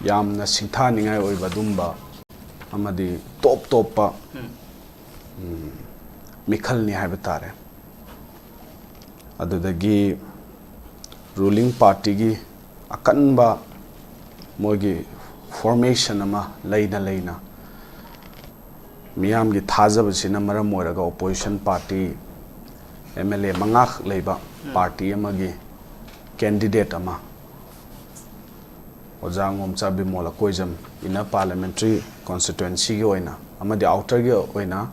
yamna singthaningai oiba dumba amadi top pa mikhal ni haiba tare adudagi ruling party gi akanba mogi formation ama leina miyam gi thajaba sina maram moiraga opposition party MLA mangak leiba party amagi candidate ama Ojangomcha Bimol Achumbani in a parliamentary constituency gi oina amadi outer gi oina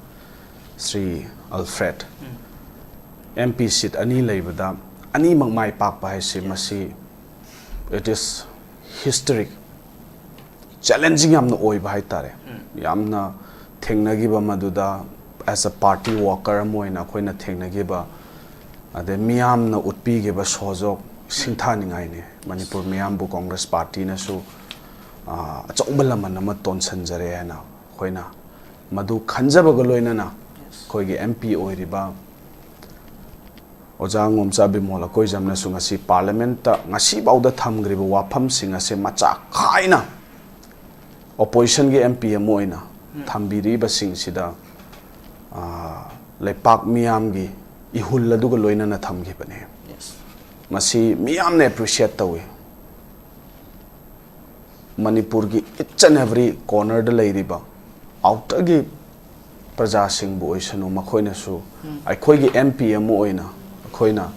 Sri Alfred MP seat ani leibada ani mangmai pakpa haisi masi it is historic challenging yamna oiba haitare yamna thengnagiba maduda as a party worker amoina khoina thengnagiba ade miyamna utpigiba sojok singthaningai ne Manipur miyambu Congress party na su achobalaman nama tonsanjare na khoina madu khanjabaga loina na khoigi MP oiriba Ojangomcha Bimol Achumbani na su ngasi parliament ta ngasi bauda thamgriba Wapham singa se macha khaina opposition gi MP amoina thambiriba singsida leipak miyam gi ihulladuga loina na thamgibane masi miyam ne appreciate tawi Manipur gi each and every corner da leiriba outer gi praja sing bu oisanu makhoina su aikhoi gi MP amu oina khoina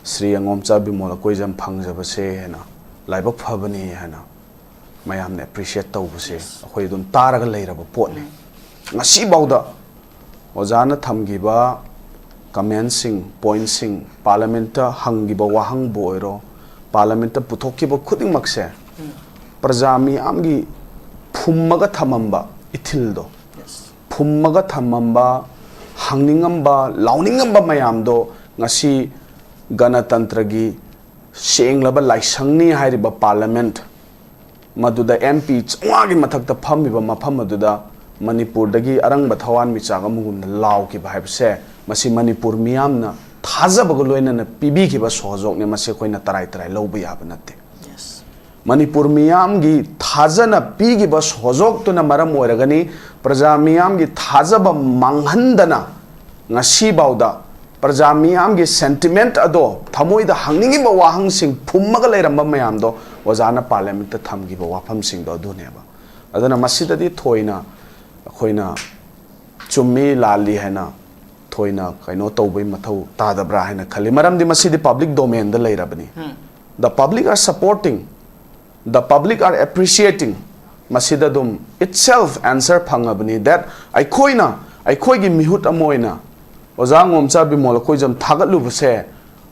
Sri Angomcha Bimol Achumbani phangjaba se hena laibak phabani hena mayam ne appreciate tawbuse akhoi dum taraga leiraba potni ngasi bauda ojana thamgiba comment sing point sing parliament ta hangiba wahang boiro parliament ta puthokiba khuding makse prajami amgi phummaga thamamba ithildo phummaga thamamba hangningamba launingamba mayamdo ngasi ganatantra gi senglaba laisangni hairiba parliament maduda MP chwagi mathakta phammiba mafam aduda Manipur dagi arangba thawan michaga mugumna law ki bhaibse masi Manipur miyamna thajabaga loina na pibi ki ba sojok ne masi koina tarai lobu yaba natte Manipur miyam gi thajana pigi ba sojok to na maram oiragani praja miyam gi thajaba manghandana ngasi bauda praja miyam gi sentiment ado thamoi da hangningi ba wahang sing phummaga leiramba mayam do ojana parliament ta thamgi ba Wapham sing do duneba adana masidadi thoina khoina chummi lali hena thoina kaino tawbai mathau tadabra hena khali maramdi masidi public domain da leirabani the public are supporting the public are appreciating masida dum itself answer phangabani that aikhoi gi mihut amoina Ojangomcha Bimol Achumbani thagalu buse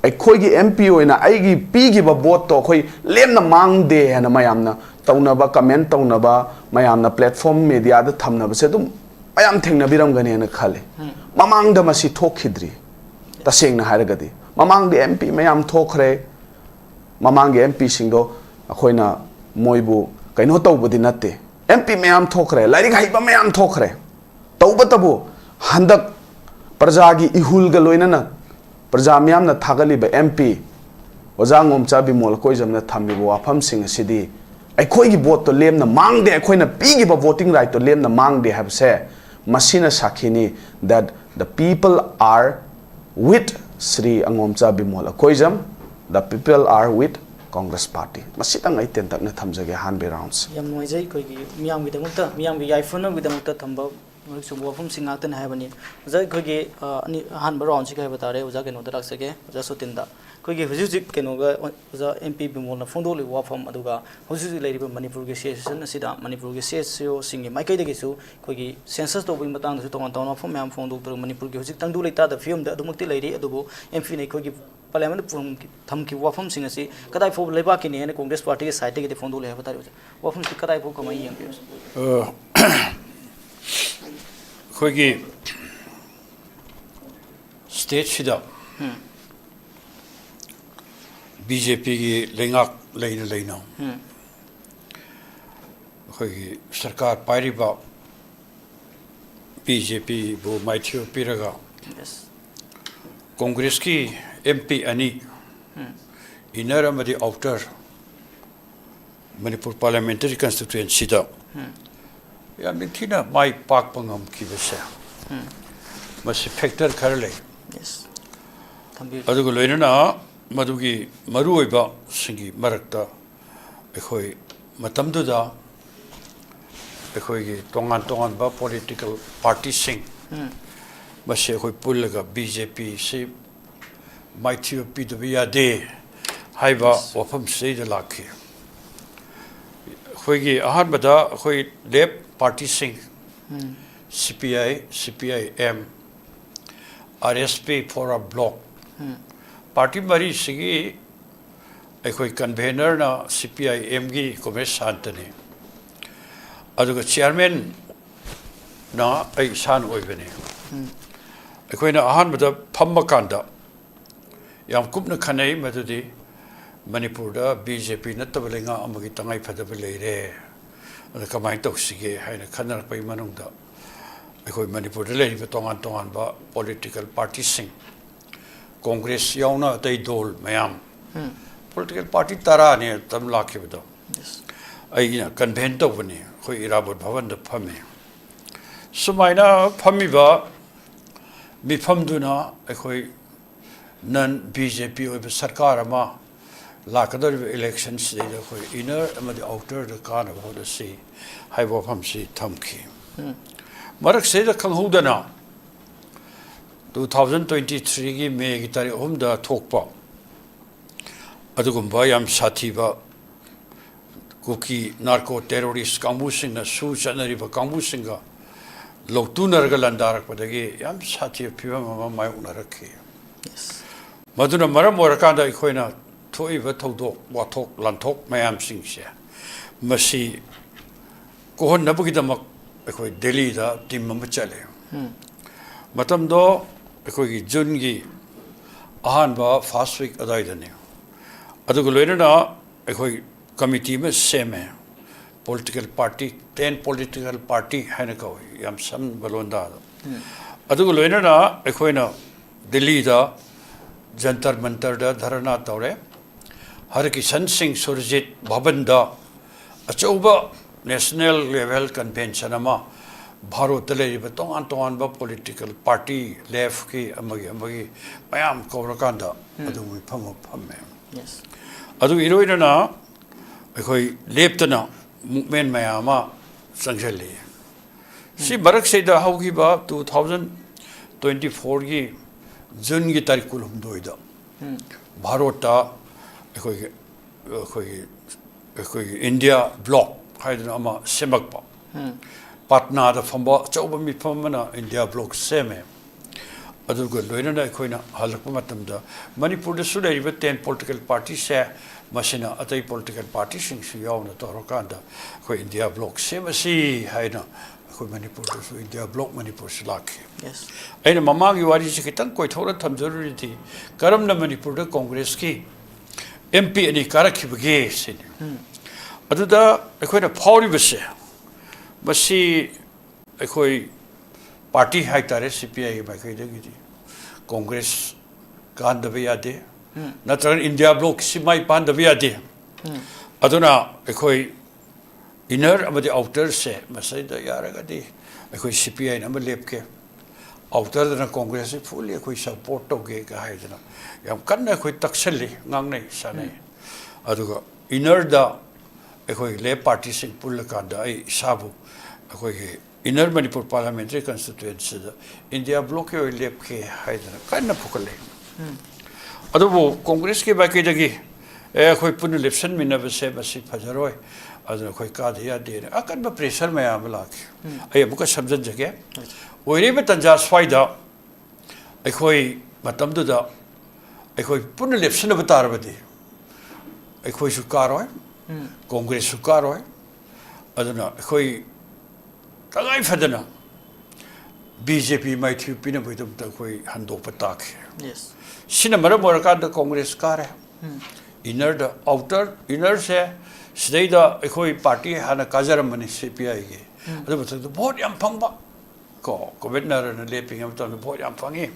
aikhoi gi MP oina aigi pigi ba vote to khoi lemna mangde hena mayamna taunaba comment taunaba mayamna platform media da thamna base dum ayam thengna biramgani na khale mamang da masi thokhidri tasengna haragadi mamang de MP mayam thokhre mamang ge MP singdo akhoina moibu kaino tawbudi natte MP mayam thokhre lairi haiba mayam thokhre tawbatabu handak prajagi ihul ga loina na praja miyam na thagali ba MP Ojangomcha Bimol Achumbani na thambi Wapham sing asidi aikhoi gi vote to lemna mangde aikhoina pigi ba voting right to lemna mangde have say masina sakhini that the people are with Sri Angomcha Bimol Achumbani the people are with Congress party masitang ai ten tak na thamjage hanbe rounds yam noijai koi gi miyam gi damukta miyam gi yaifuna gi damukta thamba sum Wapham singatan haibani ja koi gi ani hanba round si kai batare uja keno da raksage uja SOTIN da koi gi hujuk keno ga uja MP Bimol na fondoli Wapham aduga hujuk leiriba Manipur gi session asida Manipur gi sesio singi maikai dagi su koi gi census to bin batang su tongan tawna Wapham yam fondol to Manipur gi hujuk tangdu leita da film da adumukti leiri adubo MP nei koi gi parliament pum tham ki Wapham sing asi kadai fo Leibakkini ne Congress party ge side ge fondol le batari Wapham ki kadai fo kamai yang khogi state sida BJP gi lengak leina khogi sarkar pairiba BJP bo maithio piraga Congress ki MP ani inner amadi outer Manipur parliamentary constituency da yam thina mai pak pangam ki bese masi factor khar le Yes. Thambi. adugo loina na madugi maru oiba singi marakta ekhoi matamdu da ekhoi gi tongan ba political party sing masi ekhoi pullaga BJP se maithio pidbiya de haiba Wapham se de lakhi khoi ahan bada khoi lep party sing CPI CPIM RSP for a block party mari sigi ekhoi convener na CPIM gi Commerce Santani aduga chairman na ai san oibene ekhoi na ahan bada phamma kanda yam kupna khanai madudi Manipur da BJP natabalenga amagi tangai phadabale re ada kamai toksige haina khanar pai manungda ekhoi Manipur da lei tongan ba political party sing Congress yauna tai dol mayam political party tara ne tam lakhe bado Yes. ai na convene to bani khoi irabot bhavan da phame sumaina phami ba mi phamduna ekhoi non BJP oi sarkar ama lakadar elections de khoi inner ama the outer the kana ho the see high Wapham si thamki marak se da khanghudana 2023 gi May gi tari da thokpa adugumba yam sathiba kuki narco terrorist kambu sing na su chanari ba kambu singa loktunar ga landarak padagi yam sathi phiwa ma mai unarakhi Yes. maduna maram morakanda ikhoina thoiba thodok wathok lanthok mayam singse masi kohon nabugi damak ekhoi Delhi da team ma chale matam do ekhoi gi June gi ahan ba first week adai dane adugo loina na ekhoi committee me same political party 10 political party haina ko yam sam balonda adugo loina na ekhoina Delhi da jantar mantar da dharana tawre har kisan singh surjit bhavan da achauba national level convention ama bharot le ba tongan ba political party left ki amagi mayam kawrakanda adu mi pham Yes. adu iroina na ekhoi leptana movement mayama sangjali si barak se da haugi ba 2024 gi June gi tarik kulum doida bharota ekhoi India block haidna ama semakpa patna da famba chauba mi famana India block seme adugo loina na ekhoina halakpa matamda Manipur da sudai ba 10 political parties se masina atai political party sing su yauna torokanda ko India block semasi haina ko Manipur da su India block Manipur slaki Yes. aina mamagi wari se kitang koi thora thamjaruri thi karam na Manipur da Congress ki MP ani karakhi bage sin aduda ekhoina phawri base basi ekhoi party haitare CPI ba kai dagi Congress kan da yade natran India block simai pan da yade aduna ekhoi inner amadi outer se masai da yaraga di ekhoi CPI na lepke outer da Congress fully ekhoi support to ge ga haidana yam kanna ekhoi taksali ngangnai sanai aduga inner da ekhoi le party sing pull ka da ai sabu ekhoi inner Manipur parliamentary constituency da India block e lepke haidana kanna phukale adubo Congress ke ba ke dagi ekhoi pun election mina base basi phajaroi aduna khoi ka dia de akan ba pressure ma ya blak ai buka subject jage oire be tanja swaida ekhoi matam du da ekhoi pun election ba tar ba di ekhoi su karoi Congress su karoi aduna ekhoi tagai phadana BJP mai thu pina ba dum ta khoi handok pa tak Yes. sina mara moraka da Congress kare inner da outer inner se Sida ekhoi party hana kajaram mani CPI ge adu batak do vote yam phangba ko governor na leping am ton vote yam phangi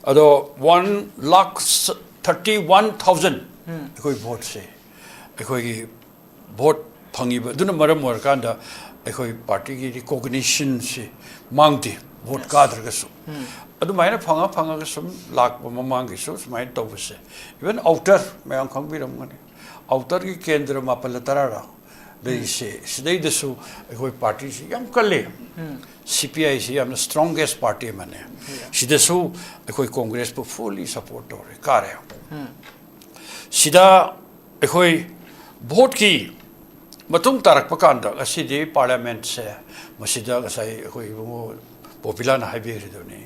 ado 1,31,000 ekhoi vote se ekhoi gi vote phangiba duna maram warkanda ekhoi party gi recognition se mangti vote kadra ga su adu maina phanga ga sum lak mamang gi su mai to bse even outer mayang khang biram ngani outer gi kendra mapal tarara dei se sidai da su ekhoi party si yam kalle CPI si yam strongest party mane sida su ekhoi congress pu fully support ore kare sida ekhoi vote ki matung tarak pakanda asidi parliament se masida gasai ekhoi bungo popular na haibe ri doni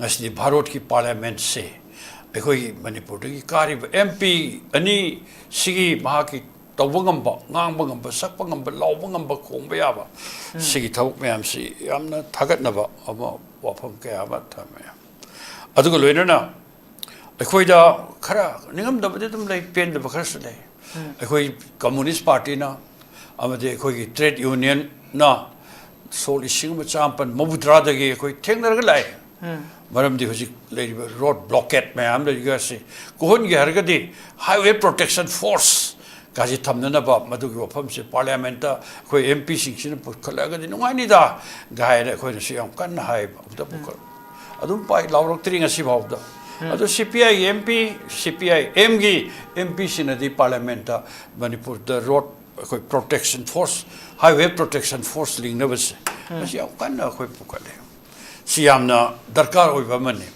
asidi bharat ki parliament se ekhoi manipur ki kari MP ani sigi maha ki tawangamba ngangbangamba sakpangamba lawbangamba khongba yaba sigi thawuk mayam si yamna thagatnaba ama wapham kaya ba thame adugo loinana ekhoi da khara ningam dabade dum lei pen da khara su lei ekhoi communist party na amade ekhoi ki trade union na soli singma champan mabudra da ge ekhoi thengnar ga lai maram di hoji lei road blockade mayam da ga si kohon ge har ga di highway protection force kaji thamna ba madu gi wapham se parliament da khoi MP sing sin pu khala ga di nungai ni da gai ra khoi si am kan hai ba da pu ko adum pai lawrok tring asi ba da adu CPI MP CPI MG MP sin di parliament da manipur the road khoi protection force highway protection force ling na bas si am kan na khoi pu kale si am na darkar oi ba mane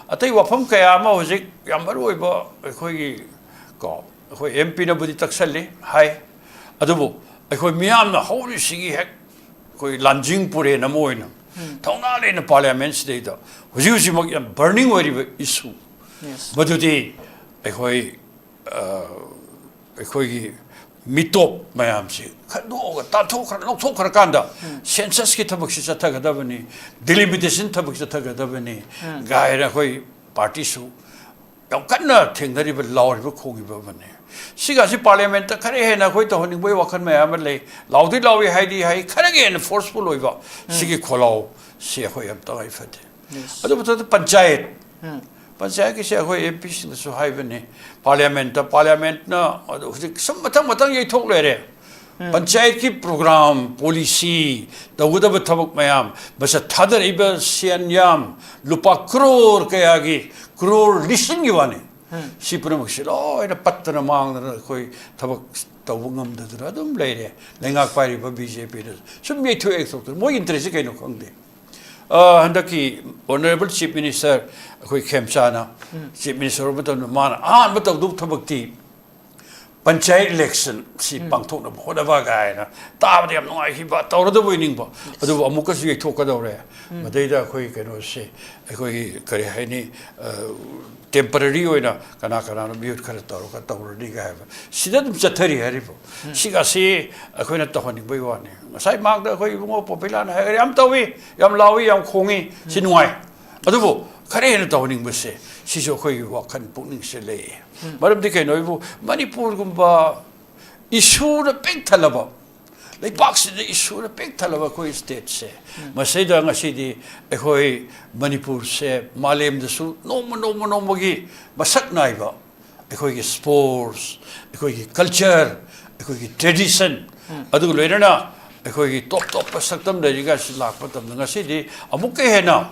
atai wapham kaya ma hoji yam bar oi ba khoi gi ko khoi MP na budi taksali hai adubu khoi miam na hori sigi hek khoi lanjing pure na moina thongna le na parliament state da hoji hoji mak yam burning ori issue badudi khoi khoi gi mitop mayam si khado ga ta thok khar lok thok khar kanda census ki thabak si chatha ga dabani delimitation thabak chatha ga dabani gaira khoi party su yam kanna thengnari ba lawri ba khogi ba bane siga si parliament ta khare he na khoi to honing boi wakhan mayam le lawdi lawi haidi hai khare ge forceful oi ba sigi kholao si khoi am ta ai fate adu bata panchayat panchayat ki se khoi MP sin su hai bane parliament na adu sam matang ye thok le re panchayat ki program policy dawuda ba thabak mayam basa thadar iba sianyam lupa crore kaya gi crore listing gi wani si punamak silo ina patna mang na khoi thabak tawungam da dra dum le re lenga kwari ba BJP da sum ye thu ek sok mo interest kai no khangde handaki honorable chief minister khoi khemchana chief minister ba to man ba to du thabak ti panchayat election si pangthok na hoda ba gai na ta ba yam ngai hi ba tawra da winning ba adu amuka si ek thok ka do re madai da khoi kai no se khoi kare hai ni temporary oina kana na mute khara tawra ka tawra ni gai ba sida dum chathari hari bo siga si khoi na tahoni bai wa ne sai mak da khoi bungo popular na hai yam tawi yam lawi yam khongi sinuai adu bo khare na tawning ba se si jo khoi wa khan pukning se le maram di kai noi bu manipur gumba issue na pek thalaba Leibakkini se issue na pek thalaba khoi state se masai da ngasi di khoi manipur se malem da su no gi masak nai ba khoi gi sports khoi gi culture khoi gi tradition adu loina na khoi gi top pasaktam da riga silak patam ngasi di amuk ke he na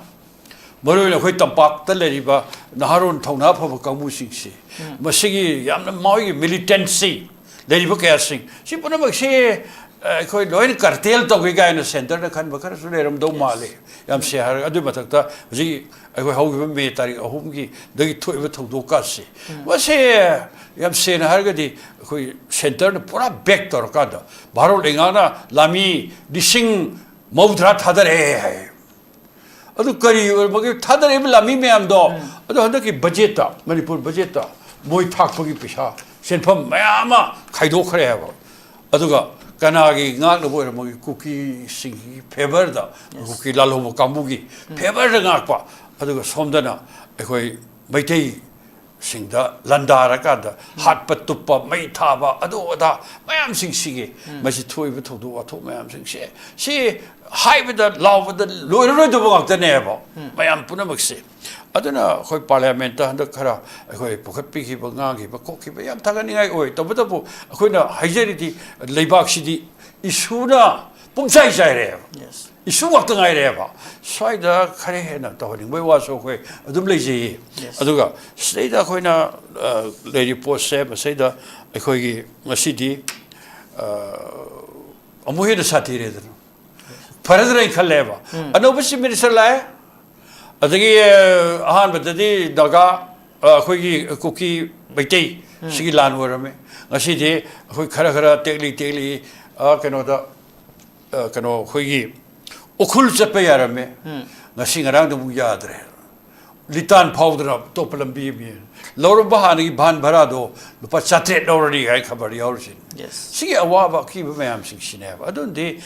Maroi khoi tampak ta leriba naharon thongna phaba kamu sing si masigi yamna mawi militancy leriba kaya sing si punamak se khoi loin cartel to ga na center na khan bakar su leram do male yam se har adu matakta ji khoi hau me tari ahum gi dagi thoiba thogdo ka si wase yam se na har ga di khoi center na pura back tor ka da baro lenga na lami dising maudra thadare hai adu kari magi thadare lami me am do adu handaki budget ta manipur budget ta moi thak pagi pisa senpham mayama khaido khare ha aduga kanagi ngak no boy magi cookie sing favor da cookie lalo mo kamugi favor da ngak pa aduga somdana ekhoi maitei singda landara kada hat patupa mai thaba ado ada mayam sing sige masi thoi ba thodu atho mayam sing se si haibda lawda loiroi do bang ta ne ba mayam puna makse aduna khoi parliament ta handa khara khoi pokhat pi ki ba nga ki ba ko ki ba yam thagani ngai oi to ba bu khoi na haijeri di leibak si di issue na pumsai sai re yes issue wak ta ngai re ba sai da khare he na to ning bai wa so khoi adum lei ji aduga sei da khoi na lady post se ba sei da khoi gi ngasi di amu he da sati re da farad rai khalle ba anob si minister lai adagi ahan badadi daga khoi gi kuki baitai sigi lan warame ngasi di khoi khara khara tekli kano da kano khoi gi ukhul chape yarame ngasi ngarang du yadre litan powder to palambi mi lor bahani ban bhara do lupa chatre dorani gai khabar yaur sin yes sigi awa ba ki ba mayam sing sine ba adun di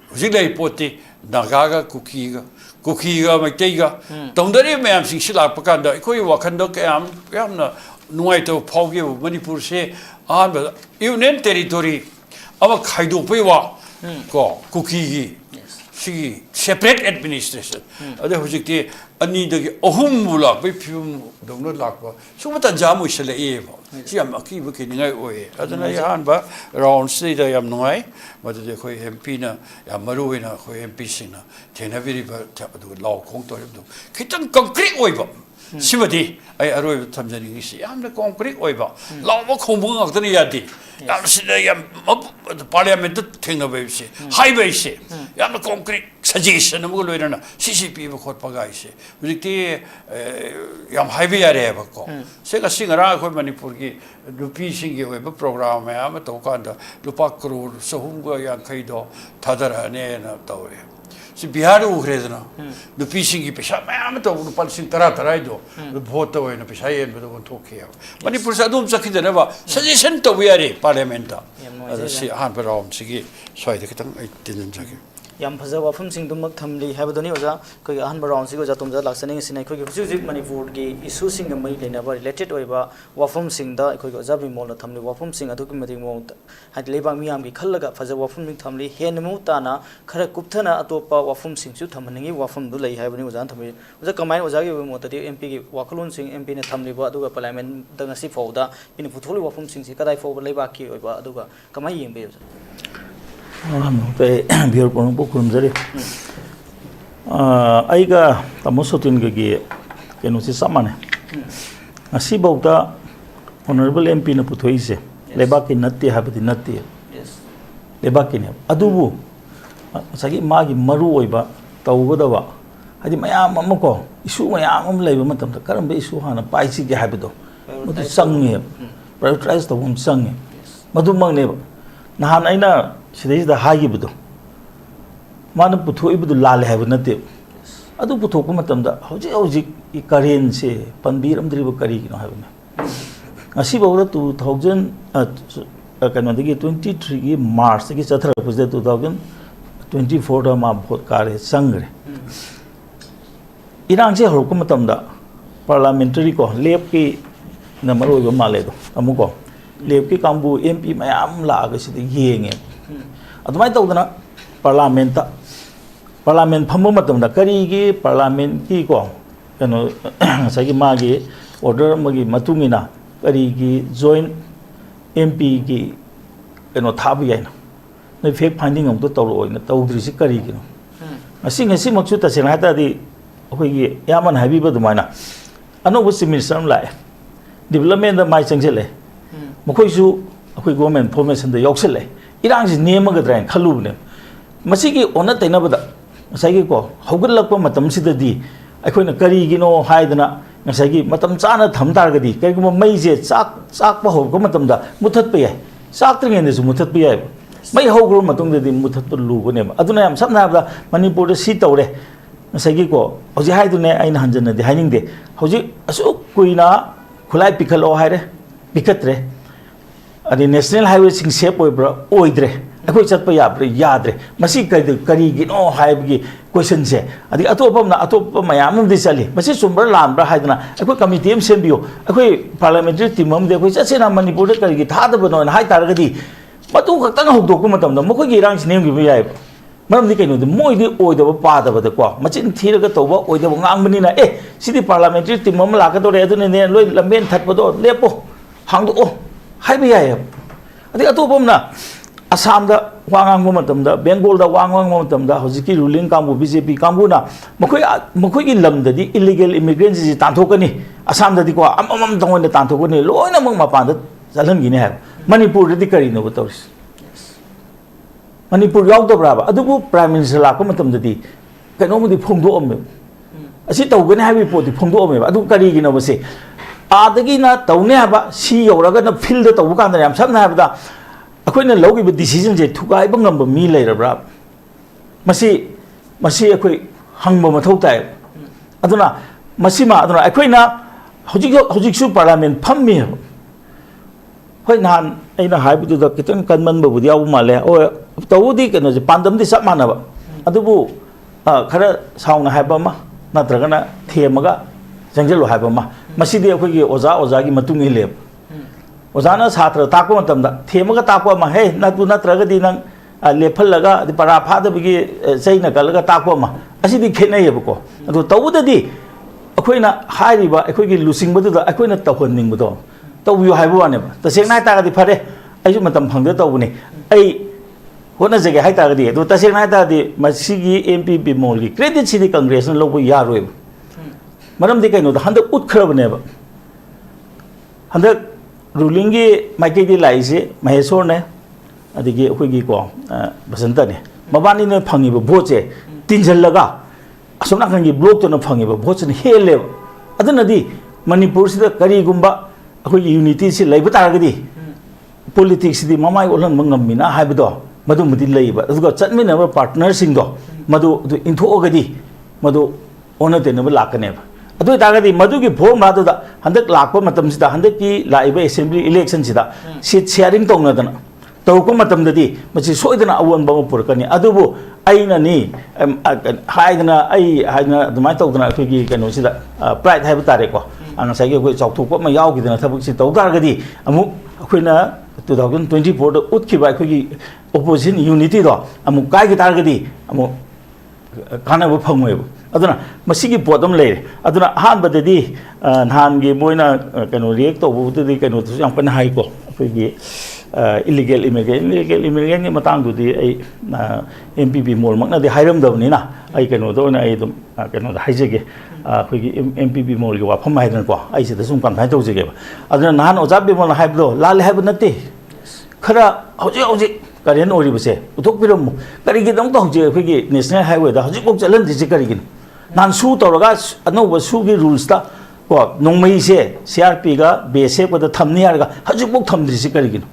hujilai poti nagaga kuki ga mai teiga tongdari mayam sing sila pakanda khoi wakhan do kayam yamna nuai to phauge manipur se an ba union territory ama khaido pewa ko kuki gi si separate administration ade hojikti ani de ohum bulak be phum dongno lakwa sumata jamu sele e ba si am aki bu ke ningai oe adana yan ba round se da yam noi ma de khoi mp na ya maru na khoi mp sina thena biri ba du law khong to do khitan concrete oi ba sibadi ai aroi thamjani si yamna concrete oi ba law ba khong bu ngak tani yadi yam sida yam parliament thengna ba si highway se yam concrete suggestion mo loirana ccp ba khot pagai se hujikti yam highway are ba ko se ka singara khoi manipur gi lupi singi oi ba program ya ma to kan da lupa crore sahum ga yang khai do thadara ne na tawe si bihar ugrezna lupi singi pesa ma to lupa sing tara do vote oi na pesa yen ba do thokhe manipur sa dum sakidana ba suggestion to we are parliament si han ba rom sigi soi de kitang ai tin jagi yam phaja wafam sing dumak thamli habadoni oja koi ahan baround sigo jatum ja laksani sinai koi hujik manipur gi issue sing mai lena ba related oiba wafam sing da koi ga jabi mol na thamli wafam sing adu ki mati mo had leba miyam gi khallaga phaja wafam ning thamli hen mu ta na khara kupthana atopa wafam sing chu thamani wafam du lei habani oja thamli oja kamai oja gi mo ta mp gi wakalun sing mp ne thamli ba adu ga parliament da ngasi fauda ini putholi wafam sing si kadai fau leba ki oiba adu ga kamai yembe oja पे बिहार पर खुमजरी आईगा तमो सोतिन के कनो से सामाने असीबौता honourable MP न पुथोइसे लेबाकी नत्ते हाबति नत्ते लेबाकी ने अदुबु सगी मागी मरु ओइबा तौगदबा हादि मयाम अमको इशू मयाम अम लेबा मतम त करम बे इशू हाना पाइसी के हाबदो मदु संगे प्रायोरिटाइज तबुम संगे मदु मंगने नहान आइना सिदैदा हागिबदो मान पुथोइबदु लाल हाब नते अदु पुथोक मतमदा हौजी हौजी इ करेन से पनबीरमद्रिबो करिगिनो हाबने असी बहुदा 2000 कनोदगी 23 की मार्च की चथर पुजे 2024 दा मा भोट कारे संगरे इरांग से हरको मतमदा पार्लियामेंटरी को लेप की नंबर ओइबो माले दो अमुको लेप की कांबू एमपी मयाम लाग सिदे येंगे अदुमाय तौदना पार्लियामेंट फम्बो मतमदा करिगी पार्लियामेंट की को कनो सगी मागी ऑर्डर मगी मतुंगिना करिगी जॉइंट एमपी की कनो थाब याइना नै फेक फाइंडिंग अम तो तौरो ओइना तौद्रिसि करिगिनो असिंग असि मक्सु तसेना हातादि अखोइगी यामन हाबिबो दुमाइना अनोबो चीफ मिनिस्टर लाए डेवलपमेंट दा माइ चंगजेले मखोइसु अखोइ गवर्नमेंट फॉर्मेशन दा यौसले इरांग जि नेमगद्राइन खलुबने मसिगी ओना तैनाबदा ngसाigi ko haugalakpa matam sidadi akhoi karigiनो haidana ngसाigi matam chana thamdargadi kaiguma mai je chak pa hogko matam da muthat pa yai chak tringen de muthat pa yai mai hogro matung de muthat pa lugone aduna yam samna da manipur de si tawre ngसाigi ko hoji haidune aina hanjana de haining de hoji asu kuina khulai pikhalo haire pikatre adi national highway sing shape oibra oidre ꯑꯩꯈꯣꯏ ꯆꯠꯄ ꯌꯥꯕ꯭ꯔꯥ ꯌꯥꯗ꯭ꯔꯦ ꯃꯁꯤ ꯀꯔꯤꯒꯤꯅꯣ ꯍꯥꯏꯕꯒꯤ ꯀꯣꯏꯁꯟꯁꯦ ꯑꯗꯒꯤ ꯑꯇꯣꯞꯄ ꯃꯌꯥꯝ ꯑꯃꯗꯤ ꯆꯠꯂꯤ ꯃꯁꯤ ꯆꯨꯝꯕ꯭ꯔꯥ ꯂꯥꯟꯕ꯭ꯔꯥ ꯍꯥꯏꯗꯅ ꯑꯩꯈꯣꯏ ꯀꯃꯤꯇꯤ ꯑꯃ ꯁꯦꯝꯕꯤꯌꯨ ꯑꯩꯈꯣꯏ ꯄꯥꯔꯂꯤꯌꯥꯃꯦꯟꯇꯔꯤ ꯇꯤꯝ ꯑꯃꯗꯤ ꯑꯩꯈꯣꯏ ꯆꯠꯁꯦꯅ ꯃꯅꯤꯄꯨꯔꯗ ꯀꯔꯤꯒꯤ ꯊꯥꯗꯕꯅꯣꯅ ꯍꯥꯏꯇꯥꯔꯒꯗꯤ ꯃꯇꯨ ꯈꯛꯇꯪ ꯍꯧꯗꯣꯛꯄ ꯃꯇꯝꯗ ꯃꯈꯣꯏꯒꯤ ꯏꯔꯥꯡꯁꯤ ꯅꯦꯝꯈꯤꯕ ꯌꯥꯏꯕ ꯃꯔꯝꯗꯤ ꯀꯩꯅꯣꯗꯤ ꯃꯣꯏꯗꯤ ꯑꯣꯏꯗꯕ ꯄꯥꯗꯕꯗꯀꯣ ꯃꯆꯤꯟ ꯊꯤꯔꯒ ꯇꯧꯕ ꯑꯣꯏꯗꯕ ꯉꯥꯡꯕꯅꯤꯅ ꯁꯤꯗꯤ ꯄꯥꯔꯂꯤꯌꯥꯃꯦꯟꯇꯔꯤ ꯇꯤꯝ ꯑꯃ ꯂꯥꯛꯀꯗꯧꯔꯦ ꯑꯗꯨꯅꯅꯦ ꯂꯣꯏ ꯂꯝꯕꯦꯟ ꯊꯠꯄꯗꯣ ꯂꯦꯞꯄꯣ ꯍꯥꯡꯗꯣꯛꯑꯣ ꯍꯥꯏꯕ ꯌꯥꯏꯌꯦꯕ ꯑꯗꯩ ꯑꯇꯣꯞꯄ ꯑꯃꯅ ꯑꯁꯥꯝꯗ ꯋꯥ ꯉꯥꯡꯕ ꯃꯇꯝꯗ ꯕꯦꯡꯒꯣꯜꯗ ꯋꯥ ꯉꯥꯡꯕ ꯃꯇꯝꯗ ꯍꯧꯖꯤꯛꯀꯤ ꯔꯨꯂꯤꯡ ꯀꯥꯡꯕꯨ BJP ꯀꯥꯡꯕꯨꯅ ꯃꯈꯣꯏꯒꯤ ꯂꯝꯗꯗꯤ ꯏꯂꯤꯒꯦꯜ ꯏꯃꯤꯒ꯭ꯔꯦꯟꯁꯤ ꯇꯥꯟꯊꯣꯛꯀꯅꯤ ꯑꯁꯥꯝꯗꯗꯤꯀꯣ ꯑꯃꯃꯝ ꯇꯉꯣꯏꯅ ꯇꯥꯟꯊꯣꯛꯀꯅꯤ ꯂꯣꯏꯅꯃꯛ ꯃꯄꯥꯟꯗ ꯆꯠꯍꯟꯈꯤꯅꯤ ꯍꯥꯏꯕ ꯃꯅꯤꯄꯨꯔꯗꯗꯤ ꯀꯔꯤꯅꯣꯕ ꯇꯧꯔꯤꯁꯤ ꯃꯅꯤꯄꯨꯔ ꯌꯥꯎꯗꯕ꯭ꯔꯥꯕ ꯑꯗꯨꯕꯨ ꯄ꯭ꯔꯥꯏꯝ ꯃꯤꯅꯤꯁꯇꯔ ꯂꯥꯛꯄ ꯃꯇꯝꯗꯗꯤ ꯀꯩꯅꯣꯝꯃꯗꯤ ꯐꯣꯡꯗꯣꯛꯑꯝꯃꯦꯕ ꯑꯁꯤ ꯇꯧꯒꯅꯤ ꯍꯥꯏꯕꯒꯤ ꯄꯣꯠꯇꯤ ꯐꯣꯡꯗꯣꯛꯑꯝꯃꯦꯕ ꯑꯗꯨ ꯀꯔꯤꯒꯤꯅꯣꯕ ꯁꯤ आदगिना तौने हाबा सी यौरगना फील्ड तौब कांदा याम सबना हाबदा अखोइना लौगिबा डिसिजन जे थुगाइबा ngamba मी लेरब्रा मसी मसी अखोइ हंगबा मथौ ताइ अदुना मसीमा अदुना अखोइना हौजिकसु पार्लियामेंट फम्मी होय नान अइना हाइबदुदा कितन कनमनबा बुदि याव माले ओ तौदी कनो जे पांदमदि सब मानबा अदुबु खरा साउना हाइबा नत्रगना थेमगा जंगजलो हाइबा मसीदी अखोइगी ओजा ओजागी मतुंग हिलेब ओजाना छात्र ताको मतमदा थेमगा ताको मा हे नतु नत्रगदी नंग लेफलगा दि परा फादबगी सैना कलगा ताको मा असिदी खेनैयबको अदु तौददी अखोइना हाइरिबा अखोइगी लुसिंगबदुदा अखोइना तौहननिंगबदो तौबियो हाइबो वानेबा तसेंना हाइतागदी फरे आइजु मतम फंगदे तौबनी आई होना जगे हाइतागदी अदु तसेंना हाइतागदी मसीगी MP बिमोल की क्रेडिट सिदी कांग्रेस न लोबो यारोइब मरमदी कइनो हंदक उतखरबनेबा हंदक रूलिंग की माइकेदी लाइसे महेश्वर ने अदिगी अखोइगी को बसंत ने मबानी ने फंगिबो भोचे तिनजलगा असोना खंगी ब्लॉक तो न फंगिबो भोच ने हेलेब अदनदी मणिपुर सिदा करीगुंबा अखोइगी यूनिटी से लैब तारगदी पॉलिटिक्स सिदी ममाई ओलन मंगमिना हाइबदो मदुमदि लैबा अदुगा चटमिनबा पार्टनर सिंगदो मदु इंथोगदी मदु ओना तेनबा लाकनेबा अदु तागदी मदुगी फॉर्म रादुदा हंदक लाखो मतमसिदा हंदकी लाइबा असेंबली इलेक्शन सिदा सीट शेयरिंग तौनदना तौको मतमददी मसि सोइदना अवनबा पुरकनी अदुबु अइना नि हाइदना हाइदना दुमाय तौदना अखोइगी कनो सिदा प्राइड हाइबा तारेको अंगसाइगे अखोइ चौथोपा मा यावगिदना थबकसि तौदारगदी अमु अखोइना 2024 दा उतखिबा अखोइगी ओपोजिशन यूनिटी दो अमु काइगे तारगदी अमु कानाबो फंगोयबो अदुना मसीगी पोदम ले अदुना हानबददी नहानगी मोइना कनो रिएक्ट तौबुददी कनो तुस याम कन हाइको अखोइगी इलीगल इमिग्रेशन की मतंगदुदी आई MP बिमोल मकनादी हाइरमदबनिना आई कनो दोना आई दुम कनो हाइजेगे अखोइगी MP बिमोल की वाफम हाइदनको आई सिदा सुम कन्फाइन तौजेगे अदुना नहान ओजा बिमोल हाइबदो लाल हाइब नते खरा हौजे करेन ओरिबसे उथोकपिरमु करिगिदम तौजे अखोइगी नेशनल हाईवे दा हौजिक बोक चलन दिसे करिगिन नान सु तौरगा अनौब सुगी रूल्स दा को नोंमई से CRP गा बेसे को दा थमनी हारगा हौजिक बोक थमद्रिसे करिगिन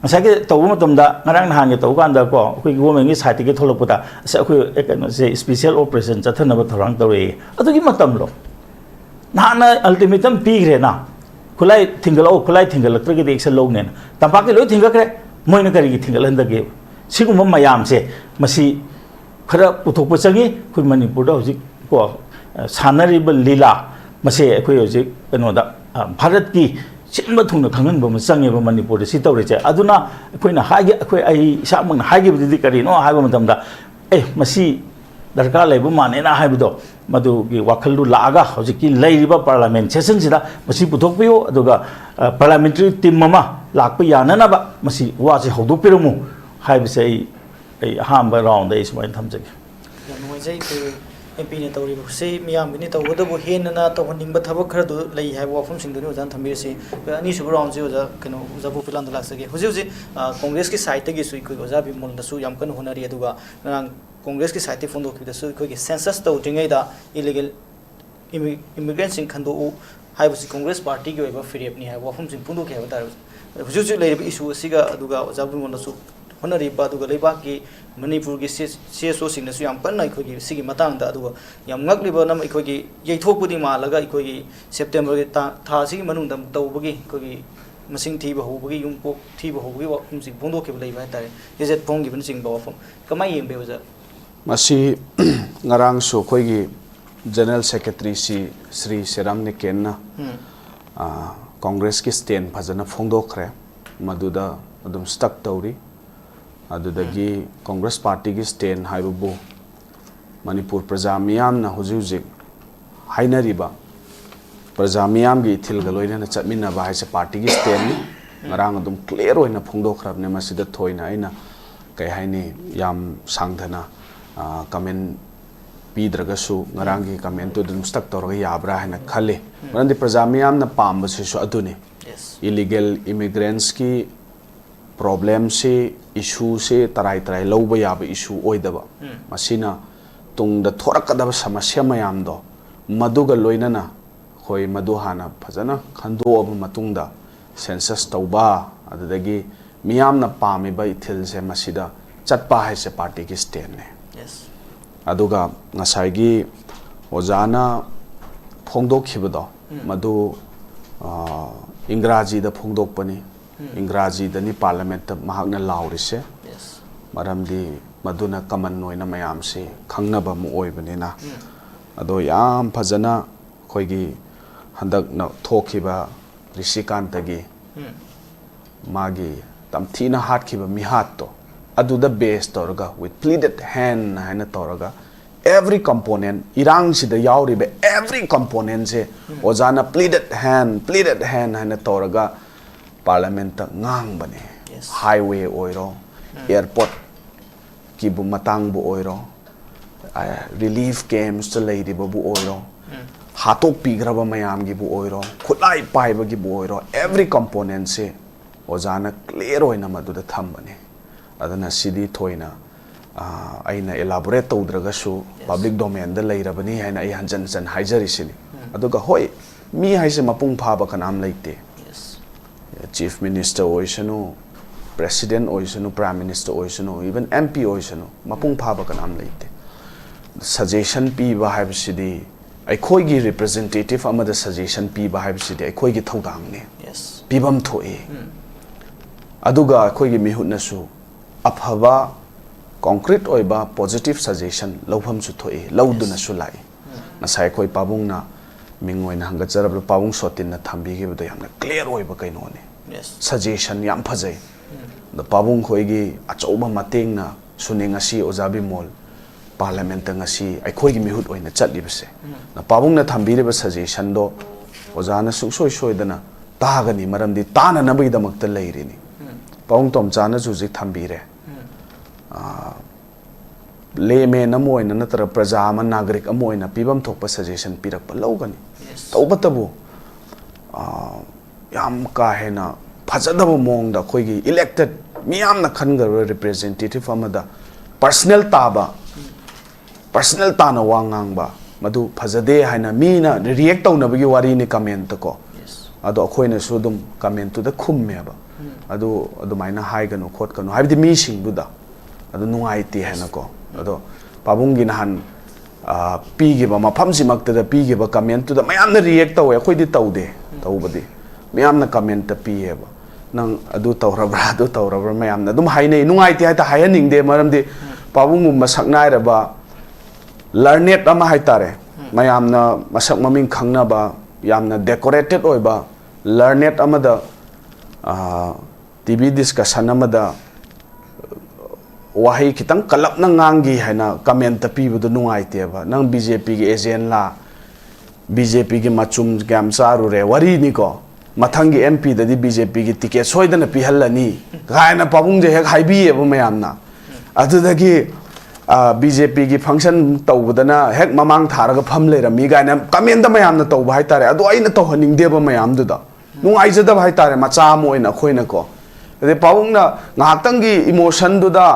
मसागे तौब मतमदा ngarang nahan ge tौगांदा को अखोइ गवर्नमेंट की साइट के थोलपदा से अखोइ एकनो से स्पेशल ऑपरेशन चथनबा थौरांग तौरे अदुगी मतमलो नान अल्टीमेटम पीग्रे ना खुलाई थिंगलत्रगे एक्शन लौने तंपाके लोय थिंगखरे मोइना करिगी थिंगलहंदगे सिगुम मयाम से मसी खरा पुथोप चंगी खुइ मणिपुर दा हजिक को सानरिब लीला मसे अखोइ हजिक कनोदा भारत की सिनब थुंग खंगनब चंगेब मणिपुर सि तौरेचे अदुना अखोइना हागे अखोइ आई सामंग हागेबदि करिनो हाइब मतमदा मसी दरकार लेब मानेना हाइबदो मदुगी वाखलदु लागा हजिकी लैरिबा पार्लियामेंट सेशन सिदा मसी पुथोकपियो अदुगा पार्लियामेंटरी टीम ममा लाकप याननाबा मसी वासे हौदोकपिरमु हाइबसे आई हामबा राउंड दे इसमाइन थमजगे नोजै MP ने तौरिबो से मियामगिनी तौबदबो हेनना तौहनिंगबा थबक खरदु लै हाइबो वाफम सिंगदुनि ओजान थमिरसे अनि सुबु राउंड जे ओजा कनो ओजा पोपिलाल लाक्सगे हुजे कांग्रेस की साइड तगी सुइ कोइ ओजा बिमोल दसु याम कन होनरि अदुगा कांग्रेस की साइड फोन दोखिदसु कोइ सेंसस तौद्रिङैदा इलीगल इमिग्रेंट सिंग खंदो हाइबसि कांग्रेस पार्टी की ओइबा फिरेपनि हाइ वाफम सिंग पुंदो खेबा तार हुजे लेरिबा इशू असिगा अदुगा ओजा बिमोल दसु होनरिबा अदुगा लेबा की मणिपुर की CSO सिंगनसु याम कन्ना इखोगी सिगी मतंगदा अदुगा याम ngakliba nam इखोगी यैथोकपुदि मालगा इखोगी सेप्टेम्बर की था सिगी मनुंग दम तौबगी इखोगी masing thi ba hubagi yung pok thi ba hubagi wa kum sing phongdo ke lai ba tare yejet phong gi ban sing ba Wapham kamai yeng be waja masi ngarang su khoi gi general secretary si Sri Seram ne kenna Congress ki stand phajana phongdo khre maduda adum stuck tawri adudagi Congress party ki stand haibu Manipur praja miyam na hujujik hainariba praja miyam gi thil galoina na chatmina ba haise party gi stand ni ngarang adum clear oina phongdo khrabne masida thoina aina kai haini yam sangdhana comment pidragasu ngarang gi comment to dum stuck torga yabra haina khale marandi praja miyam na pamba se so aduni illegal immigrants ki problem se issue se tarai loba yaba issue oidaba masina tungda thorakadaba samasya mayam do maduga loinana khoi madu hana phajana khando aba matungda census tauba adagi miyamna pami ba ithil se masida chatpa hai se party ki stand ne aduga ngasai gi ojana phongdok khibado madu इंग्राजी द फोंगदोक पनि इंग्राजी the नि parliament महकना लाउरिसे मरमदि मदुना कमन नोइना मयाम से खंगनब मु ओइबनेना अदो याम फजना खोइगी हंदक न थोखिबा ऋषिकांतगी मागी तमथीना हाटखिबा मिहात तो अदुदा बेस तोरगा विथ प्लीडेड हैंड हाइना तोरगा every component irang sida yauribe every component se ojana pleaded hand hana toraga parliament ta ngang bane highway oiro airport ki bu matang bu oiro relief camps to lady bu oiro hatok pigraba mayam gi bu oiro khulai pai ba gi bu oiro every component se ojana clear oina madu da tham bane adana sidi thoina aina elaborate tawdragasu public domain da leirabani haina ai hanjan jan haijari sini aduga hoi mi haise mapung phaba kanam leite chief minister oisanu president oisanu prime minister oisanu even mp oisanu mapung phaba kanam leite suggestion pi ba haibsidi ai khoi gi representative amada suggestion pi ba haibsidi ai khoi gi thodang ne pibam thoi aduga khoi gi mihutnasu aphaba concrete oiba positive suggestion lawham su thoi lawduna su lai na sai khoi pabung na mingoina hanga charab pabung sotin na thambi gi bdo yamna clear oiba kaino ne suggestion yam phajai the pabung khoi gi achauba mateng na suninga si ojabi mol parliament nga si ai khoi gi mihut oina chatli bse na pabung na thambi re ba suggestion do ojana suksoi soidana tagani maramdi tana nabai damakta leirini pabung tomcha na ju ji thambi re layman amoina natara praja ama nagrik amoina pibam thokpa suggestion pirakpa logani tawbatabu yam ka hena phajadaba mongda khoigi elected miyamna khangar representative amada personal tana wangang ba madu phajade haina mina react tawnabagi wari ni comment ko ado khoina sudum comment to the khumme ba ado maina haiganu khot kanu habdi mi singbuda ado nungaiti hena ko ado pabungi nahan pigi ba mafam simakta da pigi ba comment to da mayamna react tawe khoi di tawde tawbadi mayamna comment ta pi heba nang adu tawrabra mayamna dum haine nungaiti haita hayaning de maramdi pabungu masaknai ra ba learnet ama haitare mayamna masak maming khangna ba yamna decorated oi ba learnet amada tv discussion amada wahi kitang kalap na ngangi haina comment ta pi bu nungai te ba nang BJP gi agent la BJP gi machum gam saru re wari ni ko mathangi MP da di BJP gi ticket soidana pi hallani gaina pabung je hek haibi e bu mayam na adu da gi BJP gi function tawbudana hek mamang tharaga pham le rami gaina comment da mayam na tawba hai tare adu aina to haning de ba mayam du da nungai je da hai tare macha mo ina khoina ko de pabung na ngaktang gi emotion du da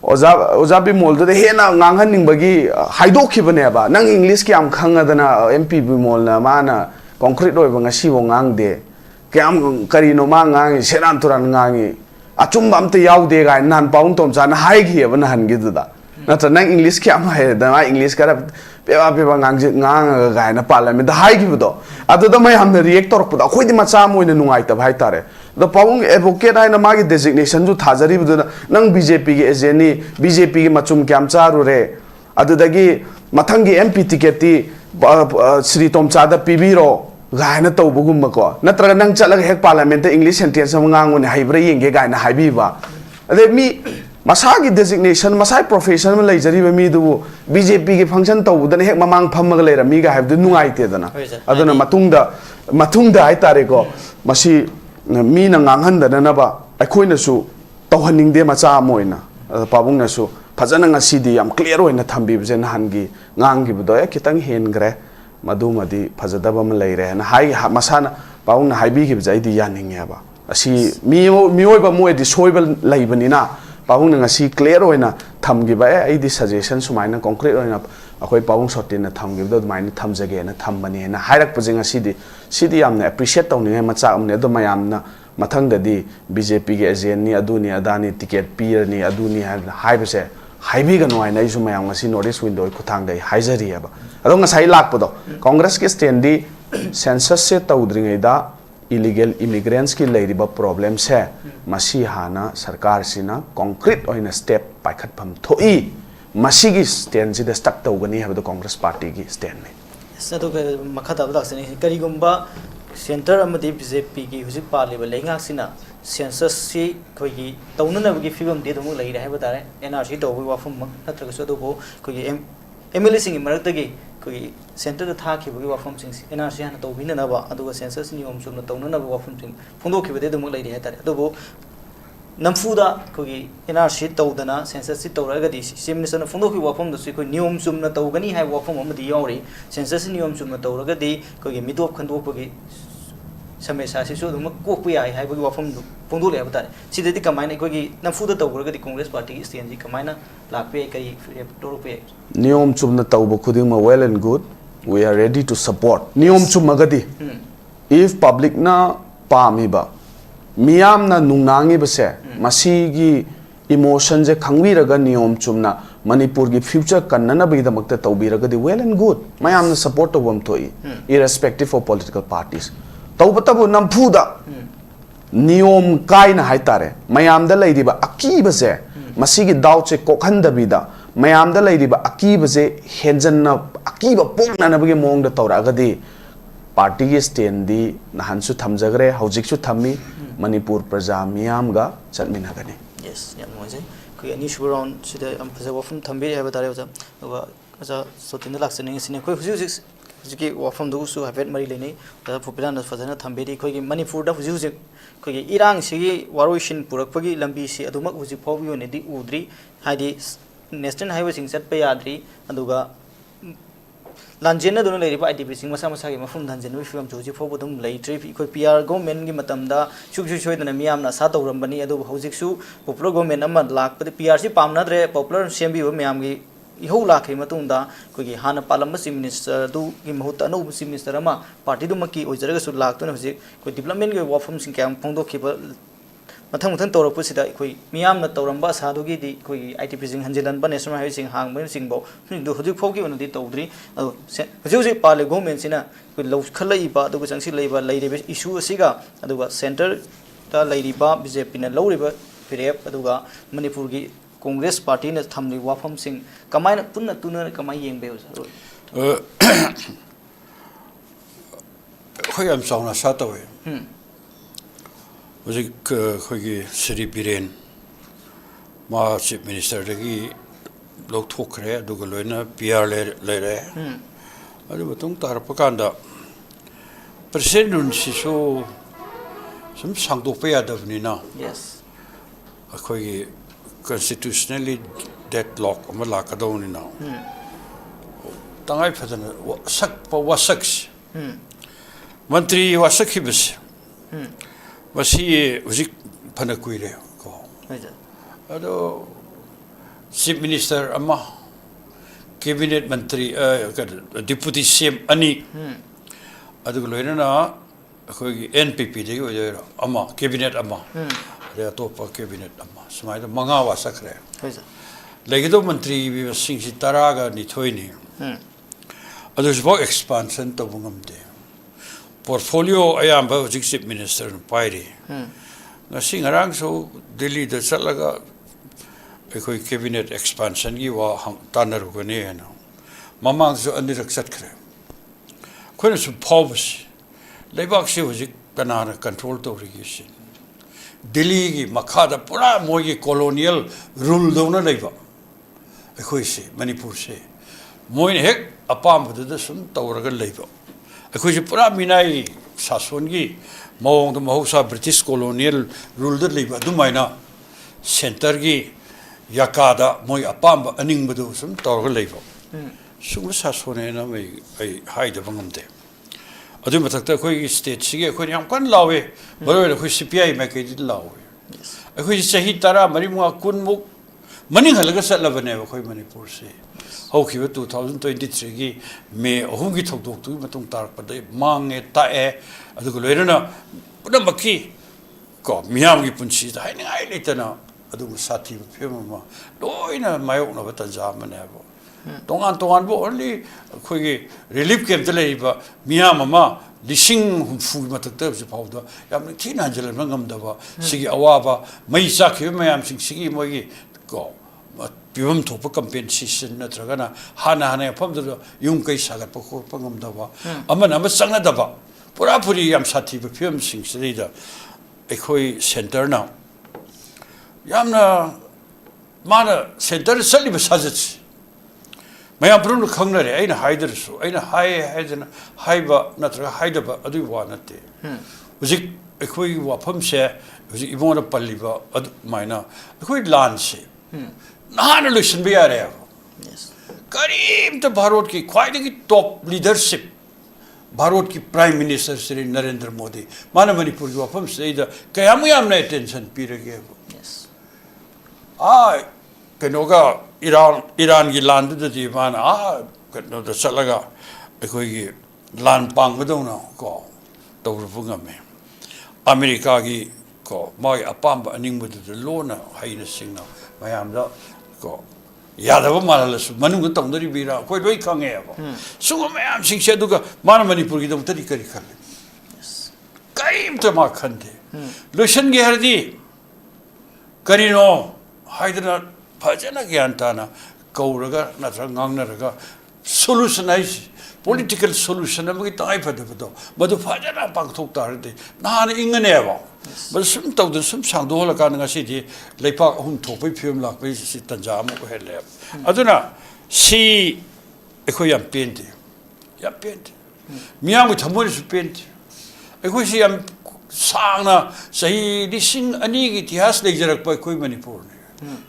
oja Bimol do hena nganghan ningbagi haidokkhibane ba nang English kyam khangadana MP Bimol na mana concrete oi banga si wo ngang de kyam karino ma ngang seran turan ngangi achumba amte yaude ga nan paung tomcha na hai gi ba han gi da natra nang English kya ma hai da English kara pewa ngang ga na parliament da hai gi do adu da mai hamna react tor pu da khoi di macha moi na nungai ta bhai tare da pawung advocate hai na ma gi designation ju thajari bu da nang BJP gi agent ni BJP gi machum kyam cha ru re adu da gi mathang gi MP ticket ti Sri TOMCHA da pibiro gaina to bugum ko natra nang chala hek parliament English sentence ngang ne haibre yenge gaina haibi ba ade mi masagi designation masai profession ma leijari ba mi du BJP gi function to budana hek mamang phamma leira mi ga haibdu nungai te dana aduna matungda ai tare ko masi mi na nganghan dana na ba akhoi su tawhaning de macha moina pabung na su phajana ngasi di am clear oina thambi bje na hangi ngangi bu do kitang hen gre madu madi phajadaba ma leire na hai masana pabung na haibi gi bjai di yaning ya ba asi mi ba mo di soibal leibani na pawung na ngasi clear oina thamgi ba ai di suggestion sumaina concrete oina akoi pawung sotin na thamgi do maina thamjage na thambani na hairak pajing sidi yamna appreciate tawni macha amne do mayamna mathang da di BJP ge agent ni aduni adani ticket peer ni aduni haibase haibi ga noi na isu mayam ngasi notice window khuthang dai haijari aba ado ngasai lak podo congress ke stand di census se tawdringai da illegal immigrants ki leiriba problem se masi hana sarkar sina concrete oina step paikhat pham thoi masi gi stand si da stuck tawgani habdo congress party gi stand ne sadu ke makhata ba daksani kari gumba center amadi BJP gi husi parliba lengak sina census si khoi gi tawnana gi figam de dum leire haiba tare NRC do wa fum natraga so do bo khoi gi MLA sing marak tagi koi center da tha khibagi wafam sing NRC hana to bina na ba aduga census ni om sum na tawna na wafam sing phungdo khibade dum lai ri hatare adubo namfu da koi NRC tawdana census si tawraga di simni sana phungdo khi wafam da si koi niom sum na tawgani hai wafam amadi yawri census ni om sum na tawraga di koi midop khandok pagi samesa si so dum ko pu yai hai bagi wafam phungdo le batare sidedi kamaina koi namfu da tawraga di congress party ki stand ji kamaina lakpe kai toro pe Niyom chumna tawba khudingma well and good. We are ready to support. Niyom chumagadi. If public na paamiba, miyam na nungnangi base, masigi emotion je khangwiraga niyom chumna Manipur gi future kannana bagi damakta tawbiragadi well and good. Mayam na support tawam thoi, irrespective of political parties. Tawba tabu nampuda niyom kai na haitare. Mayam da leiriba akiba se, masigi daw che kokhandabida. mayam da leiriba akiba je henjanna akiba pokna na bage mong da tawragadi party ge stand di nahan su thamjagre hojik su thammi Manipur praja miyam ga chatminagani yes yam moje ku ani shuron sida am phaja wafum thambi haba tare ja aja sotin laksani sine koi huji wafam du su havet mari leni da popular na phajana thambi ri koi Manipur da huji koi irang sigi waroishin purakpagi lambi si adumak huji phawbi ne di udri haidi national highway sing set payadri aduga lanjena donu leiriba IDP sing masa masa gi mafum danjen wi film joji phobudum leitri koi PR government gi matamda chukchu choidana miyam na sa tawrambani adu hojik su popular government amma lakpadi PR si pamna dre popular sembi miyam gi ihau lakhi matungda koi gi hana palamba si minister du gi mahut anu si minister ama party du maki ojaraga su laktuna hojik koi development gi wafum sing kyam phongdo khiba mathang tawra pusida koi miyam na tawramba sadu gi di koi ITP sing hanjilan ba national highway sing hang ben sing bo du hojik phog gi onadi tawdri adu hojik pale government sina koi law khalai ba du changsi leiba leiribe issue asiga aduga center ta leiriba BJP na lawriba pirep aduga Manipur gi congress party na thamli wafam sing kamaina punna tuna kamai yengbe ro khoyam sauna satawe Ojik khoi Sri Biren ma chief minister dagi lok thokre aduga loina PR le adu batung tar pakanda president si so sum sangdok pe adavni na yes khoi constitutionally deadlock amala kadawni na tangai phadana sak pa wasaks mantri wasakhi bas Masih uzik pada kuire ko. Ado chief minister ama cabinet menteri deputy CM ani. Ado loina na ko NPP de yo ama cabinet ama. Ada topa cabinet ama. Semai itu mangawa sakre. लेकिन मंत्री भी सिंह तरागा निथोइनी अदुसबो expansion तबुंगमदे portfolio अयाम्बा हजिक chief minister पाइरे ngasi ngarang so Delhi da chalaga ekoi cabinet expansion gi wa tanar ko ne na mamang so anirak sat khre khoina su phobs leibak se hojik kanana control to regi Delhi gi makha da pura mogi colonial rule do na leiba ekoi se Manipur se moin hek apam da sum tawraga leiba ekoi se pura minai sason gi mong the Mahusa British colonial rule the Liba Dumaina center gi Yakada Moy Apamba Aning Badu some Torga Lavo. Sumus has one in a hide of Bangam. Adumataka state Sige, when I'm quite low, but which CPI make it low. I wish say Hitara, Marimua Kunmuk, Maning Halagasat Lavaneva, Manipur say. Hoki 2023 me hungi thok dok tu matung tar pa de mang e ta e adu ko lerena pura maki ko miam gi punchi da hai ngai letana adu sathi phema ma loina mayok na batan ja mane bo tongan bo only khoi gi relief camp de lei ba miam ma lising fu ma tak ta se phau da yam ni thina jel ngam da ba sigi awa ba mai sa khe mayam sing sigi mo gi ko PUYAM thopa compensation na tragana hana pham da yung kai sagat pa ko pangam da ba amana ma sangna da ba pura puri yam sathi ba PUYAM sing sri da ekhoi center na yamna mana center sali ba sajat mayam prun khangna re aina haider su aina haidana haiba na traga haida ba adu wa na te hujik ekhoi Wapham se hujik ibona palli ba adu maina ekhoi lan se Nahana lution be are. Yes. Karim the Bharat ki quite top leadership. Bharat ki Prime Minister Sri Narendra Modi. Mana Manipur Wapham say the Kayamuyam na attention period. Yes. Kanoga Iran ki land the Divan no the Salaga Ekoi land pang madona go Tawrungame. America gi ko my apamba aning with the lona highness signal. Mayam da ko yadava malalas manung tong dari bira koi doi kange ba sungo mayam sing se duga mana Manipur gi dom tari kari khale yes kaim ta ma khande lushan ge hardi karino haidana phajana gyan ta na kauraga na tra ngangna raga solution ai political solution am gi tai phada do madu phajana pang thok ta hardi na ingane ba but some told some sound all a kind of city, like Park Home Topi, PUYAM like this, Tanjamo, head lab. I don't know. See, a quayam painting. Yam paint. Miam with Hamuris paint. A quayam Sana, say, listen, Anigi, he has laser by Quay Manipur.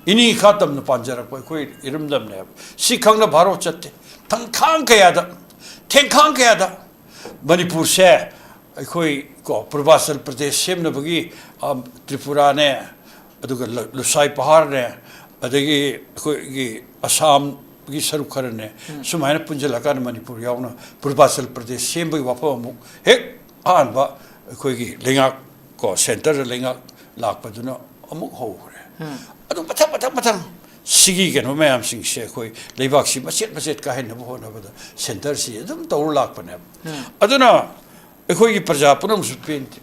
Ini Katam the Panjara by Quay, Irimdam lab. See Kanga Barochate, Tankankayada, Tenkankayada, Manipur share. Ekoi ko Purvasal Pradesh sem na bagi Tripura ne aduga Lusai Pahar ne adagi ekoi Assam gi saru khar ne sumaina punjala kan Manipur yauna Purvasal Pradesh sem bagi Wapham hek an ba ekoi gi lenga ko center lenga lak paduna amuk ho re adu patang sigi ke no mayam sing se khoi leibak si machet ka hen bo na ba center si adum taur lak pane aduna Ekoi Praja Punam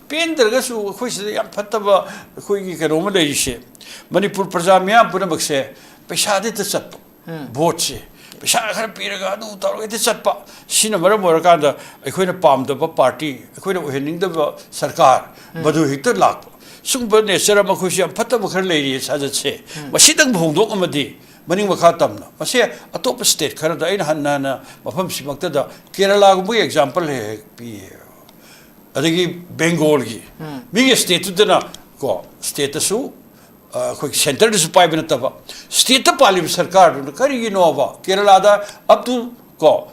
paint the Gasu, which the Patava, Koi Karomalation. Manipur Praja Miam Punamxe, Peshadi the Sap, Boche, Peshaka Piragano, Target the Sapa, Sinamara Moraganda, Equina Palm the party, Equina winning the Sarkar, Badu hit the lap. Soon Berne Seramakushi and Patavaka ladies, as I say, Masitan Bongomadi. Maning makatam na. Masaya atop state Canada in Hanana, Wapham Simaktada, Kerala we example he adagi Bengal gi mi state to na ko state su ko center su pai bena taba state pali sarkar no kari gi no ba Kerala da up to ko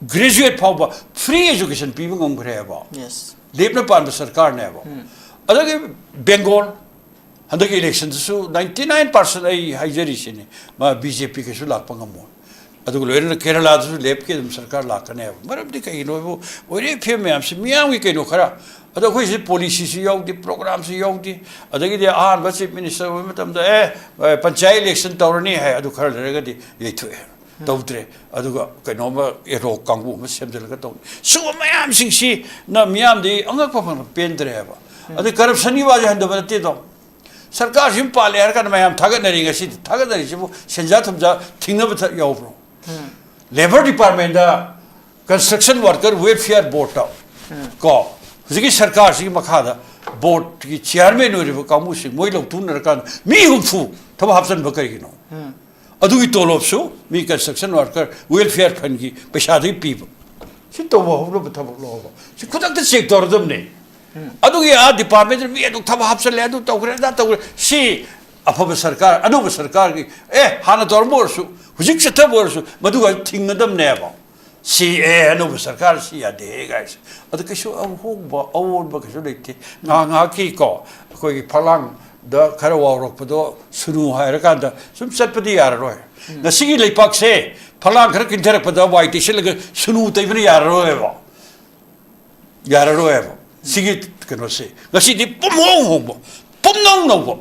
graduate pha free education pi ngom gre ba yes lepna pan sarkar ne ba adagi Bengal handagi election su 99% ai haijari sine ma BJP ke su lak pangam ꯑꯗꯨꯒ ꯂꯣꯏꯅꯅ ꯀꯦꯔꯂꯥꯗꯁꯨ ꯂꯦꯞꯀꯤ ꯑꯗꯨꯝ ꯁꯔꯀꯥꯔ ꯂꯥꯛꯀꯅꯤ ꯍꯥꯏꯕ ꯃꯔꯝꯗꯤ ꯀꯩꯒꯤꯅꯣꯕꯨ ꯑꯣꯏꯔꯦ ꯐꯤꯕꯝ ꯃꯌꯥꯝꯁꯤ ꯃꯤꯌꯥꯝꯒꯤ ꯀꯩꯅꯣ ꯈꯔ ꯑꯗꯣ ꯑꯩꯈꯣꯏꯁꯤ ꯄꯣꯂꯤꯁꯤꯁꯨ ꯌꯥꯎꯗꯦ ꯄ꯭ꯔꯣꯒ꯭ꯔꯥꯝꯁꯨ ꯌꯥꯎꯗꯦ ꯑꯗꯒꯤꯗꯤ ꯑꯍꯥꯟꯕ ꯆꯤꯐ ꯃꯤꯅꯤꯁꯇꯔ ꯑꯣꯏꯕ ꯃꯇꯝꯗ ꯄꯟꯆꯥꯌꯠ ꯏꯂꯦꯛꯁꯟ ꯇꯧꯔꯅꯤ ꯍꯥꯏ ꯑꯗꯨ ꯈꯔ ꯂꯩꯔꯒꯗꯤ ꯌꯩꯊꯣꯛꯑꯦ ꯇꯧꯗ꯭ꯔꯦ ꯑꯗꯨꯒ ꯀꯩꯅꯣꯝꯃ ꯑꯦꯔꯣ ꯀꯥꯡꯕꯨ ꯑꯃ ꯁꯦꯝꯖꯤꯜꯂꯒ ꯇꯧꯅꯤ ꯁꯤꯒꯨꯝꯕ ꯃꯌꯥꯝꯁꯤꯡꯁꯤꯅ ꯃꯤꯌꯥꯝꯗꯤ ꯑꯉꯛꯄ ꯐꯪꯅ ꯄꯦꯟꯗ꯭ꯔꯦ ꯍꯥꯏꯕ ꯑꯗꯩ ꯀꯔꯞꯁꯟꯒꯤ ꯋꯥꯁꯦ ꯍꯟꯊꯕ ꯅꯠꯇꯦꯗꯣ ꯁꯔꯀꯥꯔꯁꯤ ꯄꯥꯜꯂꯦ ꯍꯥꯏꯔ ꯀꯥꯟꯗ ꯃꯌꯥꯝ ꯊꯥꯒꯠꯅꯔꯤ ꯉꯁꯤꯗꯤ ꯊꯥꯒꯠꯅꯔꯤꯁꯤꯕꯨ ꯁꯦꯟꯖꯥ ꯊꯨꯝꯖꯥ ꯊꯤꯡꯅꯕ ꯌꯥꯎꯕ꯭ꯔꯣ ꯂꯦꯕꯔ ꯗꯤꯄꯥꯔꯠꯃꯦꯟꯗ ꯀꯟꯁꯇ꯭ꯔꯛꯁꯟ ꯋꯥꯔꯀꯔ ꯋꯦꯜꯐꯤꯌꯔ ꯕꯣꯔꯗꯇ ꯀꯣ ꯍꯧꯖꯤꯛꯀꯤ ꯁꯔꯀꯥꯔꯁꯤꯒꯤ ꯃꯈꯥꯗ ꯕꯣꯔꯗꯀꯤ ꯆꯤꯌꯥꯔꯃꯦꯟ ꯑꯣꯏꯔꯤꯕ ꯀꯥꯡꯕꯨꯁꯤꯡ ꯃꯣꯏ ꯂꯧꯊꯨꯅꯔꯀꯥꯟꯗ ꯃꯤ 60 ꯊꯕꯛ ꯍꯥꯞꯆꯟꯕ ꯀꯔꯤꯒꯤꯅꯣ ꯑꯗꯨꯒꯤ ꯇꯣꯂꯣꯞꯁꯨ ꯃꯤ ꯀꯟꯁꯇ꯭ꯔꯛꯁꯟ ꯋꯥꯔꯀꯔ ꯋꯦꯜꯐꯤꯌꯔ ꯐꯟꯒꯤ ꯄꯩꯁꯥꯗꯒꯤ ꯄꯤꯕ ꯁꯤ ꯇꯧꯕ ꯍꯧꯔꯕ ꯊꯕꯛ ꯂꯧꯕ ꯁꯤ ꯈꯨꯗꯛꯇ ꯆꯦꯛ ꯇꯧꯔꯗꯕꯅꯦ ꯑꯗꯨꯒꯤ ꯗꯤꯄꯥꯔꯠꯃꯦꯟꯗ ꯃꯤ ꯑꯗꯨ ꯊꯕꯛ ꯍꯥꯞꯆꯜꯂꯦ ꯑꯗꯨ ꯇꯧꯈ꯭ꯔꯦ ꯑꯗꯥ ꯇꯧꯈ꯭ꯔꯦ ꯁꯤ ꯑꯐꯕ ꯁꯔꯀꯥꯔ ꯑꯅꯧꯕ ꯁꯔꯀꯥꯔꯒꯤ ꯍꯥꯟꯅ ꯇꯧꯔꯝꯕ ꯑꯣꯏꯔꯁꯨ ꯍꯧꯖꯤꯛ ꯆꯠꯊꯕ ꯑꯣꯏꯔꯁꯨ ꯃꯗꯨꯒ ꯊꯤꯡꯒꯗꯕꯅꯦꯕ ꯁꯤ ꯑꯅꯧꯕ ꯁꯔꯀꯥꯔ ꯁꯤ ꯌꯥꯗꯦ ꯒꯥꯏꯁꯦ ꯑꯗꯨ ꯀꯩꯁꯨ ꯑꯍꯣꯡꯕ ꯑꯑꯣꯟꯕ ꯀꯩꯁꯨ ꯂꯩꯇꯦ ꯉꯥꯏꯍꯥꯛꯀꯤ ꯀꯣ ꯑꯩꯈꯣꯏꯒꯤ ꯐꯛꯂꯥꯡꯗ ꯈꯔ ꯋꯥꯎꯔꯛꯄꯗꯣ ꯁꯨꯅꯨ ꯍꯥꯏꯔꯀꯥꯟꯗ ꯁꯨꯝ ꯆꯠꯄꯗꯤ ꯌꯥꯔꯔꯣꯏ ꯉꯁꯤꯒꯤ ꯂꯩꯄꯥꯛꯁꯦ ꯐꯛꯂꯥꯡ ꯈꯔ ꯀꯤꯟꯊꯔꯛꯄꯗ ꯋꯥꯏ ꯇꯩꯁꯤꯜꯂꯒ ꯁꯨꯅꯨ ꯇꯩꯕꯅ ꯌꯥꯔꯔꯣꯏꯕ ꯁꯤꯒꯤ ꯀꯩꯅꯣꯁꯦ ꯉꯁꯤꯗꯤ ꯄꯨꯝꯍꯣꯡ ꯍꯣꯡꯕ ꯄꯨꯝꯅꯧ ꯅꯧꯕ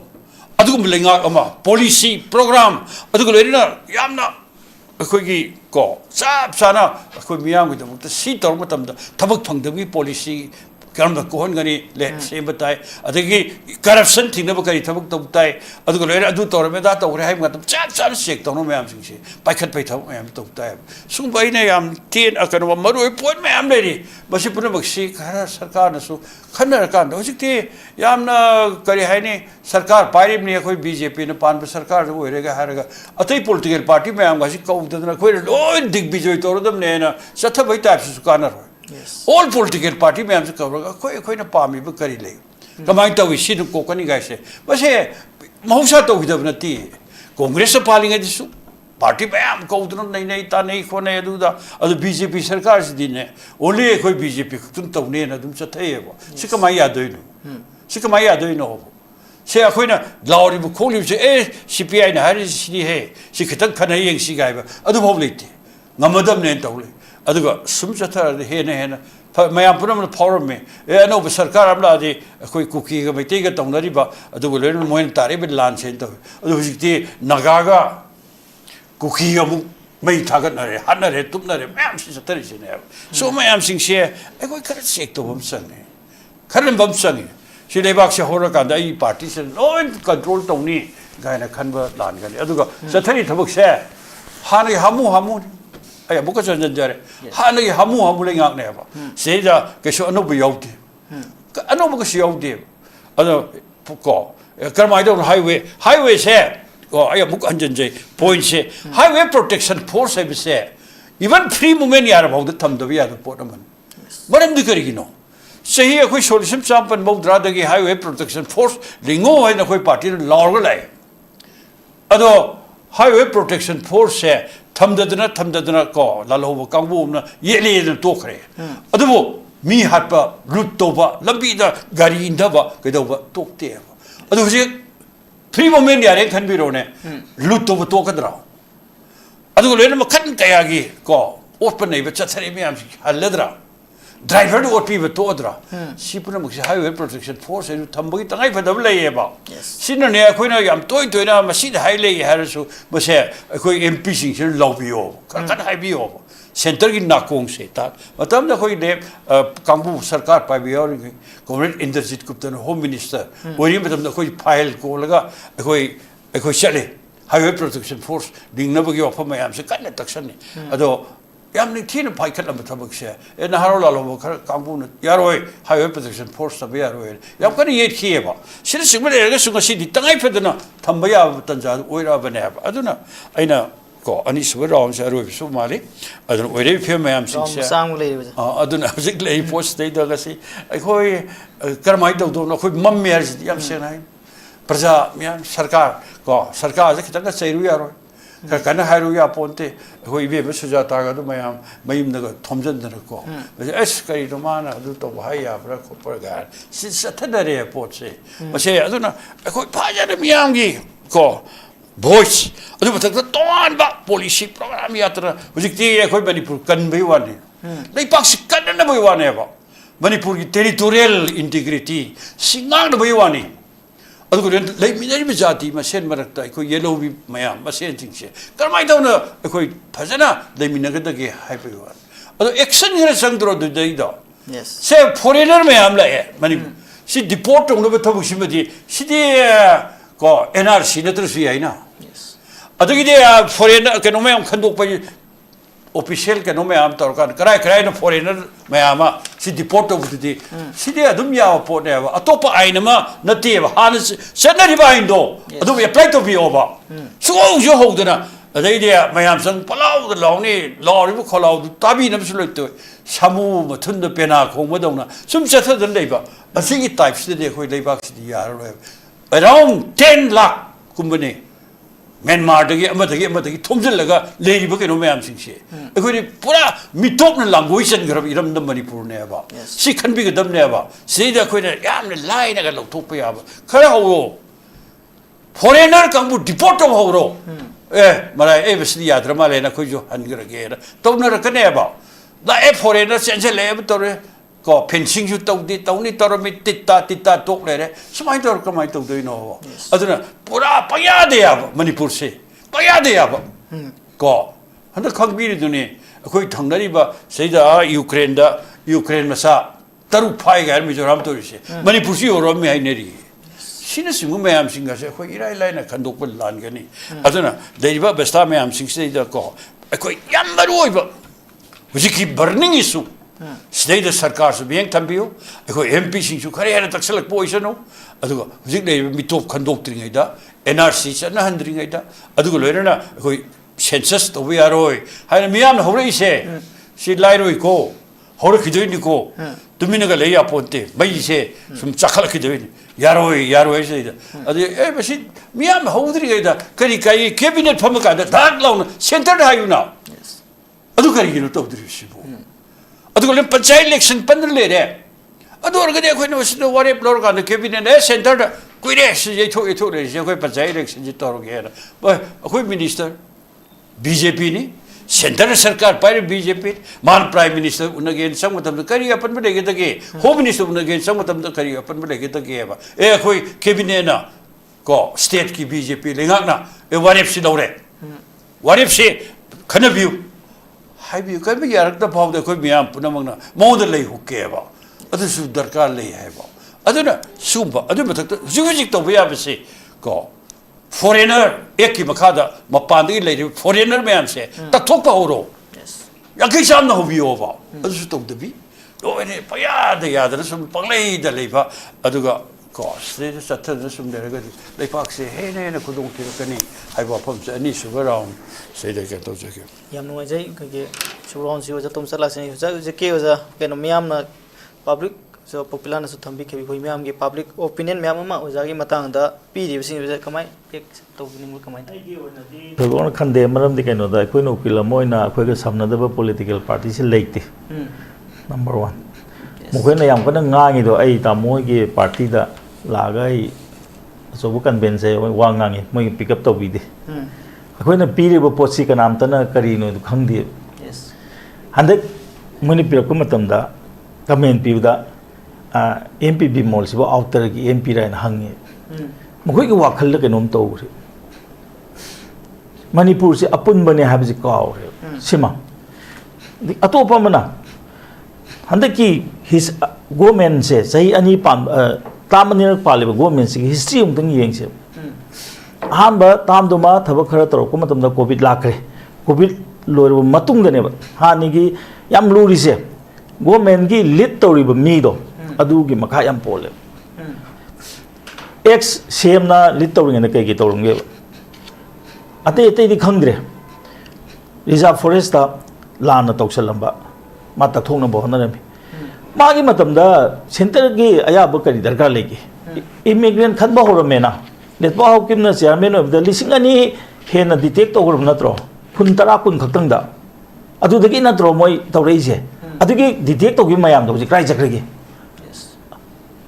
ꯑꯗꯨꯒꯨꯝꯕ ꯂꯩꯉꯥꯛ ꯑꯃ ꯄꯣꯂꯤꯁꯤ ꯄ꯭ꯔꯣꯒ꯭ꯔꯥꯝ ꯑꯗꯨꯒ ꯂꯣꯏꯅꯅ ꯌꯥꯝꯅ ꯑꯩꯈꯣꯏꯒꯤ ꯀꯣ ꯆꯞ ꯆꯥꯅ ꯑꯩꯈꯣꯏ ꯃꯤꯌꯥꯝꯒꯤꯗꯃꯛꯇ ꯁꯤ ꯇꯧꯔ ꯃꯇꯝꯗ ꯊꯕꯛ ꯐꯪꯗꯕꯒꯤ ꯄꯣꯂꯤꯁꯤ ꯀꯔꯝꯅ ꯀꯣꯛꯍꯟꯒꯅꯤ ꯁꯦꯝꯕ ꯇꯥꯏ ꯑꯗꯒꯤ ꯀꯔꯞꯁꯟ ꯊꯤꯡꯅꯕ ꯀꯔꯤ ꯊꯕꯛ ꯇꯧꯕ ꯇꯥꯏ ꯑꯗꯨꯒ ꯂꯣꯏꯅ ꯑꯗꯨ ꯇꯧꯔꯝꯃꯦ ꯑꯗꯥ ꯇꯧꯈ꯭ꯔꯦ ꯍꯥꯏꯕ ꯃꯇꯝꯗ ꯆꯞ ꯆꯥꯅ ꯆꯦꯛ ꯇꯧꯅꯕ ꯃꯌꯥꯝꯁꯤꯡꯁꯦ ꯄꯥꯏꯈꯠꯄꯒꯤ ꯊꯕꯛ ꯃꯌꯥꯝ ꯇꯧꯕ ꯇꯥꯏꯕ ꯁꯨꯝꯕ ꯑꯩꯅ ꯌꯥꯝ ꯀꯩꯅꯣ ꯃꯔꯨꯑꯣꯏꯕ ꯄꯣꯏꯟ ꯃꯌꯥꯝ ꯂꯩꯔꯤ ꯃꯁꯤ ꯄꯨꯝꯅꯃꯛꯁꯤ ꯈꯔ ꯁꯔꯀꯥꯔꯅꯁꯨ ꯈꯟꯅꯔꯀꯥꯟꯗ ꯍꯧꯖꯤꯛꯇꯤ ꯌꯥꯝꯅ ꯀꯔꯤ ꯍꯥꯏꯅꯤ ꯁꯔꯀꯥꯔ ꯄꯥꯏꯔꯤꯕꯅꯤ ꯑꯩꯈꯣꯏ BJPꯅ ꯄꯥꯟꯕ ꯁꯔꯀꯥꯔꯗ ꯑꯣꯏꯔꯒ ꯍꯥꯏꯔꯒ ꯑꯇꯩ ꯄꯣꯂꯤꯇꯤꯀꯦꯜ ꯄꯥꯔꯇꯤ ꯃꯌꯥꯝꯒꯁꯤ ꯀꯧꯗꯅ ꯑꯩꯈꯣꯏꯅ ꯂꯣꯏ ꯗꯤꯒꯕꯤꯖꯣꯏ ꯇꯧꯔꯗꯕꯅꯦꯅ ꯆꯠꯊꯕꯒꯤ ꯇꯥꯏꯞꯁꯤꯁꯨ ꯀꯥꯟꯅꯔꯣꯏ all political party ꯃꯌꯥꯝꯁꯨ ꯀꯧꯔꯒ ꯑꯩꯈꯣꯏꯅ ꯄꯥꯝꯃꯤꯕ ꯀꯔꯤ ꯂꯩ ꯀꯃꯥꯏꯅ ꯇꯧꯏ ꯁꯤꯅ ꯀꯣꯛꯀꯅꯤ ꯒꯥꯏꯁꯦ ꯃꯁꯦ ꯃꯍꯧꯁꯥ ꯇꯧꯈꯤꯗꯕ ꯅꯠꯇꯦ ꯀꯣꯡꯒ꯭ꯔꯦꯁꯇ ꯄꯥꯜꯂꯤꯉꯩꯗꯁꯨ ꯄꯥꯔꯇꯤ ꯃꯌꯥꯝ ꯀꯧꯗꯨꯅ ꯅꯩꯅꯩ ꯇꯥꯟꯅꯩ ꯈꯣꯠꯅꯩ ꯑꯗꯨꯗ ꯑꯗꯨ BJP ꯁꯔꯀꯥꯔꯁꯤꯗꯤꯅꯦ ꯑꯣꯟꯂꯤ ꯑꯩꯈꯣꯏ BJP ꯈꯛꯇꯪ ꯇꯧꯅꯦꯅ ꯑꯗꯨꯝ ꯆꯠꯊꯩꯌꯦꯕ ꯁꯤ ꯀꯃꯥꯏꯅ ꯌꯥꯗꯣꯏꯅꯣ ꯁꯤ ꯀꯃꯥꯏꯅ ꯌꯥꯗꯣꯏꯅꯣ ꯁꯦ ꯑꯩꯈꯣꯏꯅ ꯂꯥꯎꯔꯤꯕ ꯈꯣꯡꯂꯤꯕꯁꯦ CPIꯅ ꯍꯥꯏꯔꯤꯁꯤ ꯁꯤꯅꯤꯍꯦ ꯁꯤ ꯈꯤꯇꯪ ꯈꯟꯅ ꯌꯦꯡꯁꯤ ꯒꯥꯏꯕ ꯑꯗꯨꯐꯥꯎ ꯂꯩꯇꯦ ꯉꯝꯃꯗꯕꯅꯦꯅ ꯇꯧ ꯂꯩ ꯑꯗꯨꯒ ꯁꯨꯝ ꯆꯠꯊꯔꯗꯤ ꯍꯦꯟꯅ ꯃꯌꯥꯝ ꯄꯨꯝꯅꯃꯛꯅ ꯐꯥꯎꯔꯝꯃꯦ ꯑꯅꯧꯕ ꯁꯔꯀꯥꯔ ꯑꯃ ꯂꯥꯛꯑꯗꯤ ꯑꯩꯈꯣꯏ ꯀꯨꯀꯤꯒ ꯃꯩꯇꯩꯒ ꯇꯧꯅꯔꯤꯕ ꯑꯗꯨꯒ ꯂꯣꯏꯅꯅ ꯃꯣꯏꯅ ꯇꯥꯔꯤꯕ ꯂꯥꯟꯁꯦꯅ ꯇꯧꯋꯤ ꯑꯗꯨ ꯍꯧꯖꯤꯛꯇꯤ ꯅꯥꯒꯥꯒ ꯀꯨꯀꯤꯒ ꯑꯃꯨꯛ ꯃꯩ ꯊꯥꯒꯠꯅꯔꯦ ꯍꯥꯠꯅꯔꯦ ꯇꯨꯞꯅꯔꯦ ꯃꯌꯥꯝꯁꯤ ꯆꯠꯊꯔꯤꯁꯤꯅꯦꯕ ꯁꯨꯝ ꯃꯌꯥꯝꯁꯤꯡꯁꯦ ꯑꯩꯈꯣꯏ ꯈꯔ ꯆꯦꯛ ꯇꯧꯕ ꯑꯃ ꯆꯪꯉꯦ ꯈꯜꯂꯝꯕ ꯑꯃ ꯆꯪꯉꯦ ꯁꯤ ꯂꯩꯕꯥꯛꯁꯦ ꯍꯧꯔꯀꯥꯟꯗ ꯑꯩ ꯄꯥꯔꯇꯤꯁꯦ ꯂꯣꯏ ꯀꯟꯇ꯭ꯔꯣꯜ ꯇꯧꯅꯤ ꯀꯥꯏꯅ ꯈꯟꯕ ꯂꯥꯟꯒꯅꯤ ꯑꯗꯨꯒ ꯆꯠꯊꯔꯤ ꯊꯕꯛꯁꯦ ꯍꯥꯟꯅꯒꯤ ꯍꯥꯃꯨꯅꯤ ꯑꯩ ꯑꯃꯨꯛꯀ ꯆꯟꯖꯟꯖꯔꯦ ꯍꯥꯟꯅꯒꯤ ꯍꯥꯃꯨ ꯂꯩꯉꯥꯛꯅꯦꯕ ꯁꯤꯗ ꯀꯩꯁꯨ ꯑꯅꯧꯕ ꯌꯥꯎꯗꯦ ꯑꯅꯧꯕ ꯀꯩꯁꯨ ꯌꯥꯎꯗꯦꯕ ꯑꯗꯣ ꯀꯣ ꯀꯔꯝꯍꯥꯏꯅ ꯇꯧꯅꯣ 하이웨이세 ꯑꯩ ꯑꯃꯨꯛ ꯍꯟꯖꯟꯖꯩ ꯄꯣꯏꯟꯠꯁꯦ 하이웨이 프로텍션 포스 ꯍꯥꯏꯕꯁꯦ 이번 프리 무브먼트 야라바우드 탐더비 야도 포르만 뭐람도 그러기노 सही अखोई सोल्यूशन चांपन मौद्रादगी हाईवे प्रोटेक्शन फोर्स लिंगो है ना कोई पार्टी लॉर्ग लाए अदो हाईवे प्रोटेक्शन फोर्स से थमदना को लालोब कांगबू ना ये ले तो खरे अदबो मी हाटपा लूट तोबा लंबी दा गाड़ी इंदबा कदोबा तोकते अदो हजे फ्री मोमेंट यारे खनबिरोने लूट तोबा तोकदरा अदो लेन मखन कयागी को ओपन नहीं बच्चा थरे में हम हल्लदरा ड्राइवर ओपीब तोद्रा सिपुना मक्से हाईवे प्रोटेक्शन फोर्स है थंबगी तंगाई फदब लेयेबा सिनने अखोइना याम तोइना मसीद हाइले हारसु बसे अखोइ MP सिंग से लौबियो खन हाइबियो सेंटर की नाकोंग से ता मतलब ना कोई ने कांगबू सरकार पाबियो comrade Indrajit Gupta home minister ओरी मतलब ना कोई फाइल को लगा अखोइ चले हाईवे प्रोटेक्शन फोर्स दिंगनबगी ऑफर मयाम से कन्ने तक्सने अदो यामनी थीन पाइखत थबकसे नहारो लालो खर कांगबून यारोय हाईवे प्रोटेक्शन फोर्स तब यारोय याम कने ये खिएबा सिर सिंगम लेरगा सुंगसिदि तंगाई फदना थंबा या तंजा ओइराबनेबा अदुना अइना को अनिसुब राउंड से अरोय सु माले अदुन ओइरे फे मयाम सिंसे सांगु लेबा अदुना हजिक ले पोस्ट दे दगसि अखोय करमाइ दौदो नखोय मम्मेर याम सेनाय प्रजा म्याम सरकार को सरकार से खितंगा चैरु यारोय कना हाइरु या पोंते होई बे सुजाता गा दु मयाम मयिम नग थोमजन को एस करी दो माना दु तो हाय या ब्रा को परगा सि सथदरे पोचे मसे अदुना अखोय फाजन मियाम गी को voice adu mathak ton ba policy program yatra hujikti akhoi manipur kan bai wani leipak si kan na bai wani ba manipur ki territorial integrity singang na bai wani adu lei minari bijati ma sen marakta akhoi yellow bi mayam ma sen jingse karmai dawna akhoi phajana lei minaga dagi hai bai wani adu action hera sangdro du dai da yes se foreigner mayam la manipur si deport ong no thabuk simadi si de ko NRC na trusi ai na yes adagi de foreigner ke no mayam khandok pa official ke no mayam tor kan karai na foreigner mayama si deport of the si de adum ya po ne ba atopa ai na ma na te ba han senari ba indo adum apply to be over so jo ho dana adai de mayam sang palau de long ni law ri ko law tabi na su le to samu ma thun de pena khong ma dong na sum sa tha den dei ba asigi types de khoi lei bak si ya ro around 10 lakh kumbani Myanmar dagi thomjil laga leiri ba keno mayam sing se ekhoi pura mitop na language san garab iram dam manipur ne ba si khan bi gadam ne ba se da khoi na yam na lai na ga lok thok pa ya ba khara ho foreigner kang bu deport ho ro marai besli yadra ma le na khoi jo han gra ge na to na ra ka ne ba da foreigner sen se le ba to re ko fencing ju tau di tau ni tor mi titta tok le re smai tor ka mai tau doi no aduna pura paya de ya manipur se paya de ya ko handa khang bi ri du ni khoi thang nari ba seida ukraine masa taru phai ga mi joram to ri se manipur si oro mi ai ne ri sina simu me am singa se khoi irai lai na khandok pa lan ga ni aduna dei ba besta me am sing se da ko khoi yam baru ba hujiki burning issue state sarkar su biang tambio ko MPCC su khare ana taksalak poisano adugo hujik nei mitop khandok tringai da NRC chana handringai da adugo loirana ko census to we aroi haina miam hore ise si lairoi ko hore khidoi ni ko tumina ga leya ponte bai se sum chakhala khidoi ni yaroi se da adu basi miam hodri da kari kai cabinet phamaka da dak launa center da hayuna adu kari gino to dri sibo अदुगले panchayat election पंद्र ले रे अदुर गदे खोइ नस न वारे blur का cabinet ए centre कुइरे ये थो रे जे खोइ पंचायत इलेक्शन जे तोर गे खोइ मिनिस्टर बीजेपी नि सेंटर सरकार पाइ बीजेपी मान प्राइम मिनिस्टर उनगे संग मतम करी अपन बे गे तगे होम मिनिस्टर उनगे संग मतम करी अपन बे गे तगे बा ए खोइ कैबिनेट ना को स्टेट की बीजेपी लेंगाक ना ए वारेप सि लौरे वारेप सि खनबिउ हाइबी कभी यार तब भाव देखो मियाँ पुनः मंगना मौन ले हुक्के बा अदु सु दरकार ले है बा अदु ना सुबह अदु मतलब तो जुगिजिक तो भैया बसे को foreigner एक की मखादा मपांडी ले रही foreigner में हमसे तथोक पाओ या कहीं सामने हो भी हो बा अदु सु तो दबी तो इन्हें भैया दे याद रहा सुन पगले ही दले बा अदु का cost they just at the sum there they park say hey ne ko dong ki ka ni ai ba phom sa ni su ba raung sei de ka to je ke yam no jai ka ge su ron si ja tom sala se ja je ke ja ke no miam na public so popular na su thambi ke bi miam ge public opinion miam ma oja gi matang da pi ri sin ja kamai ek to ni mu kamai to gon khande maram di kaino da koi no pila moi na koi ga samna da political party se leite number 1 mukoi na yam kana ngangi do ai ta moi ge party da lagai so bu kan ben se wa ngangi moi pick up to bi de koi na pi ri bo posi ka nam ta na kari no khang di yes hande muni pi ko matam da comment pi da MP Bimol si bo outer ki MP ra na hangi mukoi ge wa khal la ke nom to ri Manipur se apun bane ha bi ka ri sima di atopa mana hande ki his government se sahi ani pam tamani pale government se history um tang yeng se han ba tam do ma thaba khara tor ko matam da covid lakre covid lor matung da ne ba hani gi yam luri se government gi lead tori ba mi do adu gi makha yam pole ex sem na lead tori ne kai gi torung ge ate ate di khangdre reserve forest ta lana toksalamba mata thongna bo na rami magi matam da center gi aya ba kari darkar legi immigrant khan ba horo mena let ba hokim na chairman of the lising ani he na detect to na tro phun tara kun khaktang da adu dagi na tro moi tawrei je adu gi detect to gi mayam do ji krai jakre gi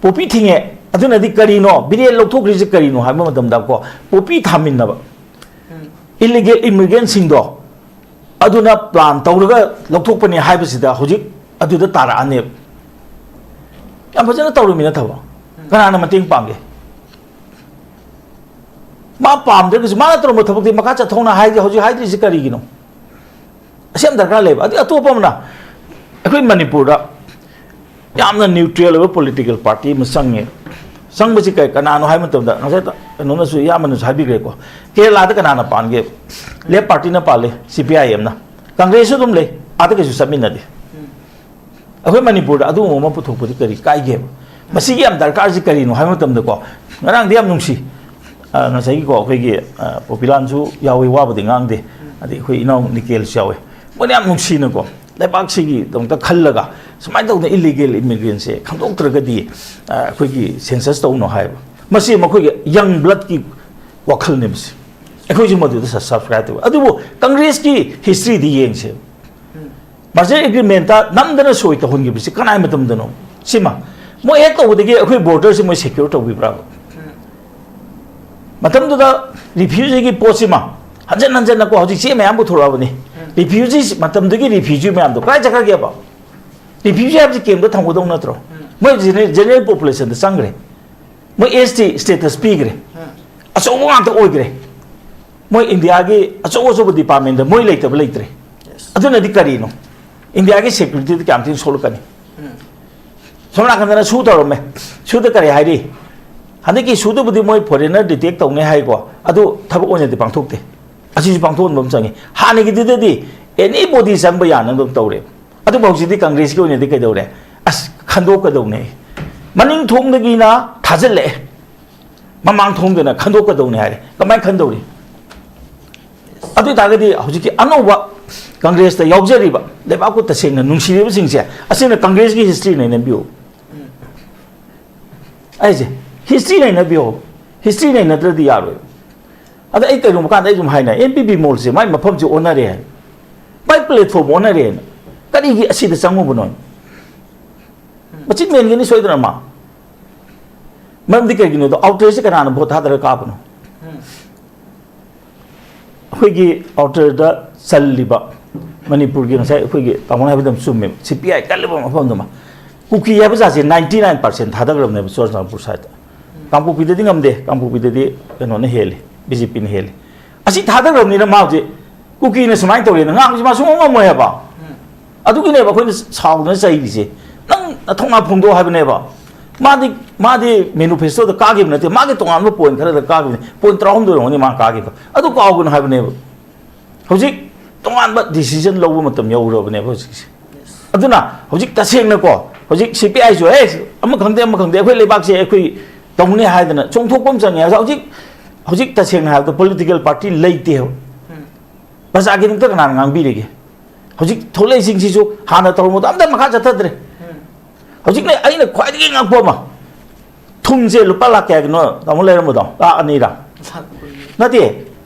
popi thinge adu na di kari no bire lok thok ri ji kari no ha ma matam da ko popi thamin na ba illegal immigrant singdo aduna plan tawraga lokthokpani haibasida hojik aduda tara ane yam fajana tawrumina thaba kana mating pangge ma pam de ma tro mo thabuk de maka cha thona haide hojik haide si kari gino asem darkar leba adi atopamna akhoi manipur da yamna neutral political party musange संग kai kanano hai matam da ngasa no na su ya manu sabi gre ko kerala da kanana pange le party na pale CPIM na congress dum le ata ke su samin na de akhoi manipur da adu mo puthok pudi kari kai ge masi gi am darkar ji kari no hai matam da ko ngarang de am nungsi ngasai gi ko akhoi gi POPILAL su yawi wa budi ngang de adi akhoi inau nikel shawe mo ne am nungsi na ko Leibakkini sigi dong ta khallaga sumai dong illegal immigrant se khamdok tragadi khoi gi census to no hai masi ma khoi gi young blood ki wakhal ne masi khoi ji modu da subscribe to adu congress ki history di yeng se margin agreement ta namdana soi ta hongi bisi kanai matam dano sima mo he to de gi khoi border se mo secure to bi bra matam da refugee gi posima hanjan hanjan na ko hoji che mayam bu thora bani refugees matam dagi refugee mayam do kai jakha ge ba refugee ab ji kem do thang godong na tro mo general population da sangre mo ST status pi gre aso wa ta oi gre mo india ge aso so department da mo leita ba leitre aduna di kari no india ge security da kam tin sol kani somna kan na su to me su da kare hai ri hande ki su do budi mo foreigner detect tong ne hai ko adu thab on de pang thok te asi pangthon bom changi hani gi de anybody sang ba yan ngom tawre adu bausi di congress ki one de kai dawre as khando ka dawne maning thong de gi na thajal le mamang thong de na khando ka dawne hare kamai khandawri adu ta ga di hoji ki anoba congress ta yaujari ba Lebakkini ta seng na nungsi re sing se asina congress ki history nei na bio ai je history nei na bio history nei na tra di yaro ada ai kai rum kan ai jum haina Bimol se mai mafam ji onare bai platform onare kadi gi asi da sangu bunon bachin men gi ni soidra ma mam di kai gi no to outer se kana na bhot hadra ka buno khoi gi outer da salliba manipur gi sai khoi gi tamon ha bidam summe CPI kalba mafam duma kuki ya ba se 99% thadagram ne Sorsapur side kampu pidedi ngamde kampu pidedi no ne hele BJP ne hele asi thadagram ni na ma je kuki ne sumai to le na ngam ma sum ma mo ya ba adu ki ne ba khoi saw na sai di se nang thonga phungdo ha ne ba ma di manifesto da ka gi na te ma ge tonga no point khara da ka gi point traum do ni ma ka gi adu ka gun ha ne ba hojik tonga ba decision lo ma tam yau ro ne ba hojik aduna hojik ta seng na ko hojik CPI jo ama khangde khoi Leibak se khoi tong ne ha da na chong thok pom chang ya hojik ta seng na ha political party leite ho basa gi nta na ngang bi re ge hojik tholai sing si jo hana tor mo am da makha cha thadre hojik ne ai na khwai gi ngak po ma thum je lupa la ka no ta mo le mo da ta ani ra na ti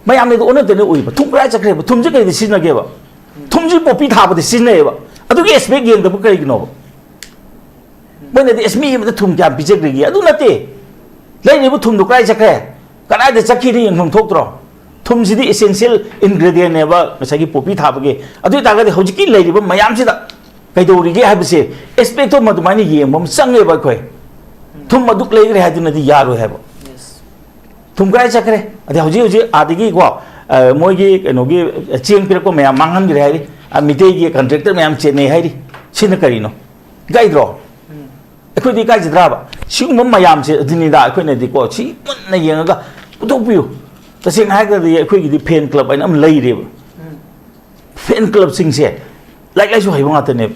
mayam ne do ona de ne ui ba thum krai cha kre ba thum je kai de sin na ge ba thum ji popi tha ba de sin ne ba adu ge expect ge da bu kai gi no ba ne de SME ma thum jam bi je ge adu na ti lai ne bu thum do krai cha kre kanai de chakhi ni ngom thok tro thum si di essential ingredient ne ba masagi popi tha ba ge adu ta ga de hojiki lai ri ba mayam si da kai do ri ge ha bi se expect to ma du mani ye mom sang ge ba khoi thum ma duk lai re ha du na di yaro ha ba thum krai cha kre ade hoji adigi ko moi gi no gi cheng pir ko mayam manghan gi ha ri mitei gi contractor mayam che ne ha ri sin kari no gai dro akhoi di kai jidra ba si mom mayam se adini da akhoi ne di ko si mun na yeng ga putok piu ta sing ha ga di akhoi gi di fan club ai am lai re fan club sing se lai su hai ba ta ne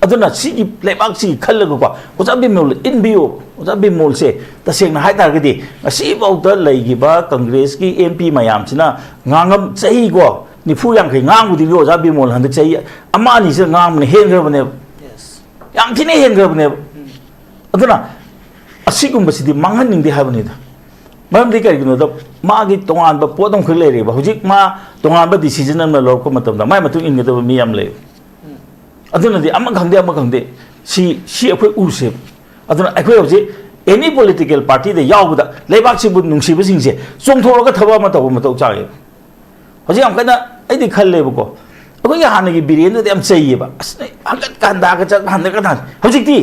aduna si Leibak si khal ga ko ja Bimol in bio ja Bimol se ta sing na hai ta ga di si bau ta lai gi ba congress ki MP mayam sina ngangam chai go ni phu yang khai ngang bu di yo ja Bimol han de chai ama ni se ngam ne hen ga ba ne yang thine hen ga ba ne aduna asigum ba si di manghan ning di ha ba ni da mam di kai gi no da ma gi tongan ba podom khul le re ba hujik ma tongan ba decision na lo ko matam da mai matung in ga da mi am le aduna di ama khangde si akhoi u se aduna akhoi hoji any political party de yaw da Leibak si bu nung si bu sing se chong thoro ga thaba ma taw cha ge ꯍꯧꯖꯤꯛ ꯌꯥꯝ ꯀꯟꯅ ꯑꯩꯗꯤ ꯈꯜꯂꯦꯕꯀꯣ ꯑꯩꯈꯣꯏꯒꯤ ꯍꯥꯟꯅꯒꯤ ꯕꯤꯔꯦꯟꯗꯨꯗꯤ ꯌꯥꯝ ꯆꯩꯌꯦꯕ ꯑꯁ ꯍꯪꯒꯠꯀꯥꯟꯗꯥꯒ ꯆꯠ ꯍꯟꯗꯛꯀꯥꯟ ꯍꯧꯖꯤꯛꯇꯤ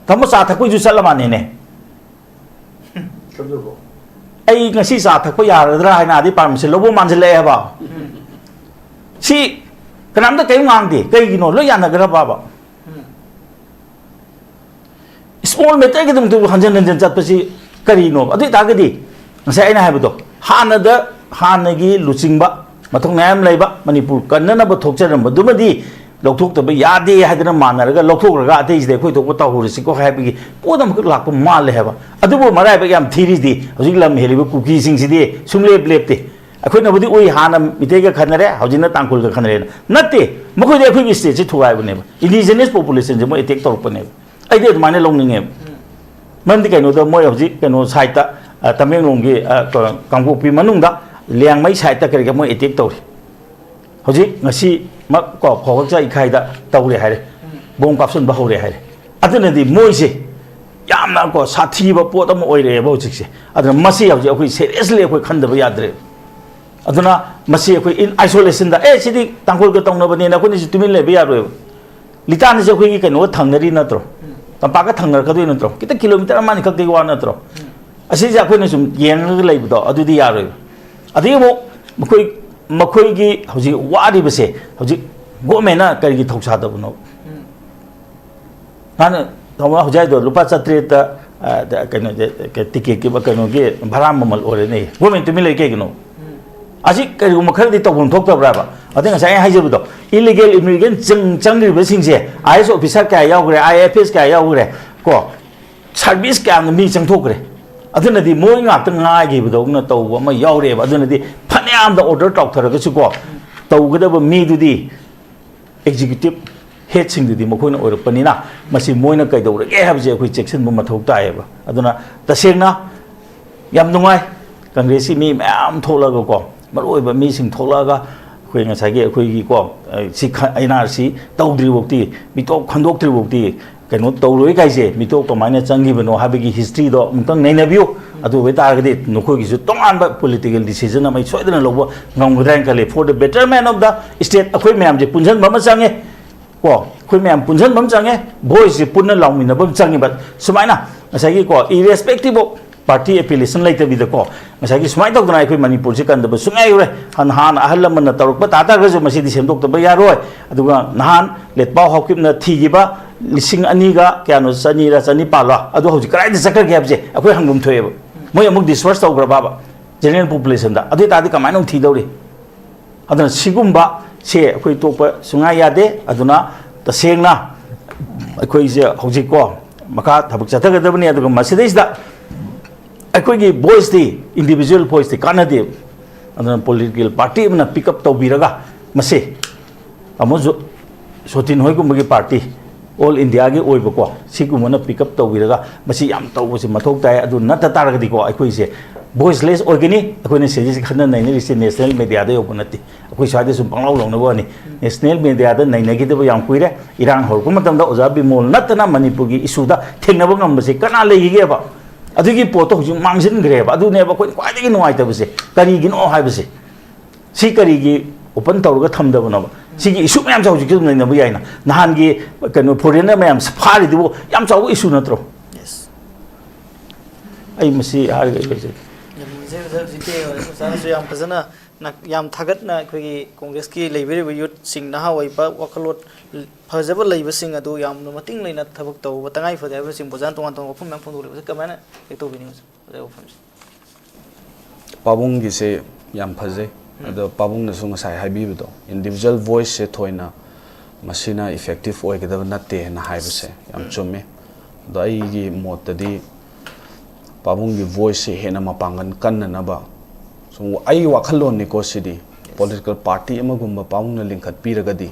ꯊꯝꯃꯣ ꯆꯥ ꯊꯛꯄꯩꯁꯨ ꯆꯠꯂ ꯃꯥꯟꯅꯦꯅꯦ ꯑꯩ ꯉꯁꯤ ꯆꯥ ꯊꯛꯄ ꯌꯥꯔꯗ꯭ꯔꯥ ꯍꯥꯏꯅ ꯑꯗꯤ ꯄꯥꯔꯃꯤꯁꯟ ꯂꯧꯕ ꯃꯥꯟꯁꯤꯜꯂꯛꯑꯦꯕ ꯁꯤ ꯀꯅꯥꯝꯇ ꯀꯔꯤꯝ ꯉꯥꯡꯗꯦ ꯀꯩꯒꯤꯅꯣ ꯂꯣꯏ ꯌꯥꯅꯈ꯭ꯔꯕ ꯁ꯭ꯃꯣꯜ ꯃꯦꯇꯔꯒꯤꯗꯃꯛꯇ ꯍꯟꯖꯤꯟ ꯍꯟꯖꯤꯟ ꯆꯠꯄꯁꯤ ꯀꯔꯤꯅꯣ ꯑꯗꯨ ꯑꯣꯏꯇꯥꯔꯒꯗꯤ ꯉꯁꯥꯏ ꯑꯩꯅ ꯍꯥꯏꯕꯗꯣ ꯍꯥꯟꯅꯒꯤ ꯂꯨꯆꯤꯡꯕ ꯃꯊꯧ ꯃꯌꯥꯝ ꯂꯩꯕ ꯃꯅꯤꯄꯨꯔ ꯀꯟꯅꯅꯕ ꯊꯣꯛꯆꯔꯝꯕꯗꯨꯃꯗꯤ ꯂꯧꯊꯣꯛꯇꯕ ꯌꯥꯗꯦ ꯍꯥꯏꯗꯅ ꯃꯥꯟꯅꯔꯒ ꯂꯧꯊꯣꯛꯈ꯭ꯔꯒ ꯑꯇꯩꯁꯤꯗ ꯑꯩꯈꯣꯏ ꯊꯣꯛꯄ ꯇꯧꯍꯧꯔꯁꯤꯀꯣ ꯍꯥꯏꯕꯒꯤ ꯄꯣꯠ ꯑꯃꯈꯛ ꯂꯥꯛꯄ ꯃꯥꯜꯂꯦ ꯍꯥꯏꯕ ꯑꯗꯨꯕꯨ ꯃꯔꯥꯏꯕꯛ ꯌꯥꯝ ꯊꯤꯔꯤꯁꯤꯗꯤ ꯍꯧꯖꯤꯛ ꯂꯝ ꯍꯦꯜꯂꯤꯕ ꯀꯨꯀꯤꯁꯤꯡꯁꯤꯗꯤ ꯁꯨꯡꯂꯦꯞ ꯂꯦꯞꯇꯦ ꯑꯩꯈꯣꯏꯅꯕꯨꯗꯤ ꯎꯏ ꯍꯥꯟꯅ ꯃꯤꯇꯩꯒ ꯈꯟꯅꯔꯦ ꯍꯧꯖꯤꯛꯅ ꯇꯥꯡꯈꯨꯜꯒ ꯈꯟꯅꯔꯦꯅ ꯅꯠꯇꯦ ꯃꯈꯣꯏꯗꯤ ꯑꯩꯈꯣꯏꯒꯤ ꯁ꯭ꯇꯦꯠꯁꯤ ꯊꯨꯒꯥꯏꯕꯅꯦꯕ ꯏꯟꯗꯤꯖꯤꯅꯁ ꯄꯣꯄꯨꯂꯦꯁꯟꯁꯦ ꯃꯣꯏ ꯑꯦꯇꯦꯛ ꯇꯧꯔꯛꯄꯅꯦꯕ ꯑꯩꯗꯤ ꯑꯗꯨꯃꯥꯏꯅ ꯂꯧꯅꯤꯡꯉꯦꯕ ꯃꯔꯝꯗꯤ ꯀꯩꯅꯣꯗ ꯃꯣꯏ ꯍꯧꯖꯤꯛ ꯀꯩꯅꯣ ꯁꯥꯏꯠꯇ ꯇꯃꯦꯡꯂꯣꯡꯒꯤ ꯀꯥꯡꯄꯣꯛꯄꯤ ꯃꯅꯨꯡꯗ ꯂꯤꯌꯥꯡꯃꯩ ꯁꯥꯏꯠꯇ ꯀꯔꯤꯒ ꯃꯣꯏ ꯑꯦꯇꯦꯛ ꯇꯧꯔꯤ ꯍꯧꯖꯤꯛ ꯉꯁꯤꯃꯛ ꯀꯣ ꯐꯧꯍꯛꯆꯥ ꯏꯈꯥꯏꯗ ꯇꯧꯔꯦ ꯍꯥꯏꯔꯦ ꯕꯣꯝ ꯀꯥꯞꯁꯤꯟꯕ ꯍꯧꯔꯦ ꯍꯥꯏꯔꯦ ꯑꯗꯨꯅꯗꯤ ꯃꯣꯏꯁꯦ ꯌꯥꯝꯅ ꯀꯣ ꯁꯥꯊꯤꯕ ꯄꯣꯠ ꯑꯃ ꯑꯣꯏꯔꯛꯑꯦꯕ ꯍꯧꯖꯤꯛꯁꯦ ꯑꯗꯨꯅ ꯃꯁꯤ ꯍꯧꯖꯤꯛ ꯑꯩꯈꯣই ꯁꯦꯔꯤꯌꯁꯂꯤ ꯑꯩꯈꯣꯏ ꯈꯟꯗꯕ ꯌꯥꯗ꯭ꯔꯦ ꯑꯗꯨꯅ ꯃꯁꯤ ꯑꯩꯈꯣꯏ ꯏꯟ ꯑꯥꯏꯁꯣꯂꯦꯁꯟꯗ ꯁꯤꯗꯤ ꯇꯥꯡꯈꯨꯜꯒ ꯇꯧꯅꯕꯅꯦꯅ ꯑꯩꯈꯣꯏꯅꯁꯨ ꯇꯨꯃꯤꯟ ꯂꯩꯕ ꯌꯥꯔꯣꯏꯕ ꯂꯤꯇꯥꯟꯁꯦ ꯑꯩꯈꯣꯏꯒꯤ ꯀꯩꯅꯣꯒ ꯊꯪꯅꯔꯤ ꯅꯠꯇ꯭ꯔꯣ ꯇꯝꯄꯥꯛꯀ ꯊꯪꯅꯔꯛꯀꯗꯣꯏ ꯅꯠꯇ꯭ꯔꯣ ꯈꯤꯇꯪ ꯀꯤꯂꯣꯃꯤꯇꯔ ꯑꯃ ꯈꯛꯇꯒꯤ ꯋꯥ ꯅꯠꯇ꯭ꯔꯣ ꯑꯁꯤꯁꯦ ꯑꯩꯈꯣꯏꯅ ꯁꯨꯝ ꯌꯦꯡꯉꯒ ꯂꯩꯕꯗꯣ ꯑꯗꯨꯗꯤ ꯌꯥꯔꯣꯏꯕ ꯑꯗꯒꯤ ꯑꯃꯨꯛ ꯃꯈꯣꯏꯒꯤ ꯍꯧꯖꯤꯛ ꯋꯥꯔꯤꯕꯁꯦ ꯍꯧꯖꯤꯛ ꯒꯣꯔꯃꯦꯟꯅ ꯀꯔꯤꯒꯤ ꯊꯧꯁꯥꯗꯕꯅꯣ ꯍꯥꯟꯅ ꯍꯧꯖꯤꯛ ꯍꯥꯏꯗꯣ ꯂꯨꯄꯥ 700ꯇ ꯀꯩꯅꯣ ꯇꯤꯀꯦꯠꯀꯤ ꯀꯩꯅꯣꯒꯤ ꯚꯔꯥ ꯃꯃꯜ ꯑꯣꯏꯔꯦꯅꯦ ꯒꯣꯔꯃꯦꯟ ꯇꯨꯃꯤꯟ ꯂꯩ ꯀꯩꯒꯤꯅꯣ ꯑꯁꯤ ꯀꯔꯤꯒꯨꯝꯕ ꯈꯔꯗꯤ ꯇꯧꯐꯝ ꯊꯣꯛꯇꯕ꯭ꯔꯥꯕ ꯑꯗꯩ ꯉꯁꯥꯏ ꯑꯩ ꯍꯥꯏꯖꯕꯗꯣ ꯏꯂꯤꯒꯦꯜ ꯏꯃꯤꯒ꯭ꯔꯦꯟ ꯆꯪꯂꯤꯕꯁꯤꯡꯁꯦ IAS ꯑꯣꯐꯤꯁꯥꯔ ꯀꯌꯥ ꯌꯥꯎꯈ꯭ꯔꯦ IFS ꯀꯌꯥ ꯌꯥꯎꯈ꯭ꯔꯦ ꯀꯣ ꯁꯥꯔꯚꯤꯁ ꯀꯌꯥꯝꯅ ꯃꯤ ꯆꯪꯊꯣꯛꯈ꯭ꯔꯦ ꯑꯗꯨꯅꯗꯤ ꯃꯣꯏ ꯉꯥꯛꯇ ꯉꯥꯏꯈꯤꯕꯗꯧꯅ ꯇꯧꯕ ꯑꯃ ꯌꯥꯎꯔꯦꯕ ꯑꯗꯨꯅꯗꯤ ꯐꯅꯌꯥꯝꯗ ꯑꯣꯔꯗꯔ ꯇꯧꯊꯔꯒꯁꯨ ꯀꯣ ꯇꯧꯒꯗꯕ ꯃꯤꯗꯨꯗꯤ ꯑꯦꯛꯖꯤꯀ꯭ꯌꯨꯇꯤꯞ ꯍꯦꯗꯁꯤꯡꯗꯨꯗꯤ ꯃꯈꯣꯏꯅ ꯑꯣꯏꯔꯛꯄꯅꯤꯅ ꯃꯁꯤ ꯃꯣꯏꯅ ꯀꯩꯗꯧꯔꯒꯦ ꯍꯥꯏꯕꯁꯦ ꯑꯩꯈꯣꯏ ꯆꯦꯛꯁꯤꯟꯕ ꯃꯊꯧ ꯇꯥꯏꯌꯦꯕ ꯑꯗꯨꯅ ꯇꯁꯦꯡꯅ ꯌꯥꯝ ꯅꯨꯡꯉꯥꯏ ꯀꯪꯒ꯭ꯔꯦꯁꯀꯤ ꯃꯤ ꯃꯌꯥꯝ ꯊꯣꯛꯂꯒꯀꯣ ꯃꯔꯨꯑꯣꯏꯕ ꯃꯤꯁꯤꯡ ꯊꯣꯛꯂꯛꯑꯒ ꯑꯩꯈꯣꯏ ꯉꯁꯥꯏꯒꯤ ꯑꯩꯈꯣꯏꯒꯤꯀꯣ ꯁꯤ NRC ꯇꯧꯗ꯭ꯔꯤꯐꯥꯎꯗꯤ ꯃꯤꯇꯣꯞ ꯈꯟꯗꯣꯛꯇ꯭ꯔꯤꯐꯥꯎꯗꯤ ꯀꯩꯅꯣ ꯇꯧꯔꯣꯏ ꯀꯥꯏꯁꯦ ꯃꯤꯇꯣꯞ ꯀꯃꯥꯏꯅ ꯆꯪꯈꯤꯕꯅꯣ ꯍꯥꯏꯕꯒꯤ ꯍꯤꯁꯇ꯭ꯔꯤꯗꯣ ꯑꯃꯨꯛꯇꯪ ꯅꯩꯅꯕꯤꯌꯨ ꯑꯗꯨ ꯑꯣꯏꯇꯥꯔꯒꯗꯤ ꯅꯈꯣꯏꯒꯤꯁꯨ ꯇꯣꯉꯥꯟꯕ ꯄꯣꯂꯤꯇꯤꯀꯦꯜ ꯗꯤꯁꯤꯖꯟ ꯑꯃ ꯁꯣꯏꯗꯅ ꯂꯧꯕ ꯉꯝꯒꯗ꯭ꯔꯥ ꯍꯥꯏꯅ ꯈꯜꯂꯤ for the betterment of the state ꯑꯩꯈꯣꯏ ꯃꯌꯥꯝꯁꯦ ꯄꯨꯟꯁꯤꯟꯕ ꯑꯃ ꯆꯪꯉꯦ ꯀꯣ ꯑꯩꯈꯣꯏ ꯃꯌꯥꯝ ꯄꯨꯟꯁꯤꯟꯕ ꯑꯃ ꯆꯪꯉꯦ ꯚꯣꯏꯁꯁꯦ ꯄꯨꯟꯅ ꯂꯥꯎꯃꯤꯟꯅꯕ ꯑꯃ ꯆꯪꯉꯦꯕ ꯁꯨꯃꯥꯏꯅ ꯉꯁꯥꯏꯒꯤ ꯀꯣ ꯏꯔꯦꯁꯄꯦꯛꯇꯤꯚ ꯑꯣꯐ ꯄꯥꯔꯇꯤ ꯑꯦꯐꯤꯂꯦꯁꯟ ꯂꯩꯇꯕꯤꯗꯀꯣ ꯉꯁꯥꯏꯒꯤ ꯁꯨꯃꯥꯏꯅ ꯇꯧꯗꯅ ꯑꯩꯈꯣꯏ ꯃꯅꯤꯄꯨꯔꯁꯦ ꯀꯟꯗꯕ ꯁꯨꯡꯌꯥ ꯌꯥꯔꯣꯏ ꯍꯥꯟꯅ ꯑꯍꯜ ꯂꯃꯟꯅ ꯇꯧꯔꯛꯄ ꯇꯥꯔꯒꯁꯨ ꯃꯁꯤꯗꯤ ꯁꯦꯝꯗꯣꯛꯇꯕ ꯌꯥꯔꯣꯏ ꯑꯗꯨꯒ ꯅꯍꯥꯟ ꯂꯦꯠꯄꯥꯎ ꯍꯥꯎꯀꯤꯞꯅ ꯊꯤꯈꯤꯕ 2,000ꯒ ꯀꯌꯥꯅꯣ 2,000ꯔ 1,400ꯔ ꯑꯗꯨ ꯍꯧꯖꯤꯛ ꯀꯗꯥꯏꯗ ꯆꯠꯈ꯭ꯔꯒꯦ ꯍꯥꯏꯕꯁꯦ ꯑꯩꯈꯣꯏ ꯍꯪꯐꯝ ꯊꯣꯛꯑꯦꯕ ꯃꯣꯏ ꯑꯃꯨꯛ ꯗꯤꯁꯄꯔꯁ ꯇꯧꯈ꯭ꯔꯕ ꯖꯦꯅꯔꯦꯜ ꯄꯣꯄꯨꯂꯦꯁꯟꯗ ꯑꯗꯨ ꯑꯣꯏꯇꯥꯔꯗꯤ ꯀꯃꯥꯏꯅ ꯑꯃꯨꯛ ꯊꯤꯗꯧꯔꯤ ꯑꯗꯨꯅ ꯁꯤꯒꯨꯝꯕ ꯁꯦ ꯑꯩꯈꯣꯏ ꯇꯣꯛꯄ ꯁꯨꯡꯌꯥ ꯌꯥꯗꯦ ꯑꯗꯨꯅ ꯇꯁꯦꯡꯅ ꯑꯩꯈꯣꯏꯁꯦ ꯍꯧꯖꯤꯛꯀꯣ ꯃꯈꯥ ꯊꯕꯛ ꯆꯠꯊꯒꯗꯕꯅꯤ ꯑꯗꯨꯒ ꯃꯁꯤꯗꯩꯁꯤꯗ ꯑꯩꯈꯣꯏꯒꯤ ꯚꯣꯏꯁꯇꯤ ꯏꯟꯗꯤꯕꯤꯖꯨꯋꯦꯜ ꯚꯣꯏꯁꯇꯤ ꯀꯥꯟꯅꯗꯦ ꯑꯗꯨꯅ ꯄꯣꯂꯤꯇꯤꯀꯦꯜ ꯄꯥꯔꯇꯤ ꯑꯃꯅ ꯄꯤꯛ ꯑꯞ ꯇꯧꯕꯤꯔꯒ ꯃꯁꯤ ꯑꯃꯁꯨ SOTIN ꯍꯣꯏꯒꯨꯝꯕꯒꯤ ꯄꯥꯔꯇꯤ ꯑꯣꯜ ꯏꯟꯗꯤꯌꯥꯒꯤ ꯑꯣꯏꯕꯀꯣ ꯁꯤꯒꯨꯝꯕꯅ ꯄꯤꯛ ꯑꯞ ꯇꯧꯕꯤꯔꯒ ꯃꯁꯤ ꯌꯥꯝ ꯇꯧꯕꯁꯤ ꯃꯊꯧ ꯇꯥꯏ ꯑꯗꯨ ꯅꯠꯇ ꯇꯥꯔꯒꯗꯤꯀꯣ ꯑꯩꯈꯣꯏꯁꯦ ꯚꯣꯏꯁꯂꯦꯁ ꯑꯣꯏꯒꯅꯤ ꯑꯩꯈꯣꯏꯅ ꯁꯤꯁꯦ ꯈꯟꯅ ꯅꯩꯅꯔꯤꯁꯦ ꯅꯦꯁꯅꯦꯜ ꯃꯦꯗꯤꯌꯥꯗ ꯌꯧꯕ ꯅꯠꯇꯦ ꯑꯩꯈꯣꯏ ꯁ꯭ꯋꯥꯏꯗ ꯁꯨꯝ ꯄꯪꯂꯥꯎ ꯂꯧꯅꯕ ꯋꯥꯅꯤ ꯅꯦꯁꯅꯦꯜ ꯃꯦꯗꯤꯌꯥꯗ ꯅꯩꯅꯈꯤꯗꯕ ꯌꯥꯝ ꯀꯨꯏꯔꯦ ꯏꯔꯥꯡ ꯍꯧꯔꯛꯄ ꯃꯇꯝꯗ ꯑꯣꯖꯥ ꯕꯤꯃꯣꯜ ꯅꯠꯇꯅ ꯃꯅꯤꯄꯨꯔꯒꯤ ꯏꯁꯨꯗ ꯊꯦꯡꯅꯕ ꯉꯝꯕꯁꯦ ꯀꯅꯥ ꯂꯩꯈꯤꯒꯦꯕ ꯑꯗꯨꯒꯤ ꯄꯣꯠꯇꯣ ꯍꯧꯖꯤꯛ ꯃꯥꯡꯁꯤꯟꯈ꯭ꯔꯦꯕ ꯑꯗꯨꯅꯦꯕ ꯑꯩꯈꯣꯏꯅ ꯈ꯭ꯋꯥꯏꯗꯒꯤ ꯅꯨꯡꯉꯥꯏꯇꯕꯁꯦ ꯀꯔꯤꯒꯤꯅꯣ ꯍꯥꯏꯕꯁꯦ ꯁꯤ ꯀꯔꯤꯒꯤ ꯑꯣꯄꯟ ꯇꯧꯔꯒ ꯊꯝꯗꯕꯅꯣꯕ ꯁꯤꯒꯤ ꯏꯁꯨ ꯃꯌꯥꯝꯁꯦ ꯍꯧꯖꯤꯛꯁꯨ ꯑꯗꯨꯝ ꯅꯩꯅꯕ ꯌꯥꯏꯅ ꯅꯍꯥꯟꯒꯤ ꯀꯩꯅꯣ ꯐꯣꯔꯦꯅꯔ ꯃꯌꯥꯝ ꯐꯥꯔꯤꯗꯨꯕꯨ ꯌꯥꯝ ꯆꯥꯎꯕ ꯏꯁꯨ ꯅꯠꯇ꯭ꯔꯣ ꯑꯩ ꯃꯁꯤ ꯍꯥꯏꯔꯒ ꯂꯣꯏꯖꯒꯦ ꯍꯧꯖꯤꯛꯀꯤ ꯑꯣꯖꯥꯅꯁꯨ ꯌꯥꯝ ꯐꯖꯅ ꯌꯥꯝ ꯊꯥꯒꯠꯅ ꯑꯩꯈꯣꯏꯒꯤ ꯀꯣꯡꯒ꯭ꯔꯦꯁꯀꯤ ꯂꯩꯕꯤꯔꯤꯕ ꯌꯨꯠꯁꯤꯡ ꯅꯍꯥ ꯑꯣꯏꯕ ꯋꯥꯈꯜꯂꯣꯟ ꯐꯖꯕ ꯂꯩꯕꯁꯤꯡ ꯑꯗꯨ ꯌꯥꯝꯅ ꯃꯇꯤꯡ ꯂꯩꯅ ꯊꯕꯛ ꯇꯧꯕ ꯇꯉꯥꯏ ꯐꯗꯦ ꯍꯥꯏꯕꯁꯤꯡ ꯑꯣꯖꯥꯅ ꯇꯣꯉꯥꯟ ꯇꯣꯉꯥꯟꯕ ꯋꯥꯐꯝ ꯃꯌꯥꯝ ꯐꯣꯡꯗꯣꯛꯂꯤꯕꯁꯤ ꯀꯃꯥꯏꯅ ꯍꯦꯛ ꯇꯧꯕꯤꯅꯤ ꯑꯣꯖꯥ ꯋꯥꯐꯝꯁꯦ ꯄꯥꯕꯨꯡꯒꯤꯁꯦ ꯌꯥꯝ ꯐꯖꯩ ꯑꯗꯣ ꯄꯥꯕꯨꯡꯅꯁꯨ ꯉꯁꯥꯏ ꯍꯥꯏꯕꯤꯕꯗꯣ ꯏꯟꯗꯤꯕꯤꯖꯨꯋꯦꯜ ꯚꯣꯏꯁꯁꯦ ꯊꯣꯏꯅ ꯃꯁꯤꯅ ꯏꯐꯦꯛꯇꯤꯚ ꯑꯣꯏꯒꯗꯕ ꯅꯠꯇꯦꯅ ꯍꯥꯏꯕꯁꯦ ꯌꯥꯝ ꯆꯨꯝꯃꯦ ꯑꯗꯣ ꯑꯩꯒꯤ ꯃꯣꯠꯇꯗꯤ ꯄꯥꯕꯨꯡꯒꯤ ꯚꯣꯏꯁꯁꯦ ꯍꯦꯟꯅ ꯃꯄꯥꯡꯒꯜ ꯀꯟꯅꯅꯕ ꯁꯨꯝ ꯑꯩꯒꯤ ꯋꯥꯈꯜꯂꯣꯟꯅꯤꯀꯣ ꯁꯤꯗꯤ ꯄꯣꯂꯤꯇꯤꯀꯦꯜ ꯄꯥꯔꯇꯤ ꯑꯃꯒꯨꯝꯕ ꯄꯥꯕꯨꯡꯅ ꯂꯤꯡꯈꯠꯄꯤꯔꯒꯗꯤ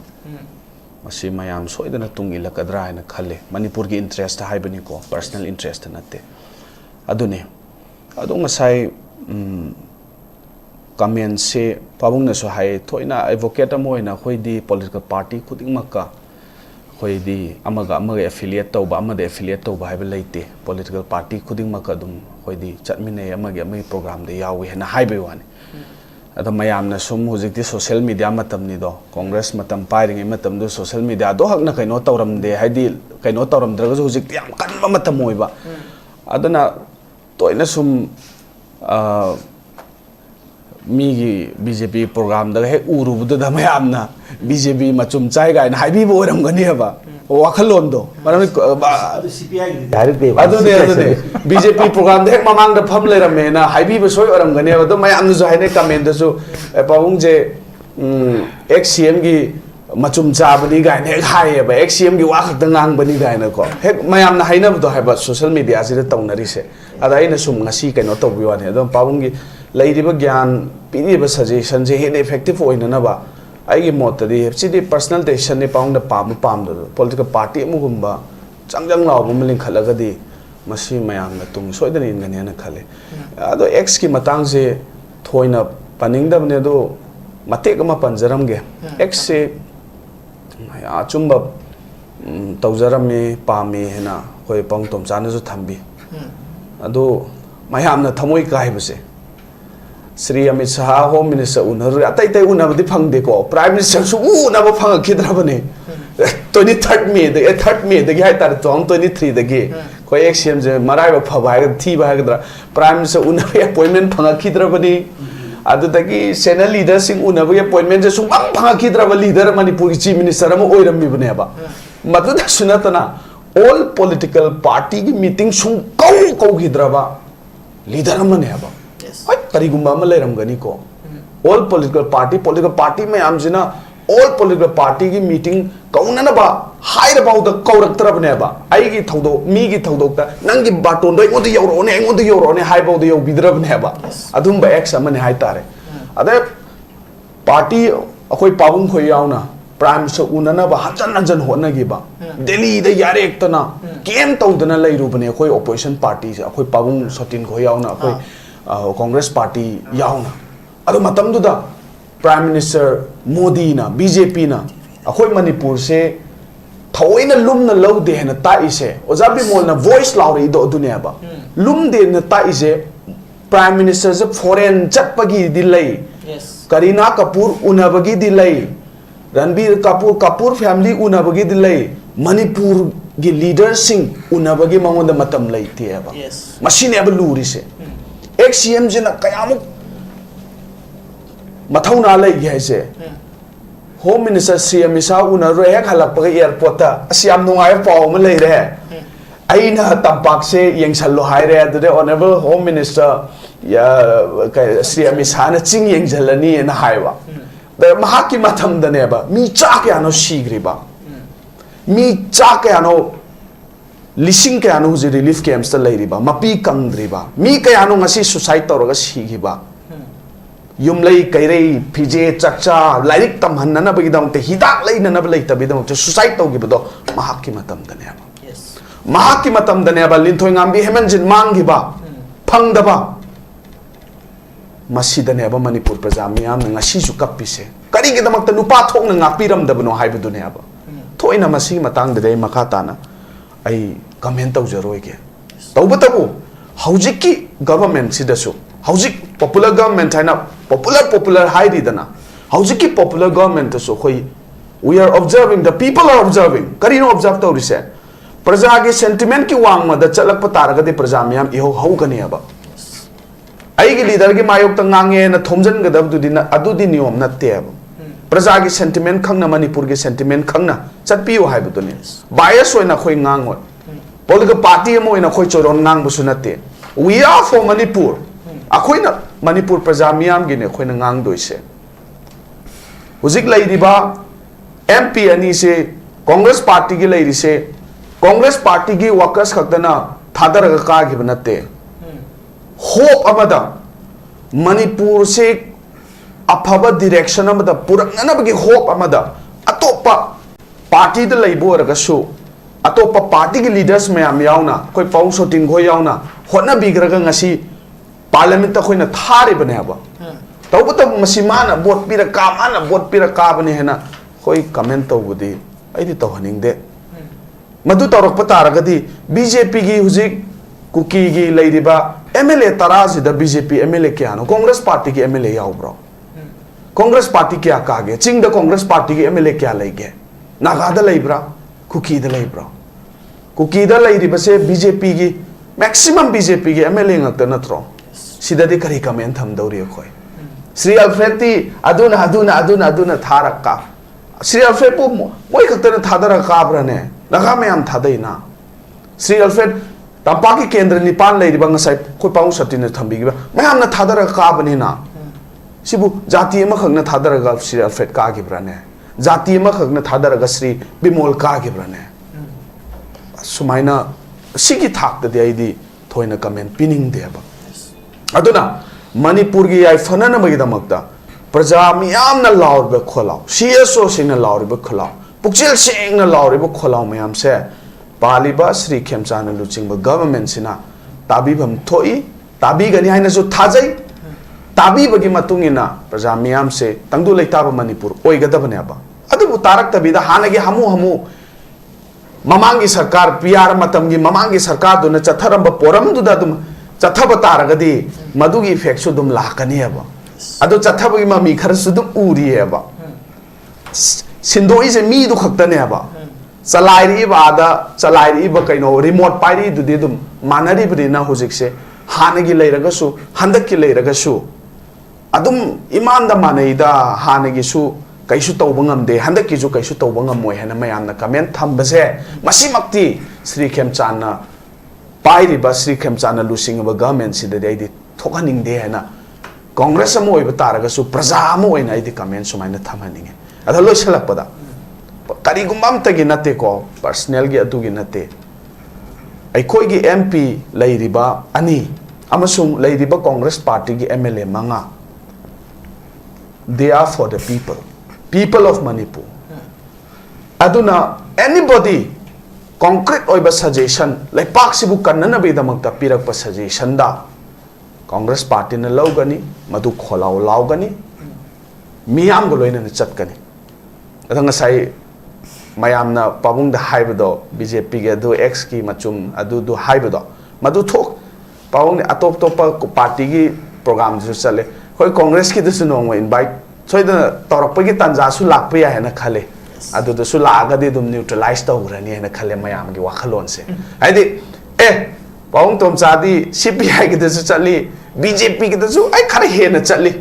ꯃꯁꯤ ꯃꯌꯥꯝ ꯁꯣꯏꯗꯅ ꯇꯨꯡ ꯏꯜꯂꯛꯀꯗ꯭ꯔꯥ ꯍꯥꯏꯅ ꯈꯜꯂꯦ ꯃꯅꯤꯄꯨꯔꯒꯤ ꯏꯟꯇꯔꯦꯁꯇ ꯍꯥꯏꯕꯅꯤꯀꯣ ꯄꯔꯁꯅꯦꯜ ꯏꯟꯇꯔꯦꯁꯇ ꯅꯠꯇꯦ ꯑꯗꯨꯅꯦ ꯑꯗꯣ ꯉꯁꯥꯏ ꯀꯃꯦꯟꯁꯦ ꯄꯥꯕꯨꯡꯅꯁꯨ ꯍꯥꯏ ꯊꯣꯏꯅ ꯑꯦꯗꯚꯣꯀꯦꯠ ꯑꯃ ꯑꯣꯏꯅ ꯑꯩꯈꯣꯏꯗꯤ ꯄꯣꯂꯤꯇꯤꯀꯦꯜ ꯄꯥꯔꯇꯤ ꯈꯨꯗꯤꯡꯃꯛꯀ होइदी अमगा एफिलिएट तौबा अमदे एफिलिएट तौबा हाइबा लेते पॉलिटिकल पार्टी खुदिंग मक अदुम होइदी चटमिने अमगे प्रोग्राम दे यावे हेना हाइबे वानी अदा मयामना सुम हुजिकती सोशल मीडिया मतमनी दो कांग्रेस मतम पाइरिंग मतम दो सोशल मीडिया दो हकना कइनो तौरमदे हाइदी कइनो तौरमद्रगसु हुजिकती याम कनबा मतम होइबा अदना तोइना सुम मीगी बीजेपी प्रोग्राम दग हे उरुबुद द मयामना बीजेपी मचुम चाय गाइन हाइबी बोरमगनी हबा वाखलोन दो माने सीपीआई डायरेक्ट दे अदुने बीजेपी प्रोग्राम दे ममांग द फम लेरमेना हाइबी बसोय ओरमगनी हबा दो मयामनु जो हाइने कमेंट दसु पाउंग जे एक्ससीएम की मचुम चाबनी गाइन हे हाइबा एक्ससीएम की वाखत ngang गाइन को हे मयामना हाइनब दो हाइबा सोशल मीडिया से तौनरिसे अदा आइना सुम ngasi कइनो तौबिवाने दो पाउंग की लेरिबा ज्ञान पीरिबा सजेशन जे हेन इफेक्टिव ओइननबा आइगे मोतदी हेपसिदी पर्सनल डिसीजन ने पाउंड पाम दो पॉलिटिकल पार्टी अमुगुम्बा चंगजंग लावगुम लिंखलगदी मसी मयामना तुम सोइदनी इनगनेना खले अदो एक्स की मतंग से थोइना पनिंगदबने दो मतेक अमा पंजरमगे एक्स से अचुम्बा तौजरमे पामे हेना होय पाउंग तोमचानसु थंबी अदो मयामना थमोय काइबसे श्री अमित शाह होम मिनिस्टर उनर अतई तई उनबदी फंगदे को प्राइम मिनिस्टर सु उनब फंगखिद्रबने 23 मे दे 3 मे दे हाय तार 23 दगे कोई एक्सएम जे मराइबा फबाय थी बागद्रा प्राइम मिनिस्टर उनब अपॉइंटमेंट फंगखिद्रबनी अदुदगी सेनल लीडर सिंग उनब अपॉइंटमेंट जे सुंग फंगखिद्रब लीडर मणिपुर की चीफ मिनिस्टर अम ओइरमबिबनेबा मदुदा सुनतना ऑल पॉलिटिकल पार्टी की मीटिंग सुंग कौगिद्रबा लीडर अमनेबा करीगुम्बा लेरमगनी को ऑल पॉलिटिकल पार्टी में आमजिना ऑल पॉलिटिकल पार्टी की मीटिंग कौननबा हाइरबाउद कौरक्तरबनेबा आइगी थौदो मीगी थौदोक्ता नंगी बाटोन दो एंगोद योरोने हाइबाउद योबिद्रबनेबा अदुम्बा एक्स अमने हाइतारे अदे पार्टी अखोय पाबुंग खोय यावना प्राइम से उननबा हजन होनगिबा दिल्ली दे यारेक्तना केम तौदना लैरुबने अखोय ऑपोजिशन पार्टी से अखोय पाबुंग सोटिन खोय यावना अखोय कांग्रेस पार्टी यावना अदो मतमदुदा प्राइम मिनिस्टर मोदी ना बीजेपी ना अखोय मणिपुर से थोइना लुमना लौदे हेना ताइसे ओजा बिमोल ना वॉइस लाउरे दो दुनियाबा लुमदे ना ताइसे प्राइम मिनिस्टर से फॉरेन चटपगी दिलै करीना कपूर उनबगी दिलै रणबीर कपूर फैमिली उनबगी दिलै मणिपुर की लीडर सिंह उनबगी मंगोंदा मतम लैते है मशीने अब लूरिसे एक्ससीएम जिना कयामुक मथौना लैगे से होम मिनिस्टर सीएम इसा उनरो हेक हलकपगा एयरपोर्ट असियाम नुंगाय पाव म लैरे अइना तंपाक से यंगसल्लो हाइरे अदे ऑनरेबल होम मिनिस्टर या सीएम इसा न चिंग यंगजलनी न हाइवा द महाकी मथम दनेबा मी चाक यानो शीग्रिबा मी चाक यानो लिसिंग कयानो हुजी रिलीफ कैंप्स ता लैरिबा मपी कंद्रिबा मी कयानो ngasi सुसाइड तौरगा सिगिबा युमलै कैरै फिजे चक्चा लाइरिक तमहन्नना बगिदमते हिदाक लैनना लैतबिदमते सुसाइड तौगिबदो महाकी मतम दनेबा महाकी मतम दनेबा लिंथोय ngambi हेमनजिन मांगिबा फंगदबा मसीदनेबा मणिपुर प्रजा मियाम ngasi सु कप्पिसे करिगिदमक्ता नुपा थोकना ngakpiramdabनो हाइबदुनेबा थोइना मसी मतंग दे मखा ताना आई कमेंट तौजरोगे तौबतबु हौजिकी गवर्नमेंट सिदसु हौजिक पॉपुलर गवर्नमेंट है ना पॉपुलर हाइदना हौजिकी पॉपुलर गवर्नमेंट तसु खोई we are observing the people are observing करीनो ऑब्जर्व तौरिसे प्रजा के सेंटिमेंट की वांग मद चलक तारगदे प्रजा मियाम इहो हौगने अब आइगी लीडर के मायोक तंगांगे न थोमजन गदबदुदि न अदुदि नियम नत्ते अब प्रजा के सेंटिमेंट खंगना मणिपुर के सेंटिमेंट खंगना चटपियो हाइबदुने बायस होइना खोइ ngango पॉलिटिकल पार्टी अमो इना खोइ चोरोन ngangbसु नत्ते वी आर फॉर मणिपुर अखोइना मणिपुर प्रजा मियाम गिने खोइना nganगदोइसे हुजिक लैदिबा एमपी अनि से कांग्रेस पार्टी की लैरिसे कांग्रेस पार्टी की वर्कर्स खक्तना थादरगा कागिब नत्ते होप अमदा मणिपुर से अफब डायरेक्शन अमदा पुरक्ननबगी होप अमदा अतोपा पार्टी द लैबोरगसु अतोपा पार्टी की लीडर्स मैम यावना कोई पाउ सोटिन गो यावना होनबिग्रगा ngasi पार्लियामेंट खोइना थारिबनेबा तौबत मसी माना वोट पिरा का माना वोट पिरा काबने हेना कोई कमेंट तौबुदी ꯑꯩꯗꯤ ꯇꯧꯍꯟꯅꯤꯡꯗꯦ ꯃꯗꯨ ꯇꯧꯔꯛꯄ ꯇꯥꯔꯒꯗꯤ BJPꯒꯤ ꯍꯧꯖꯤꯛ ꯀꯨꯀꯤꯒꯤ ꯂꯩꯔꯤꯕ MLA 10ꯁꯤꯗ BJP MLA ꯀꯌꯥꯅꯣ ꯀꯣꯡꯒ꯭ꯔꯦꯁ ꯄꯥꯔꯇꯤꯒꯤ MLA ꯌꯥꯎꯕ꯭ꯔꯣ ꯀꯣꯡꯒ꯭ꯔꯦꯁ ꯄꯥꯔꯇꯤ ꯀꯌꯥ ꯀꯥꯒꯦ ꯆꯤꯡꯗ ꯀꯣꯡꯒ꯭ꯔꯦꯁ ꯄꯥꯔꯇꯤꯒꯤ MLA ꯀꯌꯥ ꯂꯩꯒꯦ ꯅꯥꯒꯥꯗ ꯂꯩꯕ꯭ꯔꯥ ꯀꯨꯀꯤꯗ ꯂꯩꯕ꯭ꯔꯥ ꯀꯨꯀꯤꯗ ꯂꯩꯔꯤꯕꯁꯦ BJPꯒꯤ maximum BJPꯒꯤ MLA ngakta natro sidadi kari comment thamdori khoi Sri Alfred ti aduna tharaka Sri Alfred pu moi khakta na thadara ka brane laga mayam thadai na Sri Alfred tampaki kendra nipan leiri bang sai khoi pau satin na thambi ba mayam na thadara ka bani na sibu jati ma khakna thadara ga Sri Alfred ka gi brane jati ma khakna thadara ga Sri Bimol ka gi brane sumaina sigi thakta de aidi thoina comment pining deba aduna Manipur gi ai fanana magi damakta praja miyam na laurbe kholao CSO sing na laurbe kholao pukchil sing na laurbe kholao mayam se paliba Sri Khemchana luchingba government sina tabi bam thoi tabi gani haina so thajai tabi bagi matungina praja miyam se tangdu leitaba Manipur oigadabane ba adubu tarak tabida hanagi hamu Mamangi sarkar PR matamgi mamangi sarkar duna chatharamba poram duda dum chathaba taragadi madugi effect su dum lakani aba adu chathabagi mami khar su dum uri aba sindoi se mi du khakta ne aba chalairi ba kaino remote pairi du de dum manari brina hojik se hanagi leiraga su handakki leiraga su adum iman da manaida hanagi su kaisu tauba ngamde handaki ju kaisu tauba ngamoy hena mayamna comment thambase masimakti Sri Khemchana pairi ba Sri Khemchana lusing ba government sida dei di thokhaningde hena congress amo oiba taraga su praja amo oina idi comment sumaina thamhaninge adha loisalakpada kari gumbam tagi nate ko personal gi adu gi nate ai khoi gi MP leiriba ani amasung leiriba congress party gi MLA manga they are for the people of Manipur aduna anybody concrete oiba suggestion like pak sibu kannana be damakta pirak pa suggestion da Congress party na lawgani madu kholau lawgani miyam go loina na chatkani adanga sai mayam na pabung da haibado BJP ge do X ki machum adu do haibado madu thok pabung atop top party gi program ju chale khoi Congress ki du no invite soida torokpagi tanja su lakpa ya hena khale adu da su lagadi dum neutralize tawrani hena khale mayam gi wakhalon se haidi paung tomcha di CPI gi da su chali BJP gi da su ai khare hena chali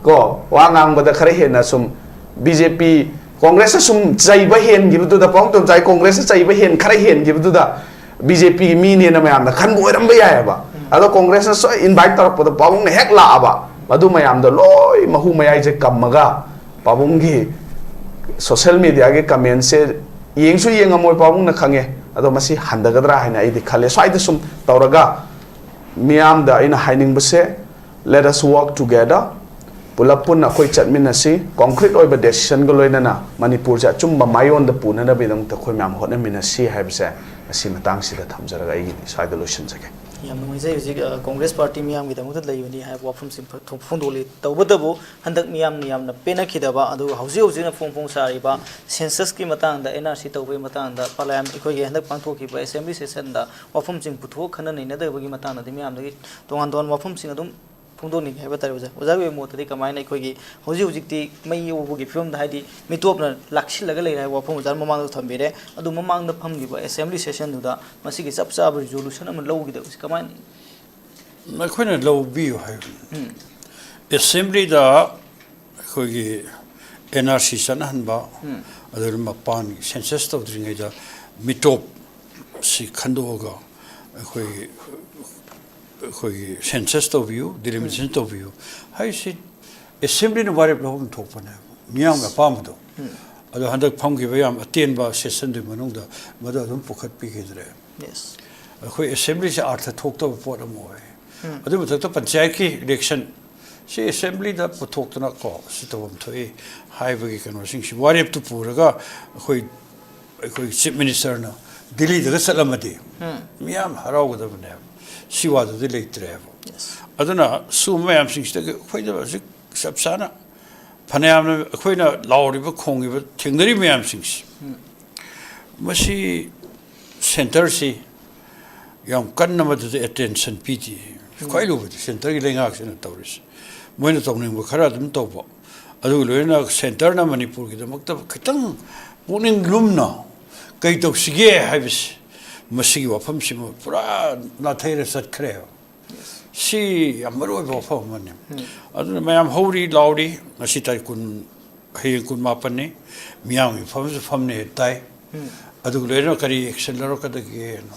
ko wangang bada khare hena sum BJP Congress sum chaiba hen gi bu da paung tomcha Congress chaiba hen khare hen gi bu da BJP gi mi ne na mayam na khan boiram ba ya ba ado Congress so invite torok da paung ne hek la aba madu mayam da loi mahu mayai je kamaga pabungi social media ge comment se yengsu yengamoy pabung na khange ado masi handagadra haina idi khale saida sum tawraga miyam da ina haining base let us work together pulapun na khoi chatmina si concrete oiba decision go loina na Manipur ja chumba mayon da puna na bidang ta khoi myam hotna mina si haibse asi matang sida thamjaraga igi saida solution jage yam ngai jai Congress party miyam gi damu leibani hai wafum sim phondoli tawbadabu handak miyam na pena khidaba adu hauji na phong sariba census ki matang da NRC tawbai matang da parliament ikoi ge handak pangthoki ba assembly session da wafum sing puthok khana nei na da gi matang da miyam da tongan wafum sing adum phondoni hai ba tare oja be motadi kamai na ikoi gi hauji ti mai yobu gi film da haidi mitop na lakshi laga lei hai wafum jar mamang da thambire adu mamang da pham gi ba assembly session du da masi gi chap chap resolution am low gi da kamai na khoi na low bi hai assembly da khoi gi NRC san han ba adur mapan census to dring da mitop si khando ga khoi census to view delimitation to view hai si assembly no bare problem thopana miyam ga pamdo ado handak phamgi ba yam aten ba session de manung da mada dum pukhat pi gedre yes khoi assembly se artha thokta pot amoy adu mutak panchayat ki election si assembly da puthokna ko si tawam thoi hai ba gi kano sing si warep tu puraga khoi chief minister na Delhi da salamati miyam harau ga da bane siwa da de leitre yes aduna su mayam sing sta khoi da sik sapsana phanayam khoi na lauri ba khongi ba thingnari mayam sing masi center si yang kan nama tu attention piti koi lu center ki lenga action tawris moina tawning bu khara dum tawbo adu loina center na manipur ki damakta khitang puning lumna kai tok sige habis masi wafam si pura na thaira sat khre si amaro bo fa mane adu mayam hori laudi masi tai kun hey kun mapane miyang fam ne tai adu loina kari action laro kada ge no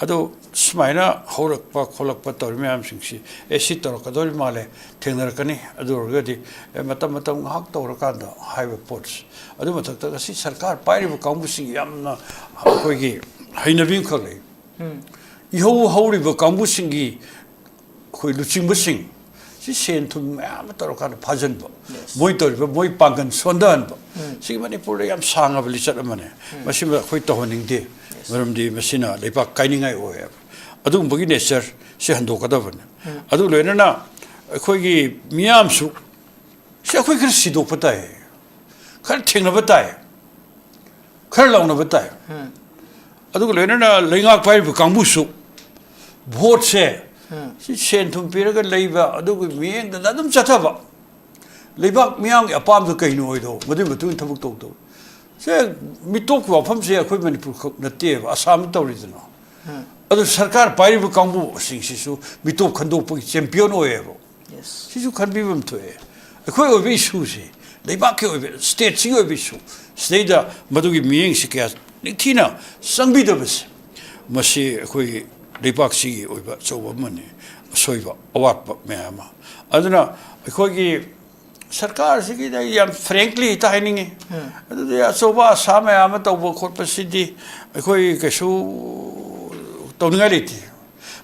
ado smaina horak pa kholak pa tor me am singsi esi tor ka dol male thengnar kani adu rgadi matam hak tor ka da highway ports adu matak ta si sarkar pairi bu kaum sing yamna koi gi haina bin khale iho hori bu kaum sing gi koi luching bu sing si sen thum ma tor ka phajan ba moi tor ba moi pangan sondan ba si manipur yam sanga bli chat amane masim khoi to honing de maramdi masina lepak kainingai oe adu bagi nature se hando kada ban adu loina na khoi gi miam su se khoi kir sido patai khar thengna patai khar launa patai adu loina na lengak pai bu kangbu su vote se si sen thum piraga leiba adu gi mieng da dum chatha ba leibak miang apam du kaino oido madu matu thabuk tok do se mitok wafam se khoi manipur nate asam tawridno adu sarkar pairi bu kangbu sing sisu mitok khando pu champion oebo yes sisu khanbi bam thoe khoi obi su se leibak ke obi state sing obi su state da madu gi mieng se kya nikthina sangbi da bas masi khoi leibak si oiba choba mane soiba awat me ama aduna khoi gi sarkar sigi da yam frankly taining adu ya soba sama ama to bo khot pasidi khoi kasu tongaliti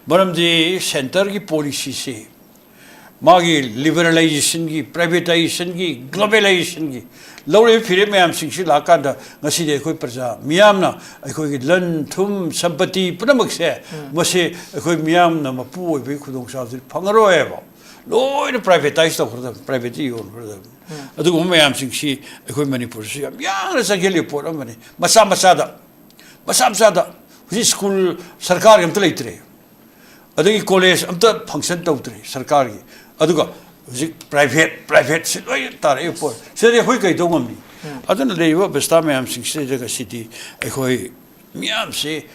maramdi center ki policy se magi liberalization ki privatization ki globalization ki lore phire mayam singsi lakanda ngasi de khoi praja miyamna khoi ki lan thum sampati punamak se mase khoi miyam na mapu oi be khudong sa phangaro eba loina privatize to khurda private yon khurda adu mayam singsi khoi manipur si yang sa geli por amani masa da huji school sarkar yam tlaitre adu college amta function tawtre sarkar gi adu ga huji private si loi tar airport se de khoi kai dongam ni adu na leiwa besta mayam singsi de ga city khoi miyam se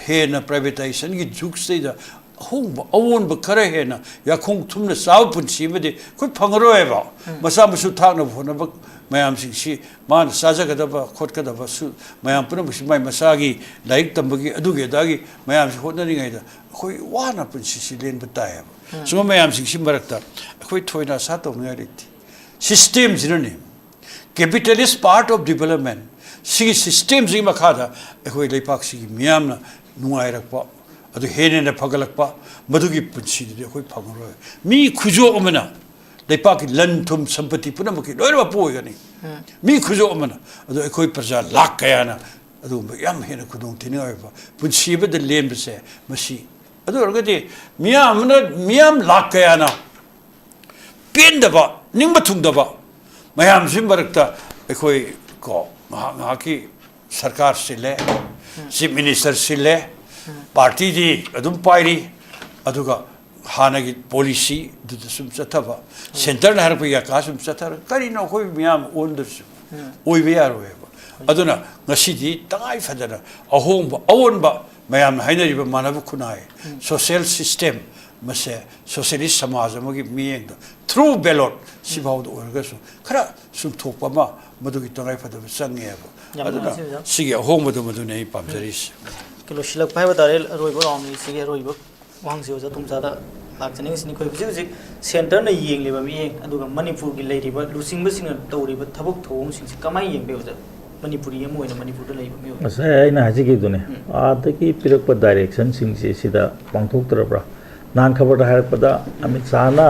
he na privatization gi juk se da hong awon ba khare he na ya khong thum na saw pun si me de khoi phangro e ba masa musu thak na phona ba mayam sing si man saja ka da ba khot ka da ba su mayam pun musu mai masa gi laik tam gi adu ge da gi mayam si khot na ri ngai da khoi wa na pun si len ba ta ya so mayam sing si marak ta khoi thoi na sa to ngai ri systems ni capitalist part of development si systems gi ma kha da khoi leipak si miyam na nungai rak pa adu hene na phagalak pa madugi punsi de khoi phangro mi khujo amana leipak lan thum sampati puna maki loira po gani mi khujo amana adu khoi praja lak kaya na adu yam hene khudong thinai ba punsi ba de lem se masi adu orgadi miyam lak kaya na pen da ba ningba thung da ba mayam sim barakta khoi ko ma ki sarkar se le chief minister se le party di adum pairi aduga hanagi policy du sum chataba center na harpa ya ka sum chatar kari na khoi miyam onders oi be yaro eba aduna ngasi di tangai fadana ahong ba awon ba mayam hainari ba manabu kunai social system mase socialist samaj amagi miyeng da through ballot sibau do orgaso khara sum thokpa ma madugi tangai fadaba sange eba aduna sige ahong madu nei pamjaris kilo silak pai batare roi bo ram ni sige roi bo wang se ja tumcha da lak chani sini khoi ji center na yeng le ba mi aduga manipur gi lei ri ba lusing ba sing to ri ba thabuk thong sing kamai yeng be ja manipuri yam oina manipur da lei ba mi asa aina haji gi dune ata ki pirak pa direction sing se sida pangthok trabra nan khabar da har pada amit sana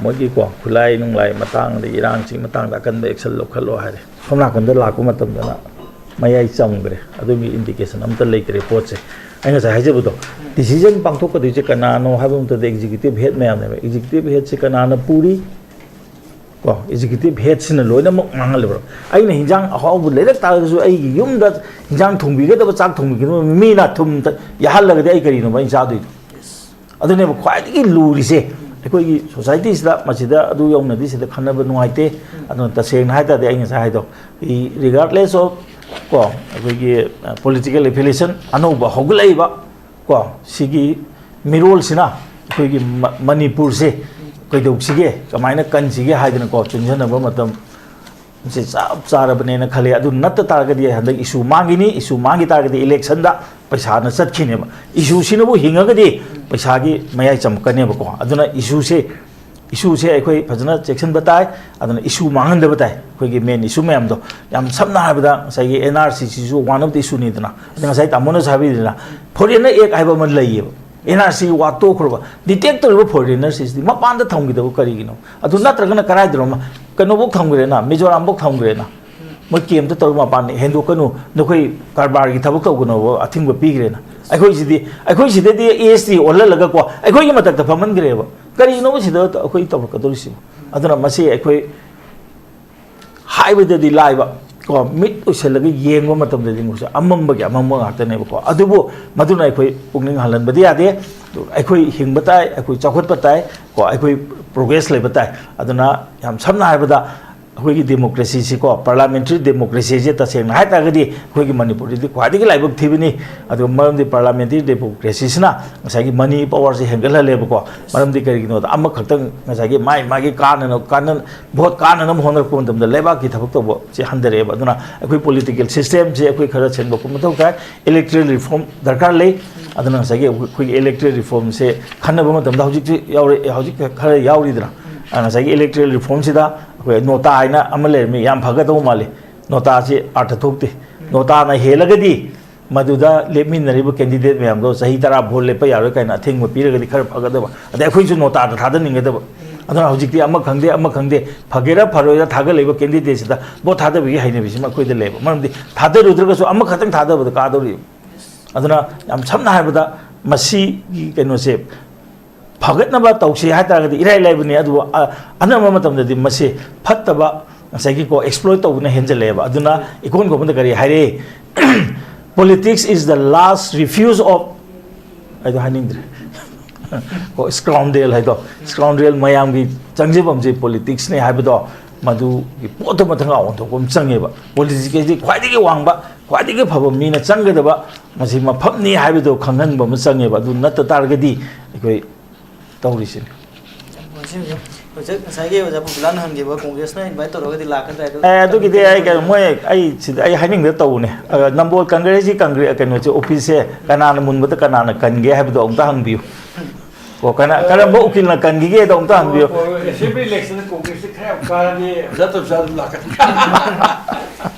mogi ko khulai nung lai matang de irang ching matang da kan be action lo khalo hare somna kan da laku matam da mayai chamgre adumi indication amta leikre poche aina sa haje budo decision pangthok ka dije kana no habum to executive head me amne executive head se kana na puri ko executive head sina loina mok mangal bro ai na hinjang ahaw bu lerak ta su ai gi yum da hinjang thungbi ga da chak thungbi ga mi na thum ya hal la ga ai kari no ba cha du adune ba khwai gi luri se ko gi society sida masida adu yong na di sida khana ba nuai te adu ta seng hai ta de ai sa hai do regardless of ko ko gi political affiliation anu ba hogulai ba ko sigi mirol sina ko gi manipur se koi dok sige kamaina kan sige haidana ko chunjana ba matam se chap chara bane na khale adu nat tar ga di handa issue mangi tar ga di election da paisa na chat khine ba issue sina bu hinga ga di paisa gi mayai chamkane ba ko aduna issue se ai phajana section batai aduna issue mangan da batai koi gi main issue mayam do yam samna ha ba sai gi NRC si su one of the issue ni dana aduna sai tamona sabi dina foreigner ek ai ba man lai NRC wato khurba detector ba foreigners is di mapan da thonggi da kari gino adu natragana karai drama kano bok thongre na mizoram bok thongre na mo kem ta tor mapan hendo kanu nokoi karbar gi thabuk tawgono athing ba pigre na akhoi sidi di AST olla laga ko akhoi gi matak ta faman gre ba kari no sida akhoi tabra ka dorisi aduna masi akhoi haiba di laiba ko mit uselaga yengwa matam da dingu amamba gi amamba ngata ne ko adubu maduna akhoi pungning halan badi ade akhoi hingbatai akhoi chakhot batai ko akhoi progress le batai aduna yam samna haibada akhoi gi democracy si ko parliamentary democracy je ta seng hai ta gadi akhoi gi manipur di khwadi gi laibuk thibini adu maram di parliamentary democracy sina ngasai gi money power se hengal le ko maram di kari gi no amma khaktang ngasai gi mai magi kanan vote kanan am honor ko dam da leba ki thabuk to bo se handare ba aduna akhoi political system je akhoi khara chen ba ko mathau ka electoral reform darkar le aduna ngasai gi akhoi electoral reform se khanna ba matam da hojik khara yauri dra ngasai gi electoral reform sida akhoi nota aina amale mi yam phaga do male nota se artha thokte nota na helagadi maduda lemin naribu candidate mayam do sahi tara bhol le pa yaro kaina thing ma piragadi khar phaga da ba ade akhoi su nota da thada ninge da ba aduna hojik ti amma khangde phagera pharoya thaga leba candidate sida bo thada bi haine bi sima khoi da leba maram di thada rudra ga su amma khatang thada ba ka do ri aduna yam samna ha ba da masi gi keno se phagat na ba tawsi ha ta ga di irai lai bani adu anama matam da di masi phatta ba sai ko exploit to na henjel leba aduna ikon ko banda kari haire politics is the last refuge of I do haning ko scoundrel hai do scoundrel mayam gi changje bamje politics ne ha ba do madu gi poto mathanga on to kom change ba politics gi khwai gi wang ba khwai gi phaba mi na chang ga da ba masi ma phap ni ha ba do khangan ba ma change ba du nat tar ga di koi tawrisin Saya oja POPILAL hangi ba Congress na invite to rogadi lakan dai adu ki de ai ka moi ai sid ai haning da taw ne number congress kan no office se kana na mun ba kana na kan ge ha ba ong ta hang biu ko kana bo ukil na kan ge da ong ta hang biu assembly election congress khaya ka ni zato lakan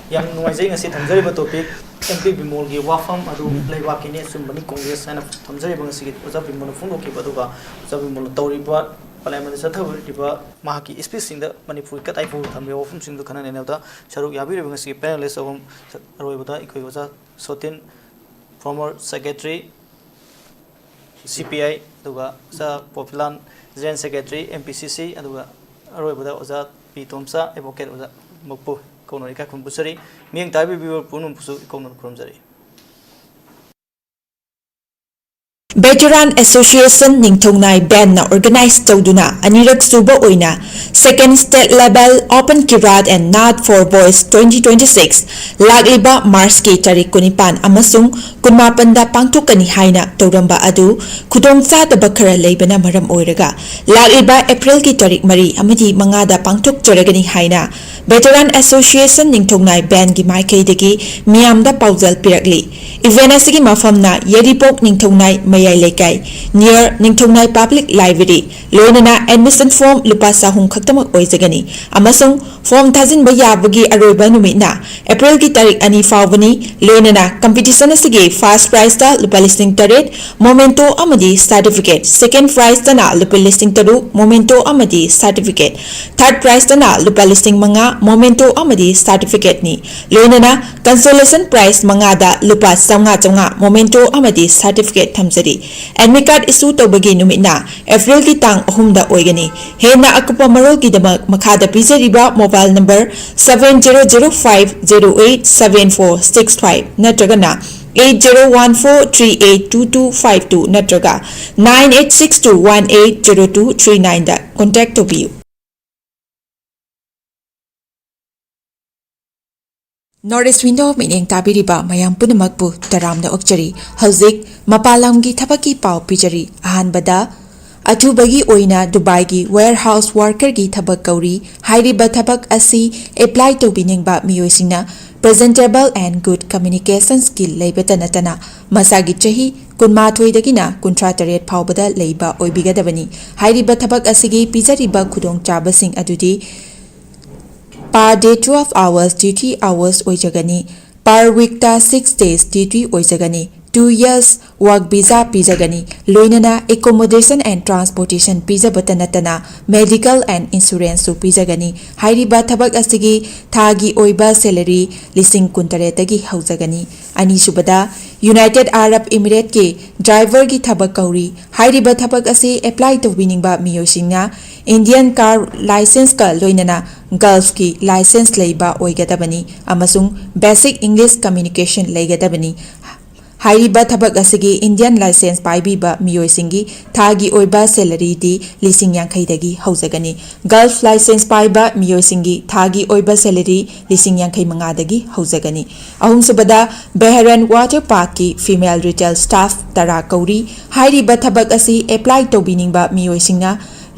yang nuai jai ngasi thamjari ba topic MP Bimol gi Wapham adu Leibakkini Achumbani Congress ana thamjari ba ngasi oja Bimol phone ki ba duga oja Bimol tori ba Parliament Sathavari Diba Mahaki speech in the Manipur Katai Pu Tambi Wapham Sing the Kanan and Elta Sharuk Yabi Bangasi panelist of Roybuta Ikoza SOTIN former secretary CPI Duga Sa POPILAL General Secretary MPCC and Duga Roybuta Oza TOMCHA advocate Oza Mokpu Konorika Kumbusari Ming Tabi Punum Pusu Konor Krumzari Veteran Association Ningthongnai Band na organize tawduna anirak suba oina second state level open kirat and not for boys 2026 lagliba March ki tarik 19 amasung 18 da pangthokani haina tawramba adu khudong cha da bakara leibana maram oiraga lagliba April ki tarik 3 amadi 5 da pangthok joragani haina Veteran Association Ningthongnai Band gi maikei degi miyam da paujal pirakli event asigi mafamna Yeripok Ningthongnai Mayai Lekai near Ningthongnai Public Library loinana admission form lupa sahung khaktamak oizagani amasung form thajin ba yabagi aroiba numina April ki tarik ani fawbani loinana competition asigi first prize ta lupa listing taret momento amadi certificate second prize ta na lupa listing taru momento amadi certificate third prize ta na lupa listing manga momento amadi certificate ni loinana consolation prize manga da lupa samnga chonga momento amadi certificate thamjari ꯍꯥꯏꯔꯒꯗꯤ admit card ꯏꯁꯨ ꯇꯧꯕꯒꯤ ꯅꯨꯃꯤꯠꯅ ꯑꯦꯄ꯭ꯔꯤꯜꯒꯤ ꯇꯥꯡ 3ꯗ ꯑꯣꯏꯒꯅꯤ꯫ ꯍꯦꯟꯅ ꯑꯀꯨꯞꯄ ꯃꯔꯣꯜꯒꯤꯗꯃꯛ ꯃꯈꯥꯗ ꯄꯤꯖꯔꯤꯕ ꯃꯣꯕꯥꯏꯜ ꯅꯝꯕꯔ 7005087465 ꯅꯠꯇ꯭ꯔꯒꯅ 8014382252 ꯅꯠꯇ꯭ꯔꯒ 9862180239 ꯗ ꯀꯣꯟꯇꯦꯛ ꯇꯧꯕꯤꯌꯨ꯫ ꯅꯣꯔꯠ ꯏꯁ ꯋꯤꯟꯗꯣ ꯃꯤꯠꯌꯦꯡ ꯇꯥꯕꯤꯔꯤꯕ ꯃꯌꯥꯝ ꯄꯨꯝꯅꯃꯛꯄꯨ ꯇꯔꯥꯝꯅ ꯑꯣꯛꯆꯔꯤ꯫ ꯍꯧꯖꯤꯛ ꯃꯄꯥꯟ ꯂꯝꯒꯤ ꯊꯕꯛꯀꯤ ꯄꯥꯎ ꯄꯤꯖꯔꯤ꯫ ꯑꯍꯥꯟꯕꯗ ꯑꯊꯨꯕꯒꯤ ꯑꯣꯏꯅ ꯗꯨꯕꯥꯏꯒꯤ ꯋꯦꯌꯔꯍꯥꯎꯁ ꯋꯥꯔꯀꯔꯒꯤ ꯊꯕꯛ ꯀꯧꯔꯤ꯫ ꯍꯥꯏꯔꯤꯕ ꯊꯕꯛ ꯑꯁꯤ ꯑꯦꯄ꯭ꯂꯥꯏ ꯇꯧꯕꯤꯅꯤꯡꯕ ꯃꯤꯑꯣꯏꯁꯤꯡꯅ ꯄ꯭ꯔꯖꯦꯟꯇꯦꯕꯜ ꯑꯦꯟ ꯒꯨꯗ ꯀꯝꯃ꯭ꯌꯨꯅꯤꯀꯦꯁꯟ ꯁ꯭ꯀꯤꯜ ꯂꯩꯕꯇ ꯅꯠꯇꯅ ꯃꯁꯥꯒꯤ ꯆꯍꯤ 12ꯗꯒꯤꯅ 38 ꯐꯥꯎꯕꯗ ꯂꯩꯕ ꯑꯣꯏꯕꯤꯒꯗꯕꯅꯤ꯫ ꯍꯥꯏꯔꯤꯕ ꯊꯕꯛ ꯑꯁꯤꯒꯤ ꯄꯤꯖꯔꯤꯕ ꯈꯨꯗꯣꯡꯆꯥꯕꯁꯤꯡ ꯑꯗꯨꯗꯤ per day 12 hours duty hours ꯑꯣꯏꯖꯒꯅꯤ, per weekꯇ 6 days duty ꯑꯣꯏꯖꯒꯅꯤ, 2 years work visa ꯄꯤꯖꯒꯅꯤ, ꯂꯣꯏꯅꯅ accommodation and transportation ꯄꯤꯖꯕꯇ ꯅꯠꯇꯅ medical and insurance ꯁꯨ ꯄꯤꯖꯒꯅꯤ꯫ ꯍꯥꯏꯔꯤꯕ ꯊꯕꯛ ꯑꯁꯤꯒꯤ ꯊꯥꯒꯤ ꯑꯣꯏꯕ ꯁꯦꯂꯔꯤ 18,000ꯗꯒꯤ ꯍꯧꯖꯒꯅꯤ꯫ ꯑꯅꯤꯁꯨꯕꯗ ꯌꯨꯅꯥꯏꯇꯦꯗ ꯑꯥꯔꯕ ꯏꯃꯤꯔꯦꯠꯀꯤ ꯗ꯭ꯔꯥꯏꯚꯔꯒꯤ ꯊꯕꯛ ꯀꯧꯔꯤ꯫ ꯍꯥꯏꯔꯤꯕ ꯊꯕꯛ ꯑꯁꯤ ꯑꯦꯄ꯭ꯂꯥꯏ ꯇꯧꯕꯤꯅꯤꯡꯕ ꯃꯤꯑꯣꯏꯁꯤꯡꯅ ꯏꯟꯗꯤꯌꯟ ꯀꯥꯔ ꯂꯥꯏꯁꯦꯟꯁꯀ ꯂꯣꯏꯅꯅ ꯒꯜꯐꯀꯤ ꯂꯥꯏꯁꯦꯟꯁ ꯂꯩꯕ ꯑꯣꯏꯒꯗꯕꯅꯤ ꯑꯃꯁꯨꯡ ꯕꯦꯁꯤꯛ ꯏꯪꯂꯤꯁ ꯀꯝꯃ꯭ꯌꯨꯅꯤꯀꯦꯁꯟ ꯂꯩꯒꯗꯕꯅꯤ꯫ ꯍꯥꯏꯔꯤꯕ ꯊꯕꯛ ꯑꯁꯤꯒꯤ ꯏꯟꯗꯤꯌꯟ ꯂꯥꯏꯁꯦꯟꯁ ꯄꯥꯏꯕꯤꯕ ꯃꯤꯑꯣꯏꯁꯤꯡꯒꯤ ꯊꯥꯒꯤ ꯑꯣꯏꯕ ꯁꯦꯂꯔꯤꯗꯤ 50,000ꯗꯒꯤ ꯍꯧꯖꯒꯅꯤ꯫ ꯒꯜꯐ ꯂꯥꯏꯁꯦꯟꯁ ꯄꯥꯏꯕ ꯃꯤꯑꯣꯏꯁꯤꯡꯒꯤ ꯊꯥꯒꯤ ꯑꯣꯏꯕ ꯁꯦꯂꯔꯤ 55,000ꯗꯒꯤ ꯍꯧꯖꯒꯅꯤ꯫ ꯑꯍꯨꯝꯁꯨꯕꯗ ꯕꯦꯍꯔꯦꯟ ꯋꯥꯇꯔ ꯄꯥꯔꯛꯀꯤ ꯐꯤꯃꯦꯜ ꯔꯤꯇꯦꯜ ꯁ꯭ꯇꯥꯐ 10 ꯀꯧꯔꯤ꯫ ꯍꯥꯏꯔꯤꯕ ꯊꯕꯛ ꯑꯁꯤ ꯑꯦꯄ꯭ꯂꯥꯏ ꯇꯧꯕꯤꯅꯤꯡꯕ ꯃꯤꯑꯣꯏꯁꯤꯡꯅ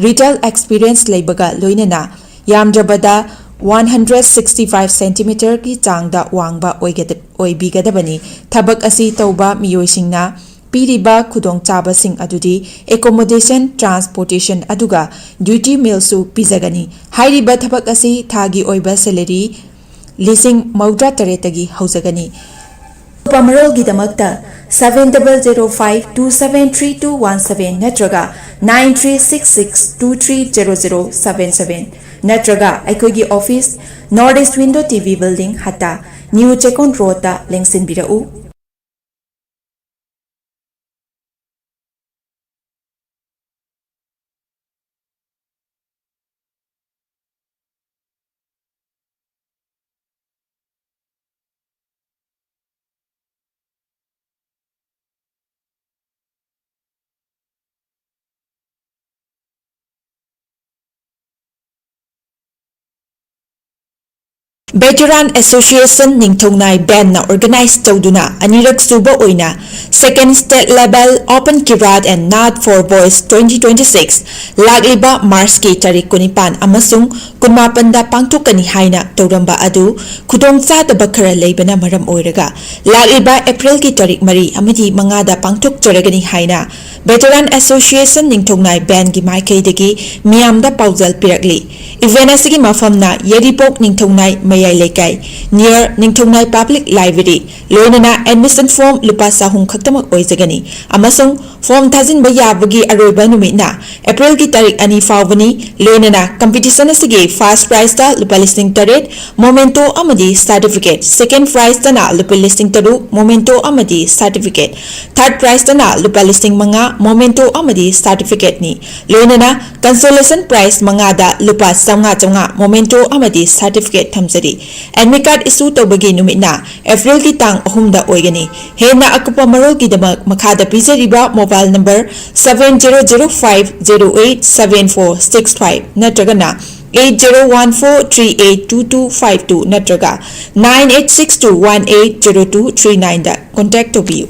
ꯔꯤꯇꯦꯜ ꯑꯦꯛꯁꯄꯤꯔꯤꯌꯦꯟꯁ ꯂꯩꯕꯒ ꯂꯣꯏꯅꯅ ꯌꯥꯝꯗ꯭ꯔꯕꯗ 165 ꯁꯦꯟꯇꯤꯃꯤꯇꯔꯒꯤ ꯆꯥꯡꯗ ꯋꯥꯡꯕ ꯑꯣꯏꯕꯤꯒꯗꯕꯅꯤ꯫ ꯊꯕꯛ ꯑꯁꯤ ꯇꯧꯕ ꯃꯤꯑꯣꯏꯁꯤꯡꯅ ꯄꯤꯔꯤꯕ ꯈꯨꯗꯣꯡꯆꯥꯕꯁꯤꯡ ꯑꯗꯨꯗꯤ ꯑꯦꯀꯣꯃꯣꯗꯦꯁꯟ, ꯇ꯭ꯔꯥꯟꯁꯄꯣꯔꯇꯦꯁꯟ ꯑꯗꯨꯒ ꯗ꯭ꯌꯨꯇꯤ ꯃꯤꯜꯁꯨ ꯄꯤꯖꯒꯅꯤ꯫ ꯍꯥꯏꯔꯤꯕ ꯊꯕꯛ ꯑꯁꯤ ꯊꯥꯒꯤ ꯑꯣꯏꯕ ꯁꯦꯂꯔꯤ 68,000ꯗꯒꯤ ꯍꯧꯖꯒꯅꯤ꯫ ꯑꯇꯣꯞꯄ ꯃꯔꯣꯜꯒꯤꯗꯃꯛꯇ 7005273217 ꯅꯠꯇ꯭ꯔꯒ 9366230077 ꯅꯠꯇ꯭ꯔꯒ ꯑꯩꯈꯣꯏꯒꯤ office north east window TV building ꯍꯠꯇ ꯅ꯭ꯌꯨ ꯆꯦꯀꯣꯟ ꯔꯣꯗꯇ ꯂꯦꯡꯁꯤꯟꯕꯤꯔꯛꯎ꯫ ꯕꯦꯇꯔꯥꯟ ꯑꯦꯁꯣꯁꯤꯌꯦꯁꯟ ꯅꯤꯡꯊꯧꯅꯥꯏ ꯕꯦꯟꯅ ꯑꯣꯔꯒꯅꯥꯏꯖ ꯇꯧꯗꯨꯅ ꯑꯅꯤꯔꯛ ꯁꯨꯕ ꯑꯣꯏꯅ ꯁꯦꯀꯦꯟ ꯁ꯭ꯇꯦꯠ ꯂꯦꯚꯦꯜ ꯑꯣꯄꯟ ꯀꯤꯔꯥꯠ ꯑꯦꯟ ꯅꯥꯠ ꯐꯣꯔ ꯕꯣꯏꯁ 2026 ꯂꯥꯛꯂꯤꯕ ꯃꯥꯔꯆꯀꯤ ꯇꯥꯔꯤꯛ 19 ꯑꯃꯁꯨꯡ 18ꯗ ꯄꯥꯡꯊꯣꯛꯀꯅꯤ ꯍꯥꯏꯅ ꯇꯧꯔꯝꯕ ꯑꯗꯨ ꯈꯨꯗꯣꯡꯆꯥꯗꯕ ꯈꯔ ꯂꯩꯕꯅ ꯃꯔꯝ ꯑꯣꯏꯔꯒ ꯂꯥꯛꯂꯤꯕ ꯑꯦꯄ꯭ꯔꯤꯜꯒꯤ ꯇꯥꯔꯤꯛ 4 ꯑꯃꯗꯤ 5ꯗ ꯄꯥꯡꯊꯣꯛꯆꯔꯒꯅꯤ ꯍꯥꯏꯅ ꯕꯦꯇꯔꯥꯟ ꯑꯦꯁꯣꯁꯤꯌꯦꯁꯟ ꯅꯤꯡꯊꯧꯅꯥꯏ ꯕꯦꯟꯒꯤ ꯃꯥꯏꯀꯩꯗꯒꯤ ꯃꯤꯌꯥꯝꯗ ꯄꯥꯎꯖꯦꯜ ꯄꯤꯔꯛꯂꯤ꯫ ꯏꯚꯦꯟꯠ ꯑꯁꯤꯒꯤ ꯃꯐꯝꯅ ꯌꯦꯔꯤꯄꯣꯛ ꯅꯤꯡꯊꯧꯅꯥꯏ ꯃꯌꯥꯏ ꯂꯩꯀꯥꯏ ꯅꯤꯌꯔ ꯅꯤꯡꯊꯧꯅꯥꯏ ꯄꯕ꯭ꯂꯤꯛ ꯂꯥꯏꯕ꯭ꯔꯦꯔꯤ ꯂꯣꯏꯅꯅ ꯑꯦꯗꯃꯤꯁꯟ ꯐꯣꯔꯝ ꯂꯨꯄꯥ 400 ꯈꯛꯇꯃꯛ ꯑꯣꯏꯖꯒꯅꯤ ꯑꯃꯁꯨꯡ ꯐꯣꯔꯝ ꯊꯥꯖꯤꯟꯕ ꯌꯥꯕꯒꯤ ꯑꯔꯣꯏꯕ ꯅꯨꯃꯤꯠꯅ ꯑꯦꯄ꯭ꯔꯤꯜꯒꯤ ꯇꯥꯔꯤꯛ 2 ꯐꯥꯎꯕꯅꯤ꯫ ꯂꯣꯏꯅꯅ ꯀꯝꯄꯤꯇꯤꯁꯟ ꯑꯁꯤꯒꯤ ꯐꯥꯔꯁꯠ ꯄ꯭ꯔꯥꯏꯖꯇ ꯂꯨꯄꯥ 8,000 ꯃꯣꯃꯦꯟꯇꯣ ꯑꯃꯗꯤ ꯁꯥꯔꯇꯤꯐꯤꯀꯦꯠ, ꯁꯦꯀꯦꯟড ꯄ꯭ꯔꯥꯏꯖꯇꯅ ꯂꯨꯄꯥ 3,000 ꯃꯣꯃꯦꯟꯇꯣ ꯑꯃꯗꯤ ꯁꯥꯔꯇꯤꯐꯤꯀꯦꯠ, ꯊꯥꯔꯠ ꯄ꯭ꯔꯥꯏꯖꯇꯅ ꯂꯨꯄꯥ 5,000 ꯃꯣꯃꯦꯟꯇꯣ ꯑꯃꯗꯤ ꯁꯥꯔꯇꯤꯐꯤꯀꯦꯠꯅꯤ꯫ ꯂꯣꯏꯅꯅ ꯀꯟꯁꯣꯂꯦꯁꯟ ꯄ꯭ꯔꯥꯏꯖ 5ꯗ ꯂꯨꯄꯥ 500 ꯃꯣꯃꯦꯟꯇꯣ ꯑꯃꯗꯤ ꯁꯥꯔꯇꯤꯐꯤꯀꯦꯠ ꯊꯝꯖꯔꯤ꯫ ꯑꯦꯗꯃꯤꯠ ꯀꯥꯔꯗ ꯏꯁꯨ ꯇꯧꯕꯒꯤ ꯅꯨꯃꯤꯠꯅ ꯑꯦꯄ꯭ꯔꯤꯜꯒꯤ ꯇꯥꯡ 3ꯗ ꯑꯣꯏꯒꯅꯤ꯫ ꯍꯦꯟꯅ ꯑꯀꯨꯞꯄ ꯃꯔꯣꯜꯒꯤꯗꯃꯛ ꯃꯈꯥꯗ ꯄꯤꯖꯔꯤꯕ ꯃꯣꯕꯥꯏꯜ ꯅꯝꯕꯔ 7005087465 ꯅꯠꯇ꯭ꯔꯒꯅ 8014382252 ꯅꯠꯇ꯭ꯔꯒ 9862180239 ꯗ ꯀꯣꯟꯇꯦꯛ ꯇꯧꯕꯤꯌꯨ꯫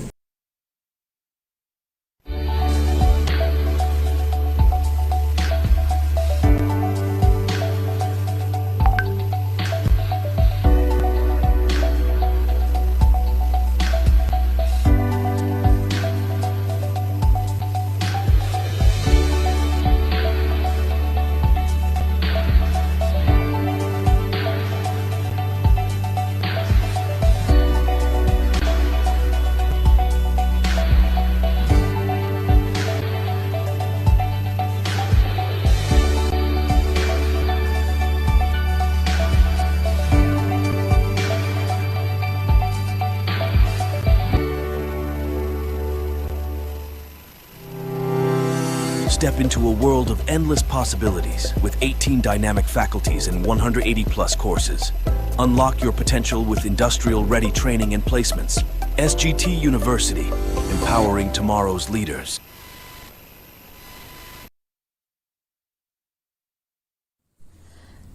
Step into a world of endless possibilities with 18 dynamic faculties and 180 plus courses. Unlock your potential with industrial-ready training and placements. SGT University, empowering tomorrow's leaders.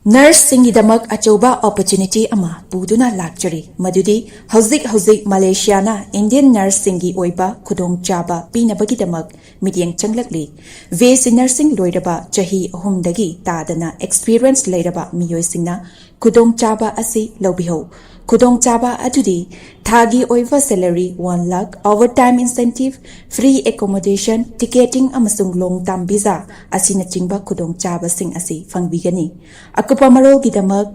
Nurse-singgidamak achauba opportunity ama puduna lakjari madudi hauzik Malaysia-na Indian nurse-singgi oiba khudong chaba pinabagidamak mityeng changlakli VC nursing loiraba chahi ahumdagi tadana experience leiraba miyoisingna khudong chaba asi lobiho khudong chaba adudi thagi oiva salary 1 lakh overtime incentive free accommodation ticketing amasung long term visa asina chingba khudong chaba sing asi fangbigani akupa marol gidamak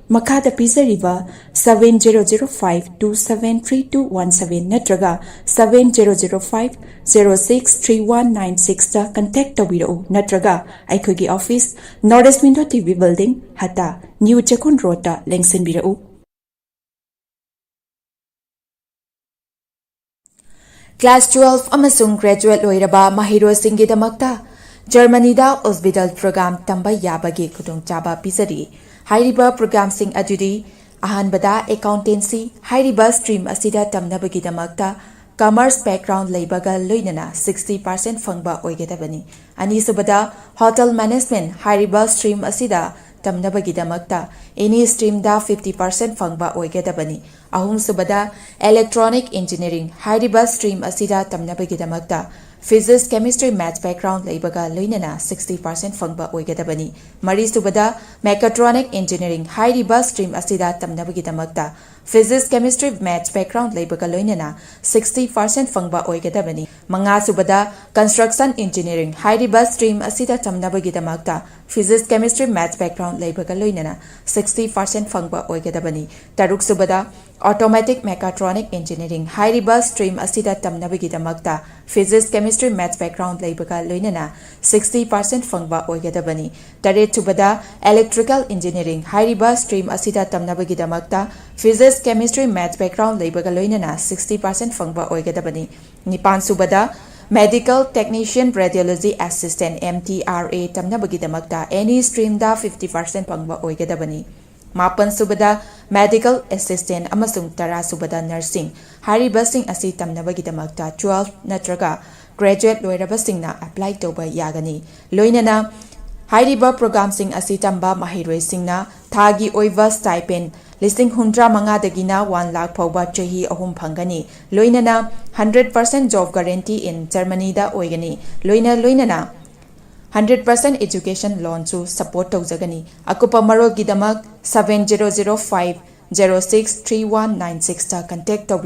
makada pizariba 7005273217 natraga 7005063196 ta contact tawiro natraga aikhogi office Northeast Window TV building hata New Chakun Road ta lengsenbirau. Class 12 amasung graduate loiraba mahirosinggidamakta Germany-da hospital program tamba yabagi khudong chaba pisari hairiba program sing adudi ahanbada accountancy hairiba stream asida tamnabagidamakta commerce background leibaga loinana 60% fangba oigedabani ani subada hotel management hairiba stream asida tamnabagidamakta any stream da 50% fangba oigedabani ahum subada electronic engineering hairiba stream asida tamnabagidamakta physics chemistry maths background leibaga loinana 60% fangba oigedabani mari subada mechatronic engineering hairiba stream asida tamnabagidamakta physics chemistry maths background leibaga loinana 60% fangba oigedabani manga subada construction engineering hairiba stream asida tamnabagidamakta physics chemistry maths background leibaga loinana 60% fangba oigedabani taruk subada automatic mechatronic engineering hairiba stream asida tamnabagidamakta physics chemistry maths background leibaga loinana 60% fangba oigedabani taret subada electrical engineering hairiba stream asida tamnabagidamakta physics chemistry maths background leibaga loinana 60% fangba oigedabani nipan subada medical technician radiology assistant MTRA tamnabagidamakta any stream da 50% fangba oigedabani Mapan subada medical assistant amasung tara subada nursing haribasing asi tamnabagidamakta 12 natraga graduate loirabasingna apply toba yagani loinana hariba program sing asi tamba mahiroi singna thagi oiva stipend listing 100 dagina 1 lakh phawba chahi ahum phangani loinana 100% job guarantee in Germany da oigani loinana 100% education loan to support tawjagani akupa marol gidamak 7005063196 ta contact tawbiro